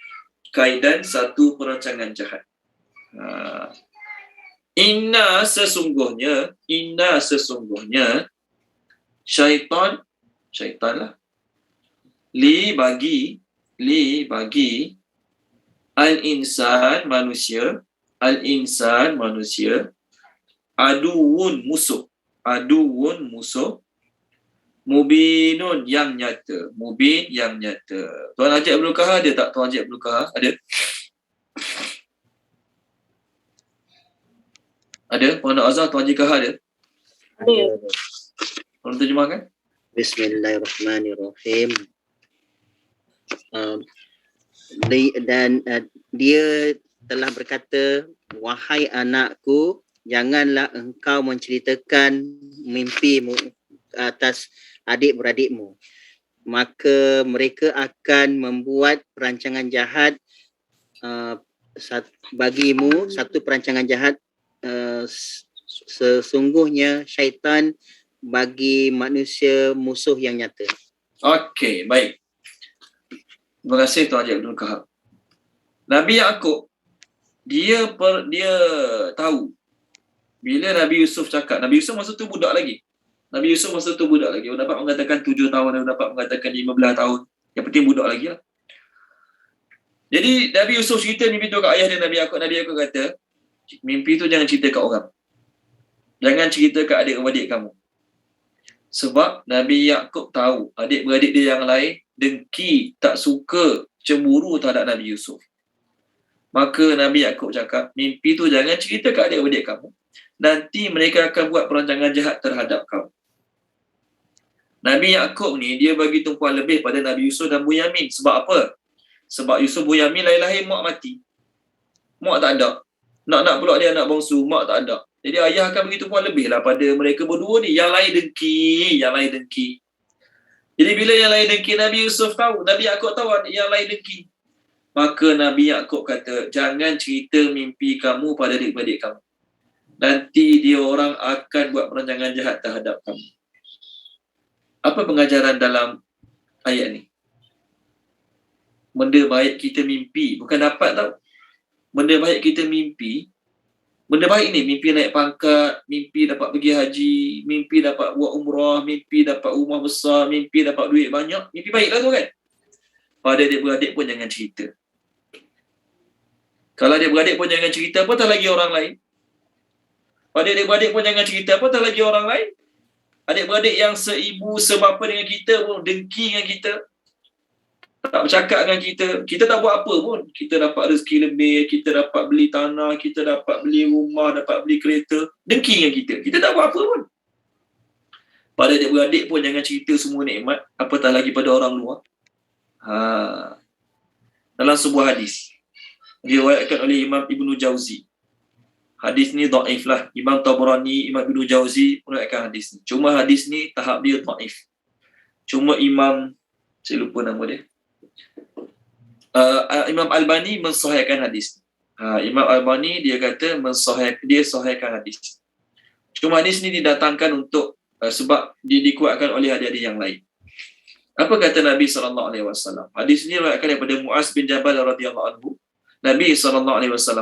Inna sesungguhnya syaitan lah, li bagi al-insan manusia aduun musuh mubin yang nyata. Tuan Haji Abdul Kahar ada tak? Tuan Haji Abdul Kahar ada? Puan Azhar, Tuan Haji Kahar ada? Ada. Tolong terjemahkan. Bismillahirrahmanirrahim. Dia telah berkata, wahai anakku, janganlah engkau menceritakan mimpimu atas adik-beradikmu. Maka mereka akan membuat perancangan jahat bagimu, satu perancangan jahat. Sesungguhnya syaitan bagi manusia musuh yang nyata. Okey, baik. Terima kasih Tuan Haji Abdul Kahar. Nabi Yaakob dia tahu bila Nabi Yusuf cakap. Nabi Yusuf masa tu budak lagi. Dia dapat mengatakan 7 tahun, dia dapat mengatakan 15 tahun. Yang penting budak lagi lah. Jadi Nabi Yusuf cerita mimpi tu kat ayah dia Nabi Yaakob. Nabi Yaakob kata, mimpi tu jangan cerita kat orang. Jangan cerita kat adik-beradik kamu. Sebab Nabi Yaakob tahu adik-beradik dia yang lain dengki, tak suka, cemburu terhadap Nabi Yusuf. Maka Nabi Yaakob cakap, mimpi tu jangan cerita kat adik-beradik kamu. Nanti mereka akan buat perancangan jahat terhadap kamu. Nabi Yaakob ni dia bagi tumpuan lebih pada Nabi Yusuf dan Bunyamin. Sebab apa? Sebab Yusuf Bunyamin lahir mak mati. Mak tak ada. Nak pula dia anak bongsu, mak tak ada. Jadi ayah akan bagi tumpuan lebih lah pada mereka berdua ni. Yang lain dengki. Jadi bila yang lain dengki, Nabi Yusuf tahu, Nabi Yaakob tahu yang lain dengki. Maka Nabi Yaakob kata, jangan cerita mimpi kamu pada adik-beradik kamu. Nanti dia orang akan buat perancangan jahat terhadap kamu. Apa pengajaran dalam ayat ni? Benda baik kita mimpi, bukan dapat tau. Benda baik kita mimpi. Benda baik ni, mimpi naik pangkat, mimpi dapat pergi haji, mimpi dapat buat umrah, mimpi dapat rumah besar, mimpi dapat duit banyak. Mimpi baik lah tu kan? Pada adik-beradik pun jangan cerita. Kalau adik-beradik pun jangan cerita, apatah lagi orang lain. Pada adik-beradik pun jangan cerita, apatah lagi orang lain. Adik-beradik yang seibu, sebapa dengan kita pun dengki dengan kita. Tak bercakap dengan kita. Kita tak buat apa pun. Kita dapat rezeki lebih, kita dapat beli tanah, kita dapat beli rumah, dapat beli kereta. Dengki dengan kita. Kita tak buat apa pun. Pada adik-beradik pun jangan cerita semua nikmat, apatah lagi pada orang luar. Dalam sebuah hadis, diriwayatkan oleh Imam Ibnu Jauzi. Hadis ni dhaif lah. Imam Tabrani, Imam Ibnu Jauzi meriwayatkan hadis ni. Cuma hadis ni tahap dia dhaif. Cuma saya lupa nama dia. Imam Albani mensahihkan hadis. Imam Albani dia kata dia sahihkan hadis. Cuma hadis ni didatangkan untuk sebab dikuatkan oleh hadis-hadis yang lain. Apa kata Nabi SAW? Hadis ni diriwayatkan daripada Muaz bin Jabal radhiyallahu anhu. Nabi SAW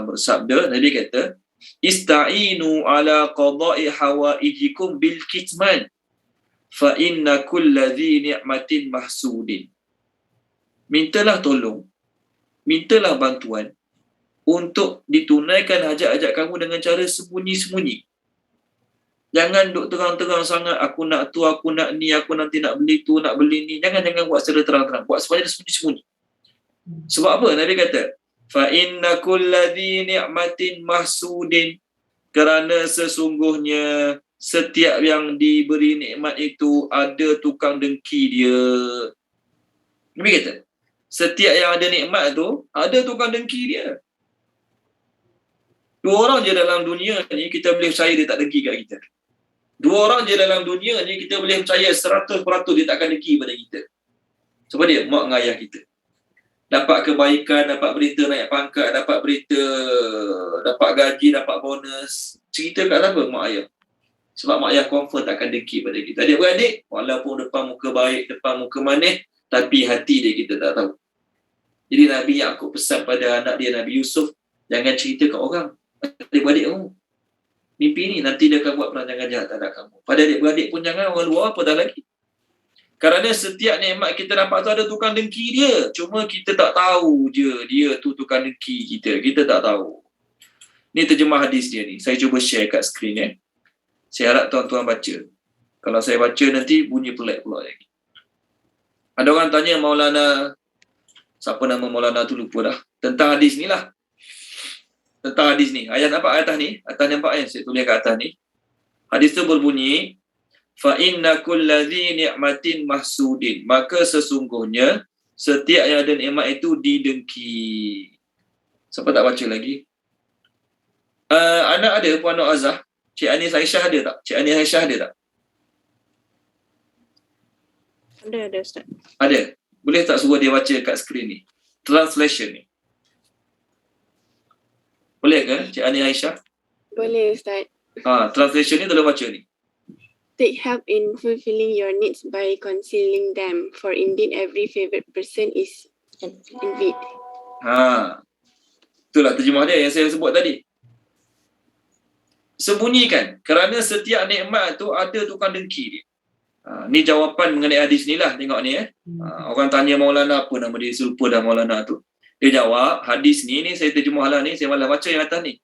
bersabda, Nabi kata, ista'inu ala qada'i hawaijikum bil kitman fa inna kulla dhi ni'matin mahsudin. Mintalah tolong, mintalah bantuan untuk ditunaikan hajat-hajat kamu dengan cara sembunyi-sembunyi. Jangan duk terang-terang sangat, aku nak tu, aku nak ni, aku nanti nak beli tu, nak beli ni. Jangan buat secara terang-terang, buat semuanya sembunyi-sembunyi. Sebab apa? Nabi kata, fa inna kulladhi ni'matin mahsudin, kerana sesungguhnya setiap yang diberi nikmat itu ada tukang dengki dia. Nabi kata, setiap yang ada nikmat tu ada tukang dengki dia. Dua orang je dalam dunia ni kita boleh percaya dia tak dengki kat kita. Dua orang je dalam dunia ni kita boleh percaya 100% dia tak akan dengki pada kita. Sebab dia mak dengan ayah kita. Dapat kebaikan, dapat berita naik pangkat, dapat berita dapat gaji, dapat bonus. Cerita kat siapa? Mak ayah. Sebab mak ayah confirm tak akan dengki pada kita. Adik-beradik, walaupun depan muka baik, depan muka manis, tapi hati dia kita tak tahu. Jadi Nabi Yaakob pesan pada anak dia Nabi Yusuf, jangan cerita kat orang. Adik-beradik kamu mimpi ni, nanti dia akan buat perancangan jahat terhadap kamu. Pada adik-beradik pun jangan, orang luar apa dah lagi. Kerana setiap nikmat kita dapat tu ada tukang dengki dia. Cuma kita tak tahu je dia tu tukang dengki kita. Kita tak tahu. Ni terjemah hadis dia ni. Saya cuba share kat skrin . Saya harap tuan-tuan baca. Kalau saya baca nanti bunyi pelik pula lagi. Ada orang tanya Maulana, siapa nama Maulana tu lupa dah. Tentang hadis ni lah. Tentang hadis ni. Ayat apa atas ni? Atas nampak yang saya tulis kat atas ni. Hadis tu berbunyi, fa inna kulladzi ni'matin mahsudin, maka sesungguhnya setiap yang ada nikmat itu didengki. Siapa tak baca lagi? Anak ada Puan Nur Azhar? Cik Anis Aisyah ada tak? Cik Anis Aisyah ada tak? Ada Ustaz. Ada. Boleh tak suruh dia baca kat skrin ni? Translation ni. Boleh ke Cik Anis Aisyah? Boleh Ustaz. Translation ni tolong baca ni. Take help in fulfilling your needs by concealing them, for indeed every favourite person is envied. Itulah terjemah dia yang saya sebut tadi. Sembunyikan, kerana setiap nikmat tu ada tukang dengki dia. Ni jawapan mengenai hadis ni lah, tengok ni . Orang tanya Maulana apa nama dia, lupa dah Maulana tu. Dia jawab, hadis ni saya terjemah lah ni, saya malah baca yang atas ni.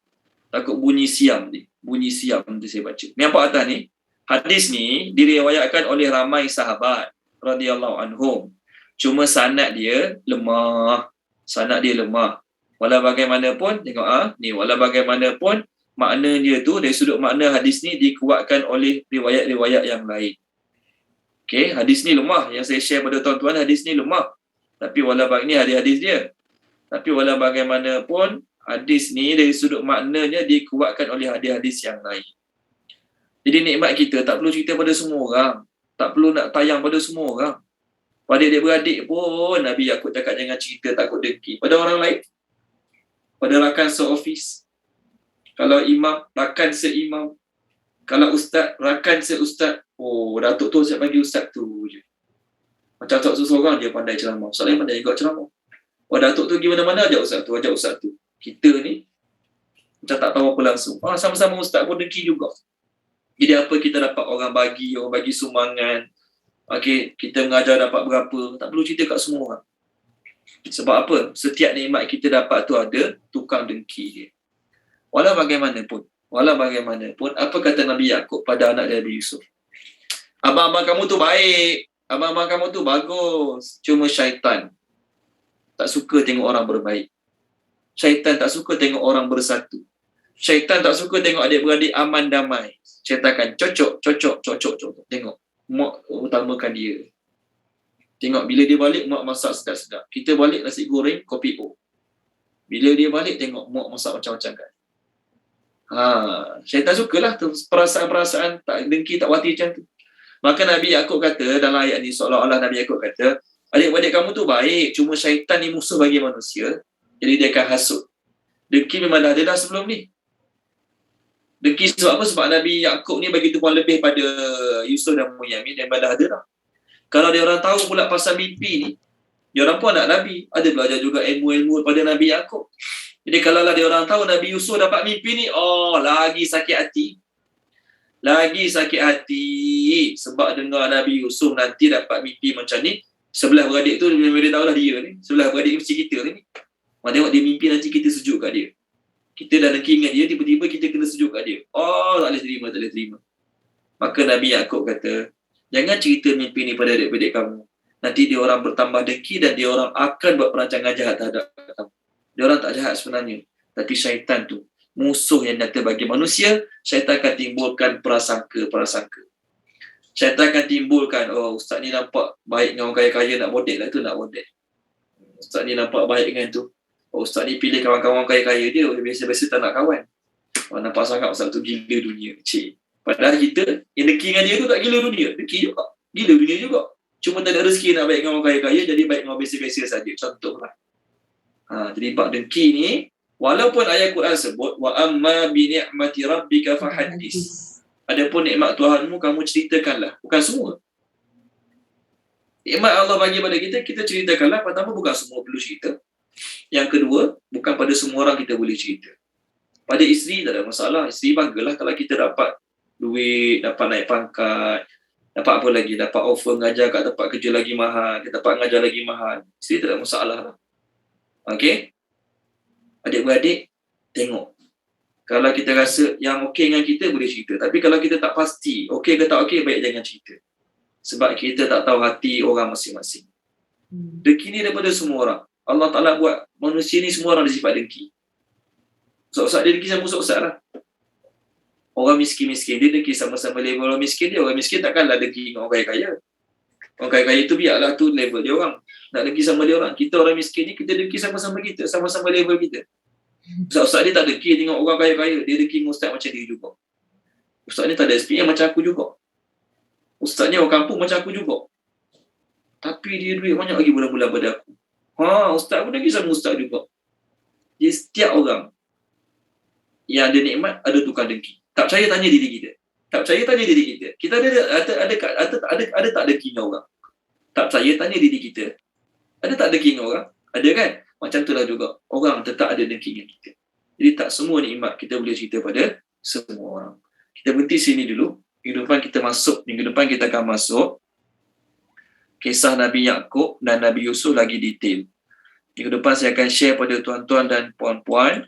Takut bunyi siam ni. Bunyi siam nanti saya baca. Ni apa atas ni? Hadis ni diriwayatkan oleh ramai sahabat radhiyallahu anhum. Cuma sanad dia lemah. Sanad dia lemah. Walau bagaimanapun, tengok ni, walau bagaimanapun makna dia tu dari sudut makna hadis ni dikuatkan oleh riwayat-riwayat yang lain. Okey, hadis ni lemah. Yang saya share pada tuan-tuan, hadis ni lemah. Tapi walau ni hadis-hadis dia. Tapi walau bagaimanapun hadis ni dari sudut maknanya dikuatkan oleh hadis-hadis yang lain. Jadi nikmat kita tak perlu cerita pada semua orang. Tak perlu nak tayang pada semua orang. Pada adik-beradik pun Nabi Yaakob cakap jangan cerita takut dengki. Pada orang lain, pada rakan seofis. Kalau imam, rakan seimam. Kalau ustaz, rakan seustaz. Oh, Datuk tu siap bagi ustaz tu je. Macam tak seseorang dia pandai ceramah. Ustaz lain pandai juga ceramah. Oh, Datuk tu pergi mana-mana ajak ustaz tu, ajak ustaz tu. Kita ni macam tak tahu apa langsung. Sama-sama ustaz pun dengki juga. Jadi apa kita dapat orang bagi sumbangan. Okey, kita mengajar dapat berapa. Tak perlu cerita kat semua orang. Sebab apa? Setiap nikmat kita dapat tu ada tukang dengki dia. Walau bagaimanapun, apa kata Nabi Yaakob pada anak dia Nabi Yusuf? Abang-abang kamu tu baik. Abang-abang kamu tu bagus. Cuma syaitan tak suka tengok orang berbaik. Syaitan tak suka tengok orang bersatu. Syaitan tak suka tengok adik-beradik aman damai. Syaitan akan cocok. Tengok. Mak utamakan dia. Tengok bila dia balik, mak masak sedap-sedap. Kita balik nasi goreng, kopi O. Bila dia balik, tengok mak masak macam-macam kan. Syaitan sukalah tu perasaan-perasaan tak dengki, tak wati macam tu. Maka Nabi Yaakob kata dalam ayat ni, seolah-olah Nabi Yaakob kata, adik-adik kamu tu baik, cuma syaitan ni musuh bagi manusia. Jadi dia akan hasut. Dengki memang dah ada dah sebelum ni. Dengki sebab apa? Sebab Nabi Yaakob ni begitu pun lebih pada Yusuf dan Bunyamin, dan dah ada dah. Kalau dia orang tahu pula pasal mimpi ni, dia orang pun anak Nabi, ada belajar juga ilmu-ilmu pada Nabi Yaakob. Jadi kalau dia orang tahu Nabi Yusuf dapat mimpi ni, lagi sakit hati. Lagi sakit hati sebab dengar Nabi Yusuf nanti dapat mimpi macam ni. Sebelah beradik tu dia tahulah dia ni. Sebelah beradik mesti kita ni. Tengok dia mimpi nanti kita sejuk kat dia. Kita dah nak ingat dia, tiba-tiba kita kena sejuk kat dia. Tak boleh terima. Maka Nabi Yaakob kata, jangan cerita mimpi ni pada adik-adik kamu. Nanti dia orang bertambah dengki dan dia orang akan buat perancangan jahat terhadap kamu. Dia orang tak jahat sebenarnya. Tapi syaitan tu, musuh yang nyata bagi manusia, syaitan akan timbulkan prasangka. Syaitan akan timbulkan, ustaz ni nampak baik dengan orang kaya-kaya, nak model lah tu, nak model. Ustaz ni nampak baik dengan tu. Ustaz ni pilih kawan-kawan kaya-kaya dia, biasa-biasa tak nak kawan. Nampak sangat ustaz tu gila dunia. Padahal kita, yang dengki dengan dia tu tak gila dunia. Dengki juga. Gila dunia juga. Cuma tak ada rezeki nak baik dengan orang kaya-kaya, jadi baik dengan orang biasa-biasa saja. Contohlah. Jadi bab dengki ni, walaupun ayat Quran sebut, wa amma bi ni'mati rabbika fahaddis. Adapun nikmat Tuhanmu, kamu ceritakanlah. Bukan semua. Nikmat Allah bagi pada kita ceritakanlah. Pertama, bukan semua perlu cerita. Yang kedua, bukan pada semua orang kita boleh cerita. Pada isteri tak ada masalah. Isteri banggalah kalau kita dapat duit, dapat naik pangkat, dapat apa lagi, dapat offer mengajar kat tempat kerja lagi mahal, kita dapat mengajar lagi mahal. Isteri tak ada masalah lah. Okey? Adik-beradik, tengok. Kalau kita rasa yang okey dengan kita, boleh cerita. Tapi kalau kita tak pasti, okey ke tak okey, baik jangan cerita. Sebab kita tak tahu hati orang masing-masing. Dengki ni daripada semua orang. Allah Ta'ala buat manusia ni semua orang ada sifat dengki. Ustaz-ustaz dia dengki sama ustaz-ustaz lah. Orang miskin-miskin, dia dengki sama-sama level orang miskin dia. Orang miskin takkanlah dengki dengan orang kaya. Orang kaya tu biarlah tu level dia orang. Nak dengki sama dia orang. Kita orang miskin ni, kita dengki sama-sama kita. Sama-sama level kita. Ustaz-ustaz dia tak dengki tengok orang kaya-kaya. Dia dengki dengan ustaz macam dia juga. Ustaz ni tak ada SPM macam aku juga. Ustaz ni orang kampung macam aku juga. Tapi dia duit banyak lagi bulan-bulan pada aku. Ustaz pun dengki sama ustaz juga. Jadi setiap orang yang ada nikmat, ada tukar dengki. Tak percaya tanya diri kita. Tak percaya tanya diri kita. Kita ada tak dengki dengan orang? Tak percaya tanya diri kita. Ada tak dengki dengan orang? Ada kan? Macam itulah juga. Orang tetap ada dengki dengan kita. Jadi tak semua nikmat kita boleh cerita pada semua orang. Kita berhenti sini dulu. Minggu depan kita akan masuk kisah Nabi Yaqub dan Nabi Yusuf lagi detail. Minggu depan saya akan share pada tuan-tuan dan puan-puan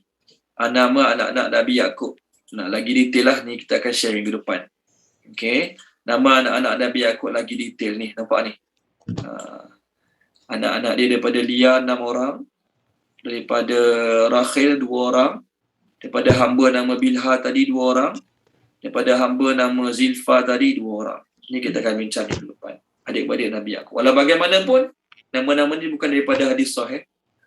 nama anak-anak Nabi Yaqub. Lagi detail lah ni kita akan share minggu depan. Okay. Nama anak-anak Nabi Yaqub lagi detail ni. Nampak ni. Anak-anak dia daripada Lia 6 orang. Daripada Rakhil 2 orang. Daripada hamba nama Bilha tadi 2 orang. Daripada hamba nama Zilfa tadi 2 orang. Ini kita akan bincang minggu depan. Adik-beradik Nabi Yaqub. Walau bagaimanapun, nama-nama ni bukan daripada hadis sahih.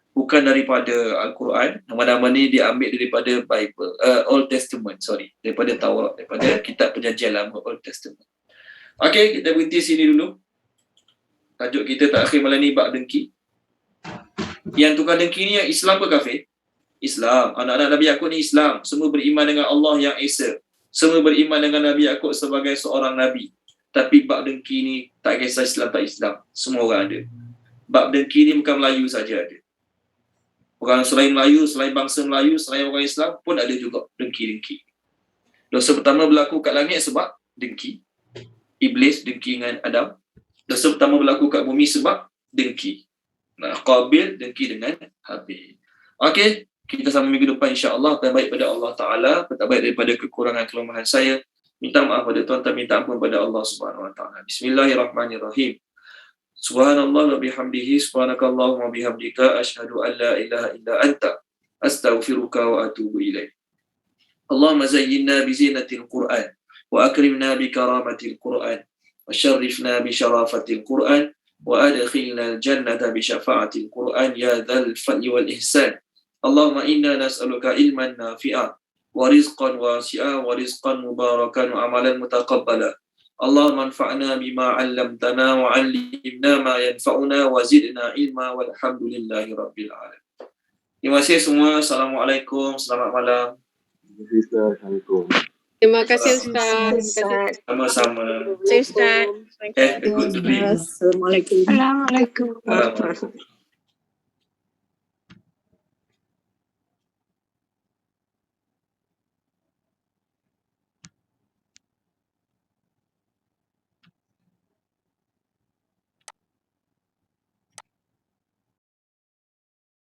Bukan daripada Al-Quran. Nama-nama ni diambil daripada Bible. Old Testament, daripada Taurat. Daripada kitab perjanjian lama, Old Testament. Okey, kita berhenti sini dulu. Tajuk kita terakhir malam ni, bab dengki. Yang tukar dengki ni yang Islam ke kafir? Islam. Anak-anak Nabi Yaqub ni Islam. Semua beriman dengan Allah yang Esa. Semua beriman dengan Nabi Yaqub sebagai seorang Nabi. Tapi bab dengki ni tak kisah Islam tak Islam. Semua orang ada. Bab dengki ni bukan Melayu saja ada. Orang selain Melayu, selain bangsa Melayu, selain orang Islam pun ada juga dengki-dengki. Dosa pertama berlaku kat langit sebab dengki. Iblis dengki dengan Adam. Dosa pertama berlaku kat bumi sebab dengki. Qabil dengki dengan Habil. Okey. Kita sama minggu depan insya-Allah. Yang baik pada Allah Ta'ala, tak baik daripada kekurangan kelemahan saya. Minta maaf pada tuan-tuan, minta ampun pada Allah Subhanahu Wa Ta'ala. Bismillahirrahmanirrahim. Subhanallah wa bihamdihi, subhanakallahumma bihamdika, asyhadu an la ilaha illa anta, astaghfiruka wa atubu ilaih. Allahumma zayyinna bi zinatil Qur'an, wa akrimna bi karamatil Qur'an, wa syarrifna bi syarafatil Qur'an, wa adkhilna al-jannata bi syafa'atil Qur'an, ya dzal fadli wal ihsan. Allahumma inna nas'aluka ilman nafi'a wa rizqan wasi'a wa rizqan mubarakan wa amalan mutaqabbala. Allahumma anfa'na bima 'allamtana wa 'allimna ma yanfa'una wa zidna ilma walhamdulillahi rabbil alamin. Terima kasih semua. Assalamualaikum. Selamat malam. Assalamualaikum. Terima kasih Ustaz. Sama-sama. Ustaz. Good to be. Assalamualaikum. Assalamualaikum.